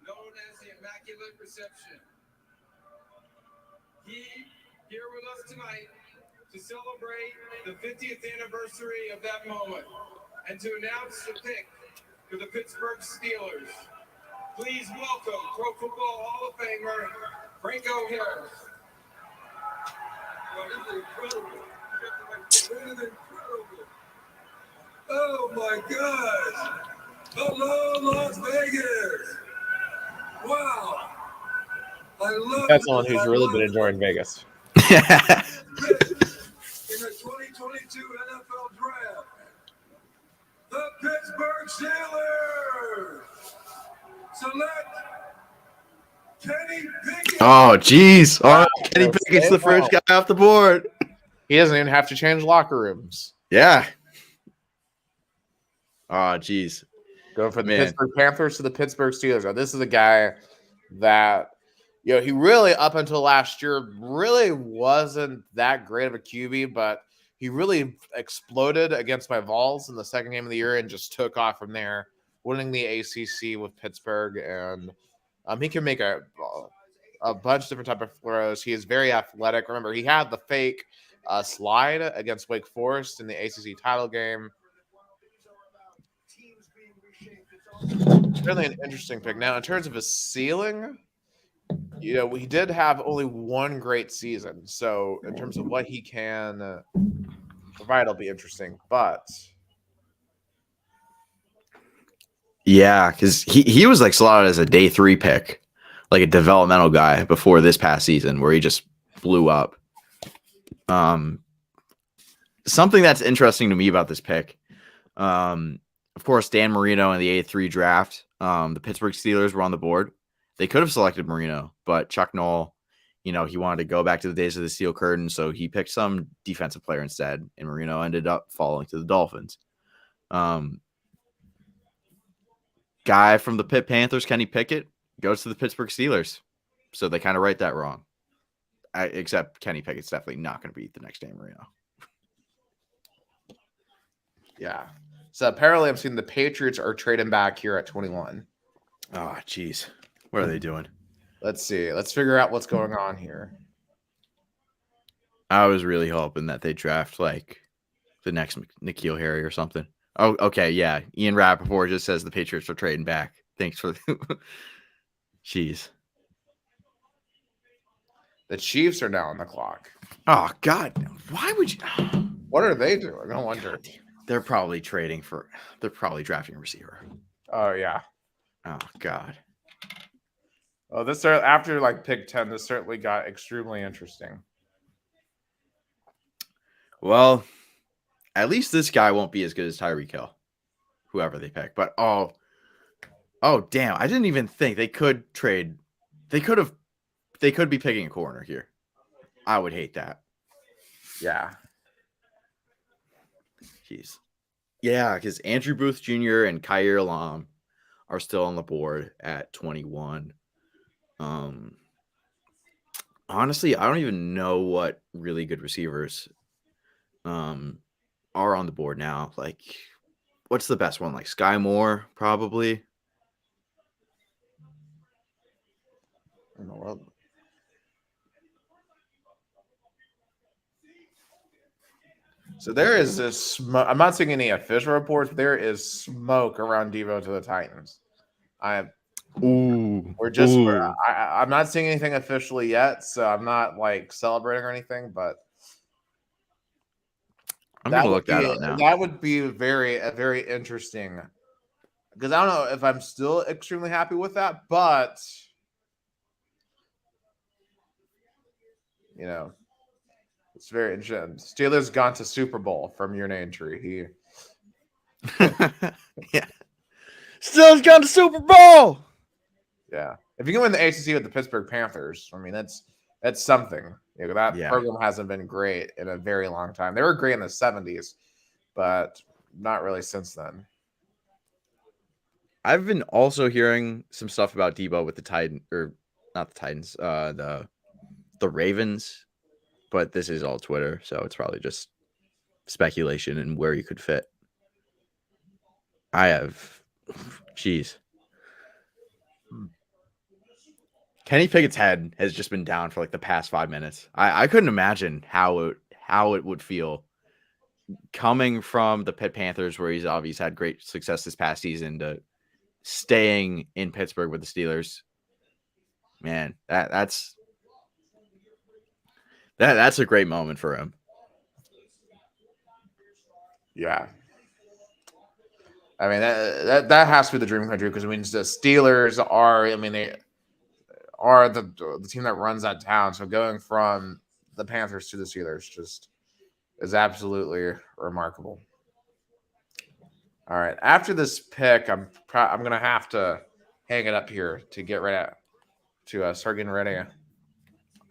known as the immaculate reception. He here with us tonight to celebrate the 50th anniversary of that moment and to announce the pick for the Pittsburgh Steelers. Please welcome Pro Football Hall of Famer Franco Harris. Well, this is incredible. This is incredible. Oh my gosh! Hello, Las Vegas! Wow! I love That's someone who's really been enjoying Vegas. in the 2022 NFL Draft. The Pittsburgh Steelers select Kenny Pickett. Oh, jeez. All right, Kenny Wow. Pickett's the first guy off the board. He doesn't even have to change locker rooms. Yeah. Oh, jeez. Going from the Man. Pittsburgh Panthers to the Pittsburgh Steelers. Now, this is a guy that, he really, up until last year, really wasn't that great of a QB, but he really exploded against my Vols in the second game of the year and just took off from there, winning the ACC with Pittsburgh. And he can make a bunch of different type of throws. He is very athletic. Remember, he had the fake slide against Wake Forest in the ACC title game. Really an interesting pick. Now, in terms of his ceiling, we did have only one great season. So, in terms of what he can provide, it'll be interesting. But Yeah, because he was like slotted as a day 3 pick, like a developmental guy before this past season where he just blew up. Something that's interesting to me about this pick, of course, Dan Marino in the 8-3 draft, the Pittsburgh Steelers were on the board. They could have selected Marino, but Chuck Noll, he wanted to go back to the days of the Steel Curtain, so he picked some defensive player instead, and Marino ended up falling to the Dolphins. Guy from the Pitt Panthers, Kenny Pickett, goes to the Pittsburgh Steelers. So they kind of right that wrong. Except Kenny Pickett's definitely not going to be the next Dan Marino. yeah. So apparently I'm seeing the Patriots are trading back here at 21. Oh, jeez. What are they doing? Let's see. Let's figure out what's going on here. I was really hoping that they draft like the next N'Keal Harry or something. Oh, okay. Yeah. Ian Rappaport just says the Patriots are trading back. Thanks for jeez. The Chiefs are now on the clock. Oh, God. Why would you? What are they doing? I wonder. They're probably drafting a receiver. Oh, yeah. Oh, God. Oh, after like pick 10, this certainly got extremely interesting. Well, at least this guy won't be as good as Tyreek Hill, whoever they pick. But oh damn, I didn't even think they could trade. They could be picking a corner here. I would hate that. Yeah. Jeez. Yeah, because Andrew Booth Jr. and Khair Elam are still on the board at 21. Honestly, I don't even know what really good receivers are on the board now. Like, what's the best one? Like Sky Moore, probably. In the world. So there is this smoke. I'm not seeing any official reports. But there is smoke around Devo to the Titans. Ooh. I'm not seeing anything officially yet, so I'm not like celebrating or anything. But I'm gonna look that up now. That would be very interesting. Because I don't know if I'm still extremely happy with that, but it's very interesting. Steelers gone to Super Bowl from your name tree. Yeah. Steelers gone to Super Bowl. Yeah. If you can win the ACC with the Pittsburgh Panthers, I mean that's something. That program hasn't been great in a very long time. They were great in the 70s, but not really since then. I've been also hearing some stuff about Debo with the Titans, or not the Titans, the Ravens, but this is all Twitter, so it's probably just speculation and where you could fit. Jeez. Kenny Pickett's head has just been down for like the past 5 minutes. I couldn't imagine how it would feel coming from the Pitt Panthers, where he's obviously had great success this past season, to staying in Pittsburgh with the Steelers. Man, that's a great moment for him. Yeah. I mean, that has to be the dream country, because I mean, the Steelers are, they are the team that runs that town. So going from the Panthers to the Steelers just is absolutely remarkable. All right. After this pick, I'm gonna have to hang it up here to get ready to start getting ready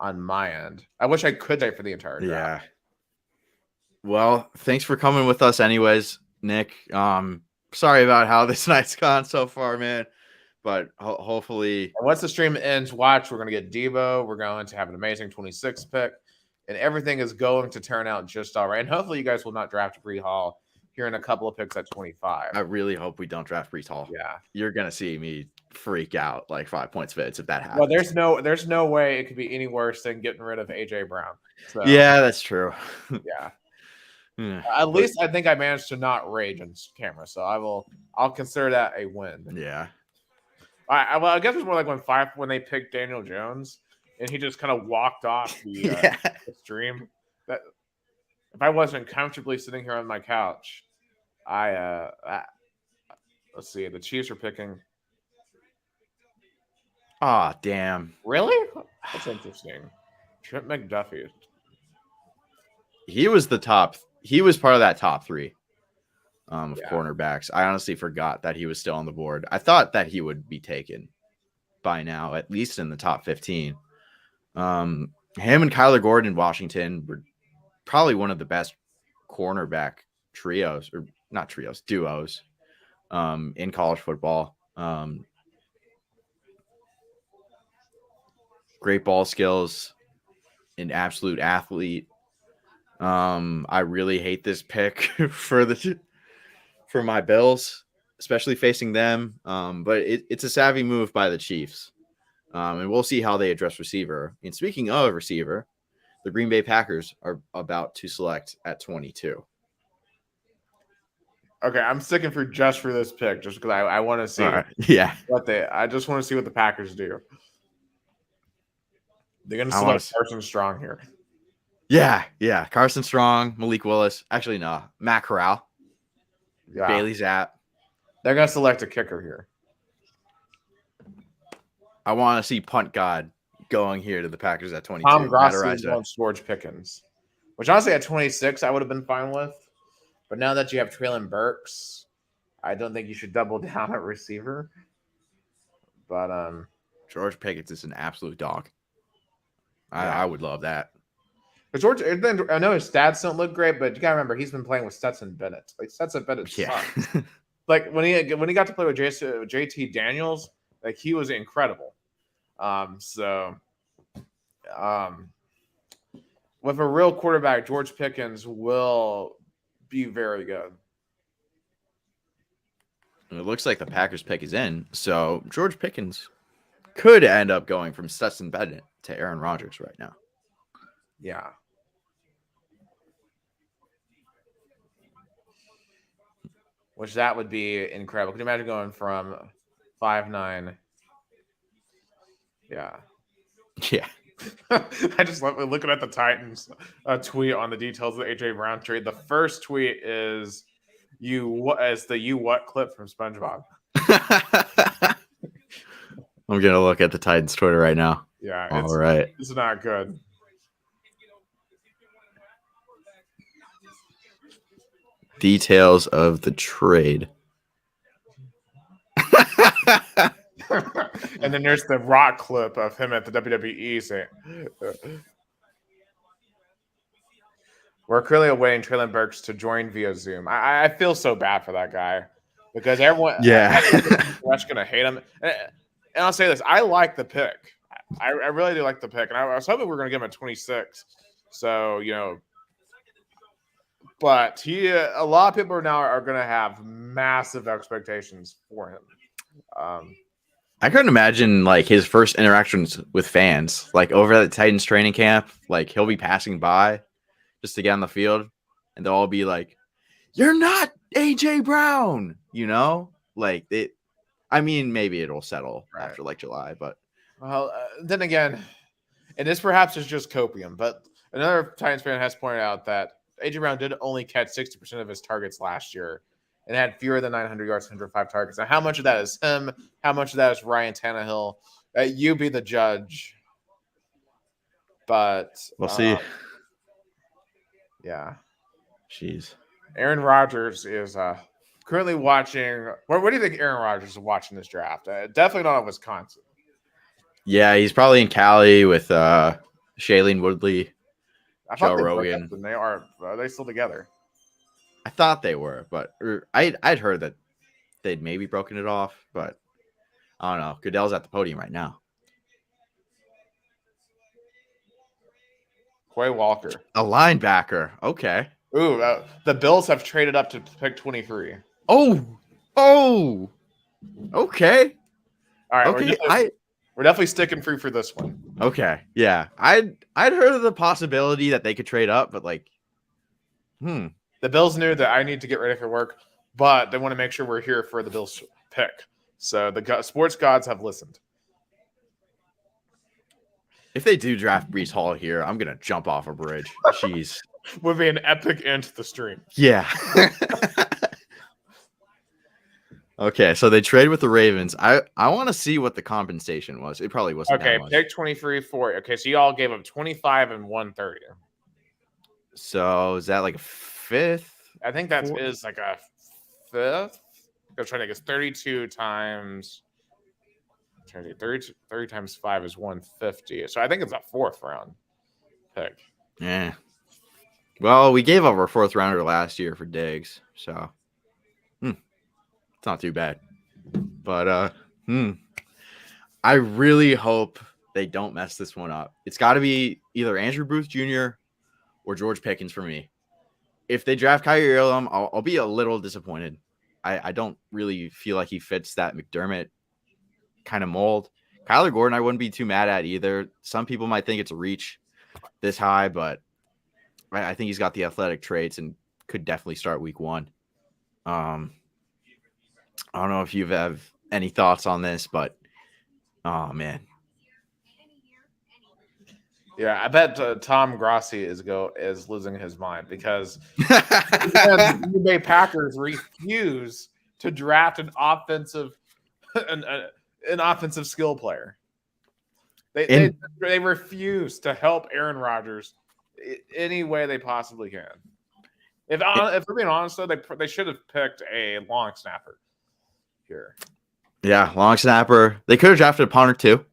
on my end. I wish I could stay for the entire draft. Yeah. Well, thanks for coming with us, anyways, Nick. Sorry about how this night's gone so far, man. But hopefully, and once the stream ends, watch. We're gonna get Debo. We're going to have an amazing 26th pick, and everything is going to turn out just all right. And hopefully, you guys will not draft Breece Hall here in a couple of picks at 25. I really hope we don't draft Breece Hall. Yeah, you're gonna see me freak out like 5 points Fitz if that happens. Well, there's no way it could be any worse than getting rid of AJ Brown. So, yeah, that's true. Yeah. At least I think I managed to not rage on camera, so I'll consider that a win. Yeah. I guess it's more like when they picked Daniel Jones and he just kind of walked off the stream. That if I wasn't comfortably sitting here on my couch, let's see, the Chiefs are picking. Oh, damn. Really? That's interesting. Trent McDuffie. He was part of that top three of cornerbacks. I honestly forgot that he was still on the board. I thought that he would be taken by now, at least in the top 15. Him and Kyler Gordon in Washington were probably one of the best cornerback duos in college football. Great ball skills, an absolute athlete. I really hate this pick for my Bills, especially facing them. But it's a savvy move by the Chiefs. And we'll see how they address receiver. And speaking of receiver, the Green Bay Packers are about to select at 22. Okay, I'm sticking just for this pick, just because I want to see. Right. Yeah. I just want to see what the Packers do. They're going to select Carson Strong here. Yeah. Carson Strong, Malik Willis. Actually, no. Matt Corral. Bailey Zapp. They're going to select a kicker here. I want to see punt god going here to the Packers at 22. Tom Matt Grossi Araiza. wants George Pickens, which honestly at 26 I would have been fine with. But now that you have Traylon Burks, I don't think you should double down at receiver. But George Pickens is an absolute dog. Yeah. I would love that. but George, I know his stats don't look great, but you gotta remember he's been playing with Stetson Bennett. Like Stetson Bennett Yeah. sucks. Like when he got to play with JT Daniels, like he was incredible. With a real quarterback, George Pickens will be very good. It looks like the Packers pick is in, so George Pickens could end up going from Stetson Bennett to Aaron Rodgers right now. Yeah. Which that would be incredible. Can you imagine going from 5'9"? Yeah. Yeah. I just love looking at the Titans tweet on the details of the AJ Brown trade. The first tweet is the "you what" clip from SpongeBob. I'm gonna look at the Titans Twitter right now. Yeah, All right. It's not good. Details of the trade. And then there's the Rock clip of him at the WWE saying, "We're currently awaiting Traylon Burks to join via Zoom." I feel so bad for that guy because everyone, Yeah. everyone's gonna hate him. And I'll say this: I like the pick. I really do like the pick, and I was hoping we were gonna give him a 26. So but a lot of people are gonna have massive expectations for him. I couldn't imagine like his first interactions with fans, like over at the Titans training camp. Like he'll be passing by just to get on the field, and they'll all be like, "You're not AJ Brown," Like it. I mean, maybe it'll settle Right. after like July, but Well, then again, and this perhaps is just copium, but another Titans fan has pointed out that AJ Brown did only catch 60% of his targets last year and had fewer than 900 yards, 105 targets. Now, how much of that is him? How much of that is Ryan Tannehill? You be the judge. But we'll see. Yeah. Jeez. Aaron Rodgers is currently watching. What do you think Aaron Rodgers is watching this draft? Definitely not in Wisconsin. Yeah, he's probably in Cali with Shailene Woodley. I thought Joe they broke Rogan. up, and are they still together? I thought they were, but I'd heard that they'd maybe broken it off, but I don't know. Goodell's at the podium right now. Quay Walker. A linebacker. Okay. Ooh, the Bills have traded up to pick 23. Oh. Okay. All right, Okay. we're definitely sticking free for this one. Okay. Yeah. I'd heard of the possibility that they could trade up, but like, The Bills knew that I need to get ready for work, but they want to make sure we're here for the Bills pick. So the sports gods have listened. if they do draft Breece Hall here, I'm gonna jump off a bridge. Jeez. Would be an epic end to the stream. Yeah. Okay, so they trade with the Ravens. I want to see what the compensation was. It probably wasn't Okay, that much. pick 23 for it. Okay, so y'all gave up 25 and 130. So is that like a fifth? I think that Four- is like a fifth. I'm trying to guess 32 times 30 times 5 is 150. So I think it's a fourth round pick. Yeah. Well, we gave up our fourth rounder last year for Diggs, so it's not too bad. But I really hope they don't mess this one up. It's got to be either Andrew Booth Jr. or George Pickens for me. If they draft Kyrie Elam, I'll be a little disappointed. I don't really feel like he fits that McDermott kind of mold. Kyler Gordon, I wouldn't be too mad at either. Some people might think it's a reach this high, but I think he's got the athletic traits and could definitely start week one. I don't know if you have any thoughts on this, but oh man. Yeah, I bet Tom Grossi is losing his mind because the Green Bay Packers refuse to draft an offensive skill player. They refuse to help Aaron Rodgers any way they possibly can. If we're being honest, though, they should have picked a long snapper here. Yeah, long snapper. They could have drafted a punter too.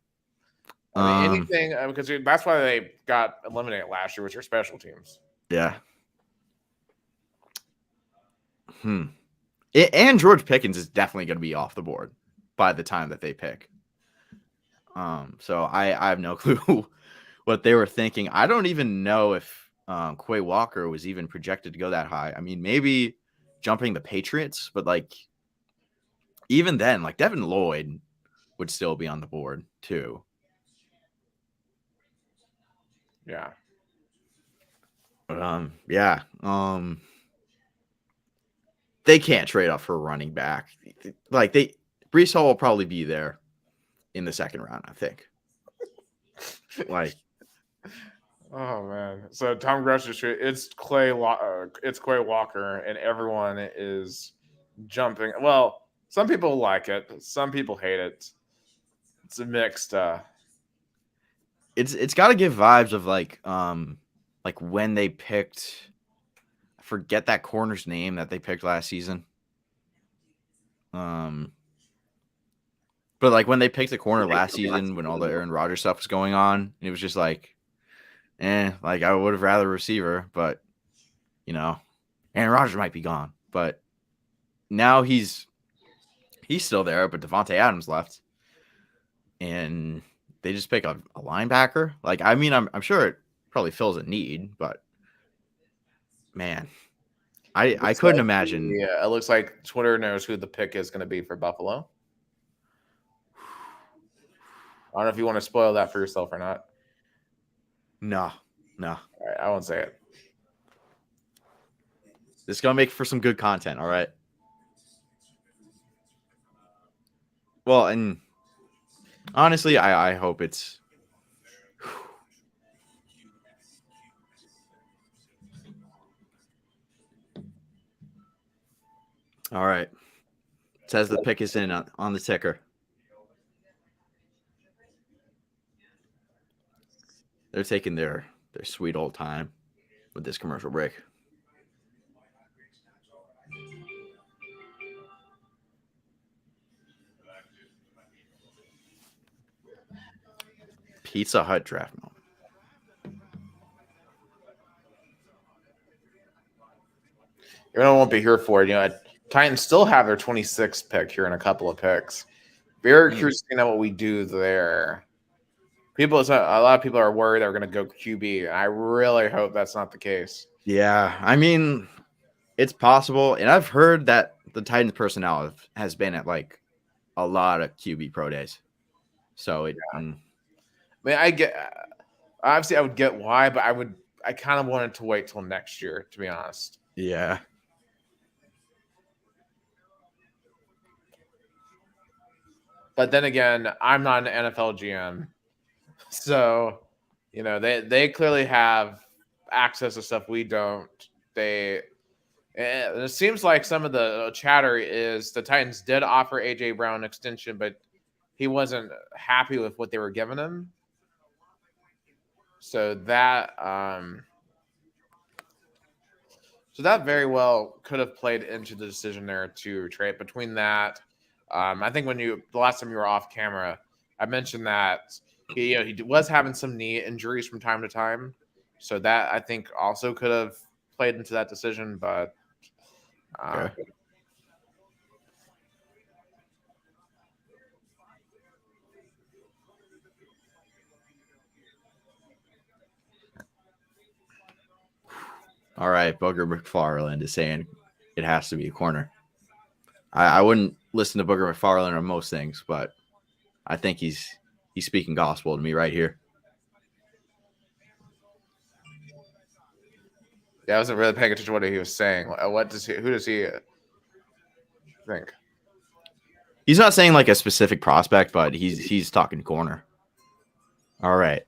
I mean, anything because that's why they got eliminated last year, was their special teams. Yeah. And George Pickens is definitely going to be off the board by the time that they pick. So I have no clue what they were thinking. I don't even know if Quay Walker was even projected to go that high. I mean, maybe jumping the Patriots, but like even then, like Devin Lloyd would still be on the board too. Yeah. Yeah. They can't trade up for a running back. Like Breece Hall will probably be there in the second round, I think. Like, oh man. So Tom Grush's it's Quay Walker, and everyone is jumping. Well, some people like it, some people hate it. It's a mixed. It's got to give vibes of like when they picked. I forget that corner's name that they picked last season. But like when they picked the corner last season, when all the Aaron Rodgers stuff was going on, it was just like, like I would have rather a receiver, but Aaron Rodgers might be gone, but now he's still there, but Devontae Adams left, and they just pick a linebacker. Like, I mean, I'm sure it probably fills a need, but man, I couldn't imagine. Yeah, it looks like Twitter knows who the pick is going to be for Buffalo. I don't know if you want to spoil that for yourself or not. No. All right, I won't say it. This is going to make for some good content, all right? Well, and honestly, I hope it's... All right. It says the pick is in on the ticker. They're taking their sweet old time with this commercial break. Pizza Hut draft moment. Everyone won't be here for it. Titans still have their 26th pick here in a couple of picks. Very curious to know what we do there. A lot of people are worried they're going to go QB. I really hope that's not the case. Yeah, I mean, it's possible, and I've heard that the Titans personnel has been at like a lot of QB pro days. So it. Yeah. I mean, obviously I would get why, but I kind of wanted to wait till next year, to be honest. Yeah. But then again, I'm not an NFL GM. So, they clearly have access to stuff we don't. It seems like some of the chatter is the Titans did offer A.J. Brown an extension, but he wasn't happy with what they were giving him. So that very well could have played into the decision there to trade. Between that, I think the last time you were off camera, I mentioned that he was having some knee injuries from time to time, so that I think also could have played into that decision. But Okay. All right, Booger McFarland is saying it has to be a corner. I wouldn't listen to Booger McFarland on most things, but I think he's speaking gospel to me right here. Yeah, I wasn't really paying attention to what he was saying. Who does he think? He's not saying like a specific prospect, but he's talking corner. All right.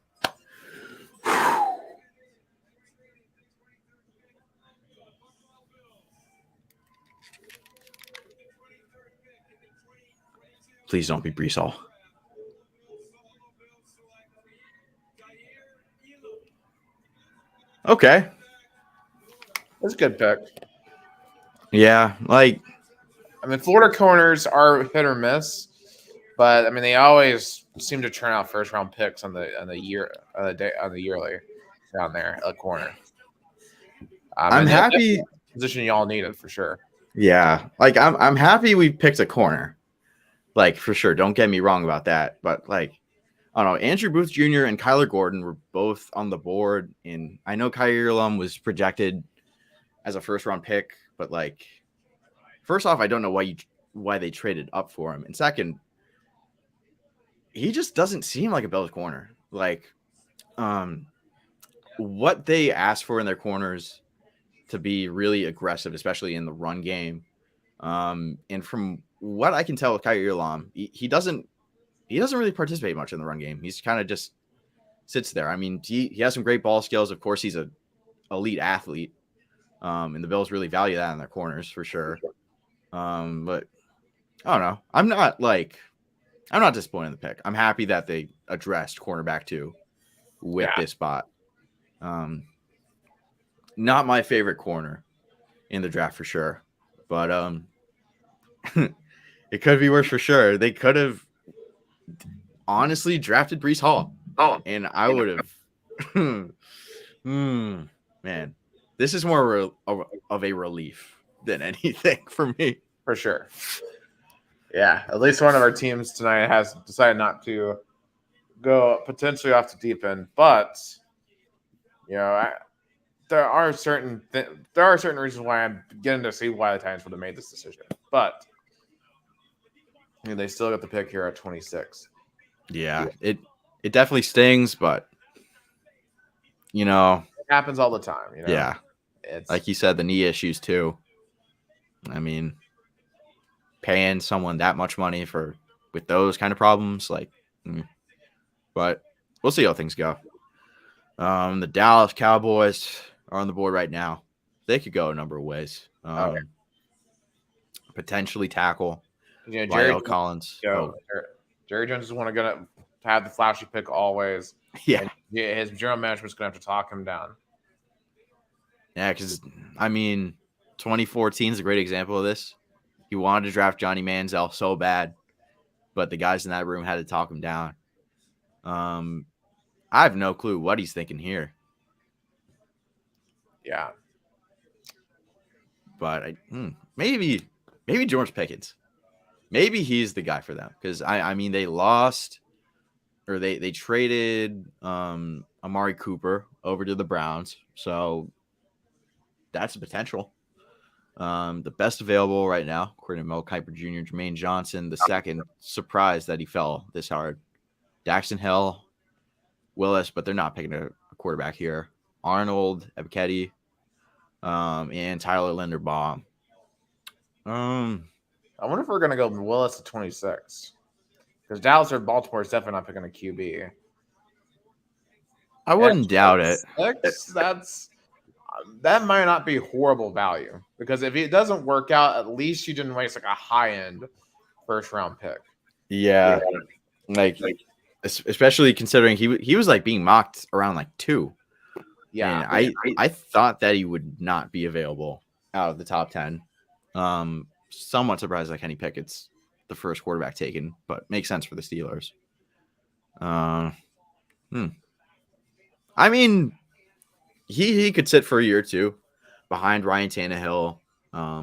Please don't be Breece Hall. Okay. That's a good pick. Yeah, like I mean, Florida corners are hit or miss, but I mean, they always seem to turn out first round picks on the yearly down there at corner. I'm And happy. that's the position y'all needed for sure. Yeah, like I'm happy we picked a corner. Like for sure. Don't get me wrong about that. But like, I don't know. Andrew Booth Jr. and Kyler Gordon were both on the board, and I know Kaiir Elam was projected as a first round pick, but like, first off, I don't know why they traded up for him, and second, he just doesn't seem like a Bills corner. Like, what they asked for in their corners to be really aggressive, especially in the run game. And from what I can tell with Kaiir Elam, he doesn't really participate much in the run game. He's kind of just sits there. I mean, he has some great ball skills. Of course, he's a elite athlete. And the Bills really value that in their corners for sure. But I don't know. I'm not disappointed in the pick. I'm happy that they addressed cornerback 2 with this spot. Not my favorite corner in the draft for sure, but it could be worse for sure. They could have honestly drafted Breece Hall. And I would have. Man, this is more of a relief than anything for me. For sure. Yeah, at least one of our teams tonight has decided not to go potentially off the deep end, but there are certain reasons why I'm beginning to see why the Titans would have made this decision. But they still got the pick here at 26. Yeah, it definitely stings, but it happens all the time. Yeah, it's like you said, the knee issues too. I mean, paying someone that much money with those kind of problems, but we'll see how things go. The Dallas Cowboys are on the board right now. They could go a number of ways. Potentially tackle. Jerry Collins. Jerry Jones is going to have the flashy pick always. Yeah. His general management's going to have to talk him down. Yeah, because, 2014 is a great example of this. He wanted to draft Johnny Manziel so bad, but the guys in that room had to talk him down. I have no clue what he's thinking here. Yeah. But maybe George Pickens. Maybe he's the guy for them because they lost or they traded Amari Cooper over to the Browns, so that's a potential. The best available right now, according to Mel Kiper Jr., Jermaine Johnson, the second. Surprised that he fell this hard. Daxton Hill, Willis, but they're not picking a quarterback here. Arnold, Ebiketie, and Tyler Linderbaum. I wonder if we're going to go Willis at 26. Because Dallas or Baltimore is definitely not picking a QB. I wouldn't doubt it. That might not be horrible value. Because if it doesn't work out, at least you didn't waste a high-end first-round pick. Yeah. Especially considering he was being mocked around 2. Yeah. And I thought that he would not be available out of the top 10. Somewhat surprised that Kenny Pickett's the first quarterback taken, but makes sense for the Steelers. He could sit for a year or two behind Ryan Tannehill.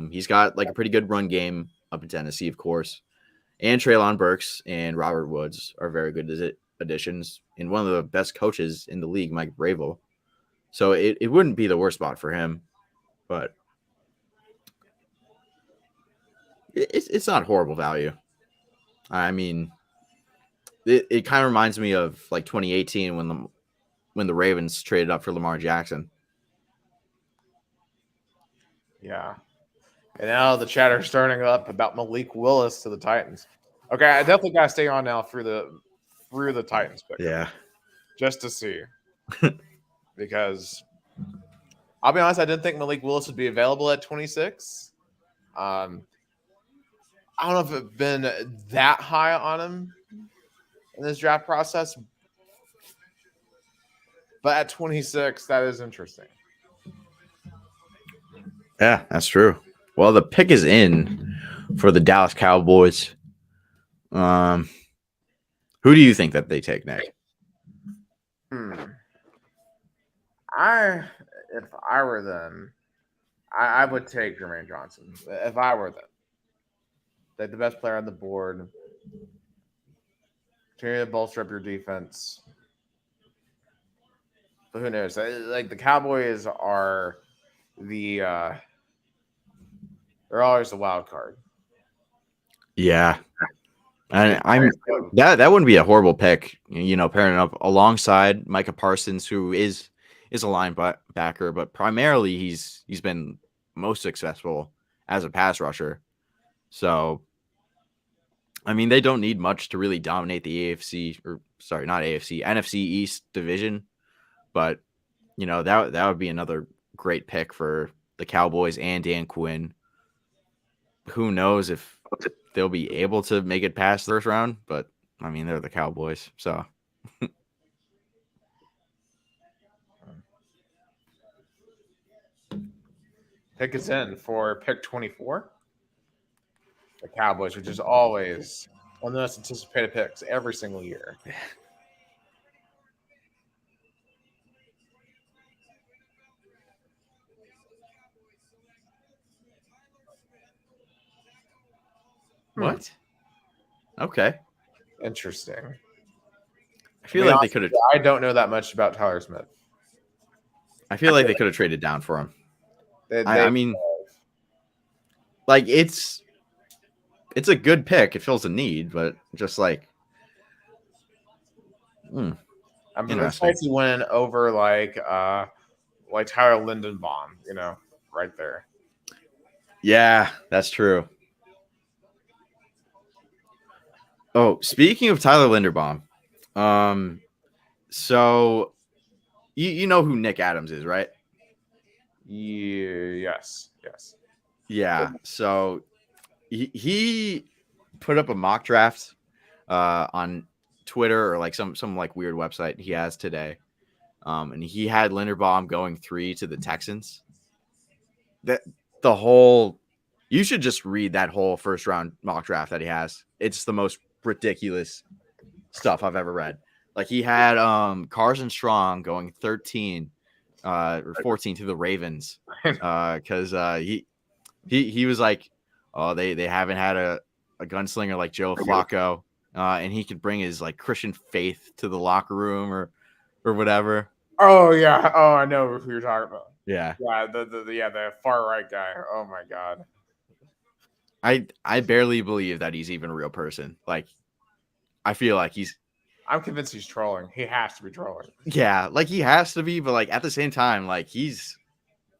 He's got a pretty good run game up in Tennessee, of course. And Treylon Burks and Robert Woods are very good additions. And one of the best coaches in the league, Mike Vrabel. So it wouldn't be the worst spot for him, but it's not horrible value. It kind of reminds me of 2018 when the Ravens traded up for Lamar Jackson. Yeah. And now the chatter is starting up about Malik Willis to the Titans. Okay, I definitely got to stay on now through the Titans pick. Yeah. Just to see. Because I'll be honest, I didn't think Malik Willis would be available at 26. I don't know if it's been that high on him in this draft process. But at 26, that is interesting. Yeah, that's true. Well, the pick is in for the Dallas Cowboys. Who do you think that they take, Nick? If I were them, I would take Jermaine Johnson. If I were them, take the best player on the board. Continue to bolster up your defense. But who knows? Like the Cowboys are they're always the wild card. Yeah, and that wouldn't be a horrible pick. You know, pairing up alongside Micah Parsons, who is a linebacker, but primarily he's been most successful as a pass rusher. So, I mean, they don't need much to really dominate the NFC East division. But, you know, that would be another great pick for the Cowboys and Dan Quinn. Who knows if they'll be able to make it past the first round, but I mean, they're the Cowboys, so. Pick us in for pick 24. The Cowboys, which is always one of the most anticipated picks every single year. What? Okay. Interesting. I feel like they could have. I don't know that much about Tyler Smith. I feel like they could have traded down for him. I mean, like it's a good pick. It fills a need, but just like, I'm surprised he went over like Tyler Lindenbaum, you know, right there. Yeah, that's true. Oh, speaking of Tyler Linderbaum, so you know who Nick Adams is, right? Yes. Yeah. So he put up a mock draft on Twitter or like some like weird website he has today, and he had Linderbaum going 3 to the Texans. You should just read that whole first round mock draft that he has. It's the most ridiculous stuff I've ever read. Like he had Carson Strong going 13 or 14 to the Ravens because he was like, oh, they haven't had a gunslinger like Joe Flacco, and he could bring his like Christian faith to the locker room or whatever. Oh yeah. Oh, I know who you're talking about. Yeah. The far right guy. Oh my god. I barely believe that he's even a real person. Like, I feel like I'm convinced he's trolling. He has to be trolling. Yeah, like he has to be, but like at the same time, like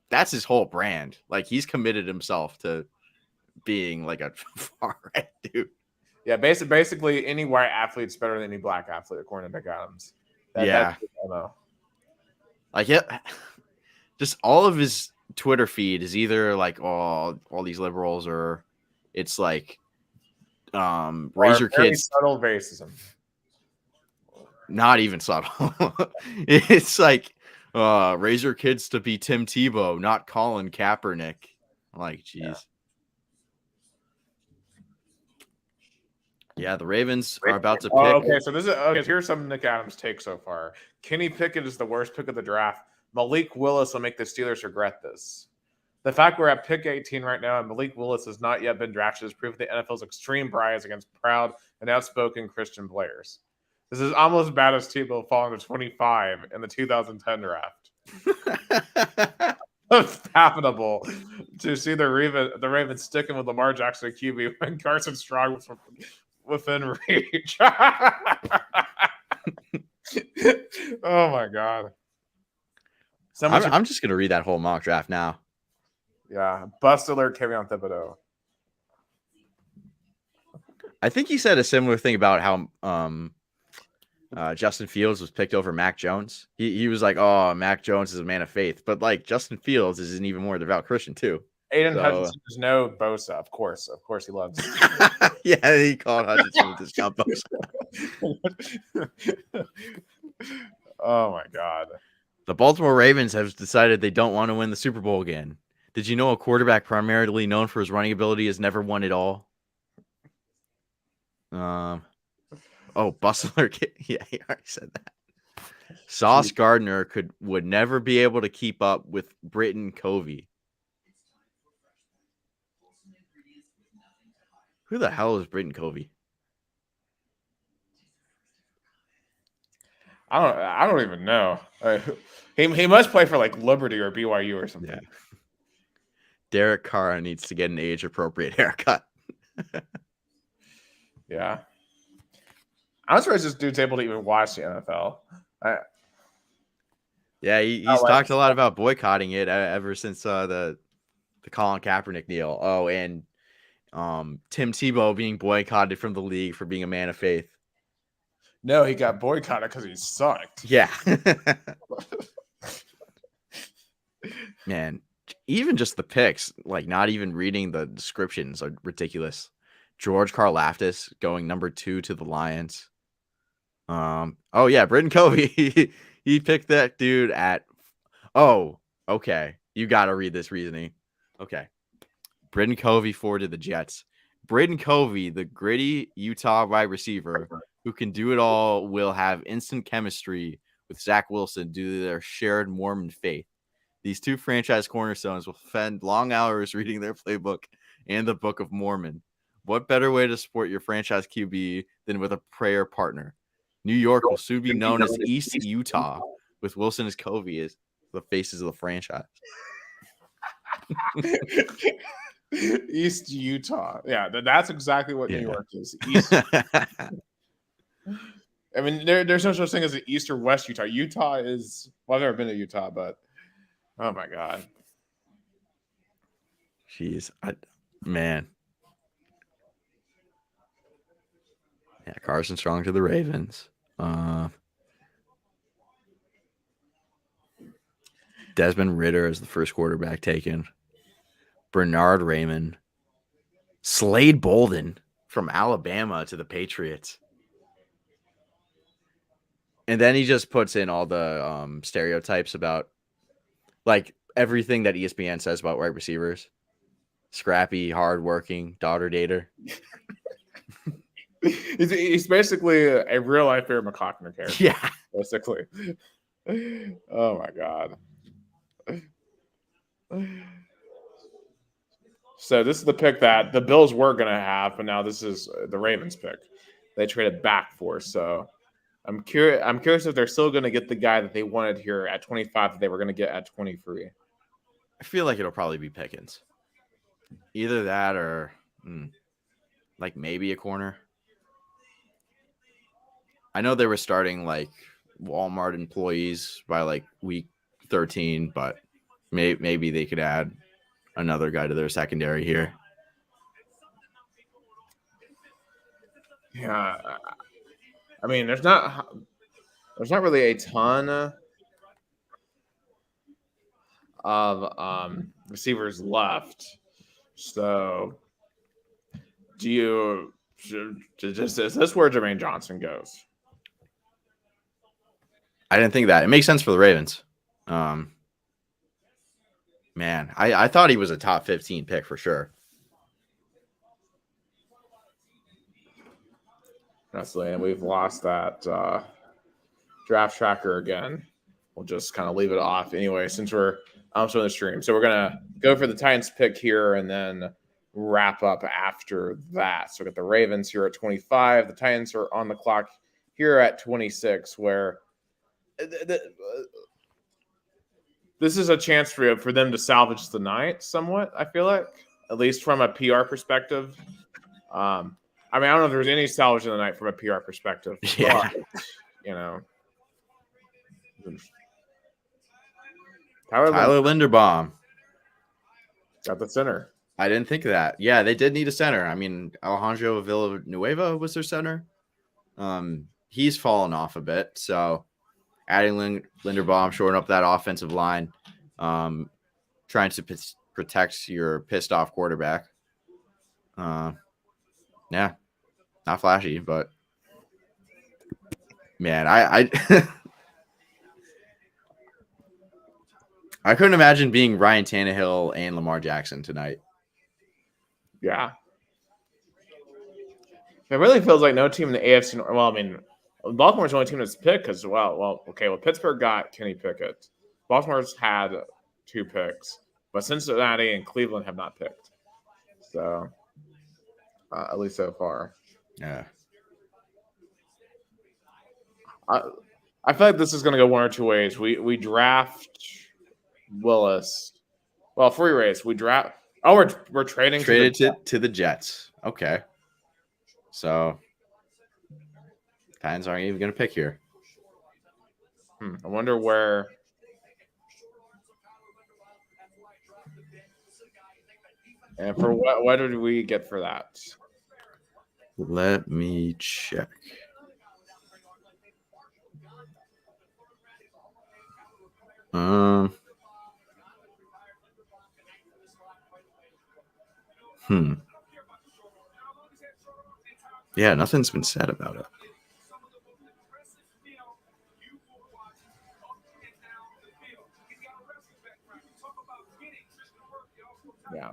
that's his whole brand. Like he's committed himself to being like a far right dude. Yeah, basically any white athlete's better than any black athlete, according to Nick Adams. Yeah. I know. Like just all of his Twitter feed is either like all these liberals or it's like raise your kids. Subtle racism. Not even subtle. It's like raise your kids to be Tim Tebow, not Colin Kaepernick. Like, geez. Yeah, the Ravens are about to pick. Okay, so here's some Nick Adams' take so far. Kenny Pickett is the worst pick of the draft. Malik Willis will make the Steelers regret this. The fact we're at pick 18 right now and Malik Willis has not yet been drafted is proof of the NFL's extreme bias against proud and outspoken Christian players. This is almost as bad as Tebow falling to 25 in the 2010 draft. It's fathomable to see the Ravens sticking with Lamar Jackson at QB when Carson Strong was within reach. Oh my god! I'm just gonna read that whole mock draft now. Yeah, bust alert, Kevin Thibodeau. I think he said a similar thing about how Justin Fields was picked over Mac Jones. He was like, "Oh, Mac Jones is a man of faith," but like Justin Fields is an even more devout Christian too. Aiden Hutchinson is no Bosa, of course he loves. Yeah, he called Hutchinson with discount Bosa. Oh my god! The Baltimore Ravens have decided they don't want to win the Super Bowl again. Did you know a quarterback primarily known for his running ability has never won it all? Bustler. Yeah, he already said that. Sauce Gardner would never be able to keep up with Britton Covey. Who the hell is Britton Covey? I don't even know. He must play for like Liberty or BYU or something. Yeah. Derek Carr needs to get an age appropriate haircut. Yeah. I'm surprised this dude's able to even watch the NFL. Yeah, he's talked a lot about boycotting it ever since the Colin Kaepernick deal. Oh, and Tim Tebow being boycotted from the league for being a man of faith. No, he got boycotted because he sucked. Yeah. Man, even just the picks, like not even reading the descriptions are ridiculous. George Karlaftis going number 2 to the Lions. Oh yeah, Britton Covey. He picked that dude at. Oh, okay. You got to read this reasoning. Okay. Britton Covey 4 to the Jets. Britton Covey, the gritty Utah wide receiver who can do it all, will have instant chemistry with Zach Wilson due to their shared Mormon faith. These two franchise cornerstones will spend long hours reading their playbook and the Book of Mormon. What better way to support your franchise QB than with a prayer partner? New York will soon be known as East Utah, with Wilson as Covey as the faces of the franchise. East Utah. Yeah, that's exactly what New York is. East. I mean, there's no such thing as an East or West Utah. Utah is, well, I've never been to Utah, but oh my God. Jeez, man. Yeah, Carson Strong to the Ravens. Desmond Ridder as the first quarterback taken. Bernard Raymond. Slade Bolden from Alabama to the Patriots. And then he just puts in all the stereotypes about like everything that ESPN says about wide receivers. Scrappy, hardworking, daughter dater. He's basically a real life Bear McCockner character. Yeah. Basically. Oh my God. So this is the pick that the Bills were going to have, but now this is the Ravens pick. They traded back for. So I'm curious if they're still going to get the guy that they wanted here at 25 that they were going to get at 23. I feel like it'll probably be Pickens. Either that or like maybe a corner. I know they were starting like Walmart employees by like week 13, but maybe they could add another guy to their secondary here. Yeah, I mean, there's not really a ton of receivers left. So, is this where Jermaine Johnson goes? I didn't think that. It makes sense for the Ravens. Man, I thought he was a top 15 pick for sure. Absolutely, and we've lost that draft tracker again. We'll just kind of leave it off anyway since we're still in the stream. So we're gonna go for the Titans pick here and then wrap up after that. So we got the Ravens here at 25. The Titans are on the clock here at 26, where this is a chance for them to salvage the night somewhat, I feel like, at least from a PR perspective. I mean, I don't know if there's any salvage in the night from a PR perspective. Yeah. But, you know. Tyler Linderbaum. Got the center. I didn't think of that. Yeah, they did need a center. I mean, Alejandro Villanueva was their center. He's fallen off a bit. So adding Linderbaum, shoring up that offensive line, trying to protect your pissed off quarterback. Yeah, not flashy, but man, I I couldn't imagine being Ryan Tannehill and Lamar Jackson tonight. Yeah. It really feels like no team in the AFC. Well, I mean, Baltimore's the only team that's picked because, Pittsburgh got Kenny Pickett. Baltimore's had 2 picks, but Cincinnati and Cleveland have not picked. So, at least so far. Yeah. I feel like this is going to go one or two ways. We draft Willis. Well, free race. We draft. Oh, we're trading to the Jets. Okay. So Titans aren't even going to pick here. I wonder where. And for what did we get for that? Let me check. Yeah, nothing's been said about it. Yeah.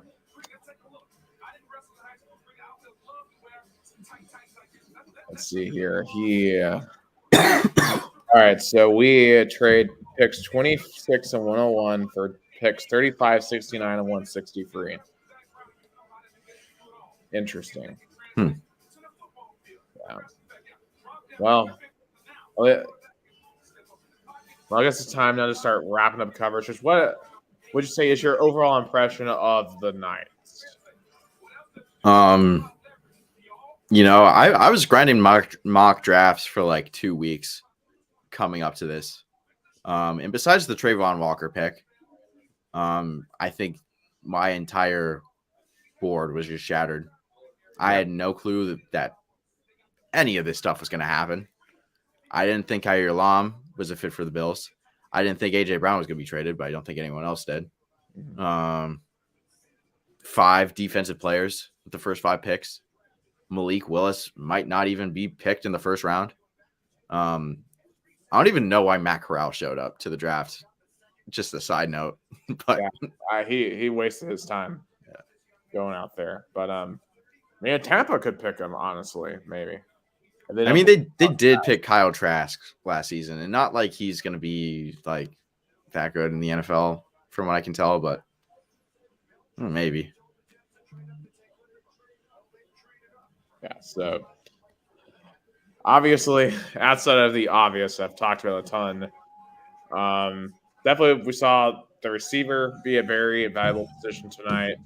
Let's see here. All right, so we trade picks 26 and 101 for picks 35, 69, and 163. Interesting. Yeah. Well, I guess it's time now to start wrapping up coverage. Just what would you say is your overall impression of the Knights? I was grinding mock drafts for like 2 weeks coming up to this. And besides the Trayvon Walker pick, I think my entire board was just shattered. I had no clue that any of this stuff was going to happen. I didn't think Kaiir Elam was a fit for the Bills. I didn't think A.J. Brown was going to be traded, but I don't think anyone else did. 5 defensive players with the first 5 picks. Malik Willis might not even be picked in the first round. I don't even know why Matt Corral showed up to the draft. Just a side note. But he wasted his time going out there. But Tampa could pick him, honestly, maybe. They did pick Kyle Trask last season, and not like he's going to be like that good in the NFL from what I can tell, but maybe. Yeah, so obviously, outside of the obvious, I've talked about a ton. Definitely, we saw the receiver be a very valuable position tonight.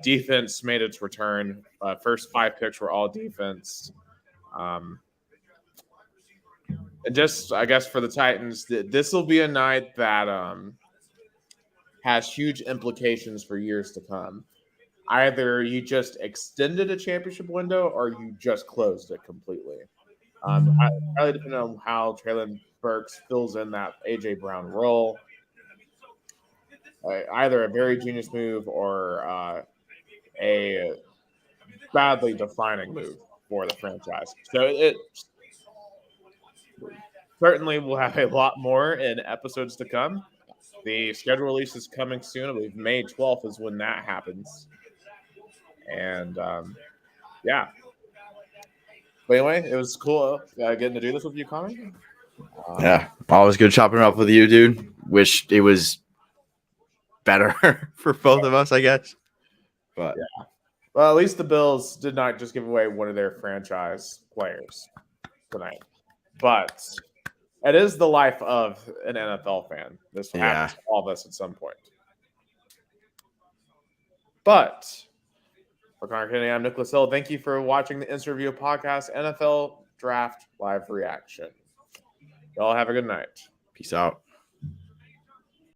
Defense made its return. First 5 picks were all defense. And just, I guess, for the Titans, this will be a night that has huge implications for years to come. Either you just extended a championship window or you just closed it completely. Probably depending on how Treylon Burks fills in that A.J. Brown role. Either a very genius move or a badly defining move for the franchise. So it certainly will have a lot more in episodes to come. The schedule release is coming soon. I believe May 12th is when that happens. And yeah. But anyway, it was cool getting to do this with you, Connor. Yeah, always good chopping it up with you, dude. Wish it was better for both of us, I guess. But yeah. Well, at least the Bills did not just give away one of their franchise players tonight. But it is the life of an NFL fan. This will happen to all of us at some point. But for Connor Kennedy, I'm Nicholas Hill. Thank you for watching the Instant Review Podcast NFL Draft Live Reaction. Y'all have a good night. Peace out.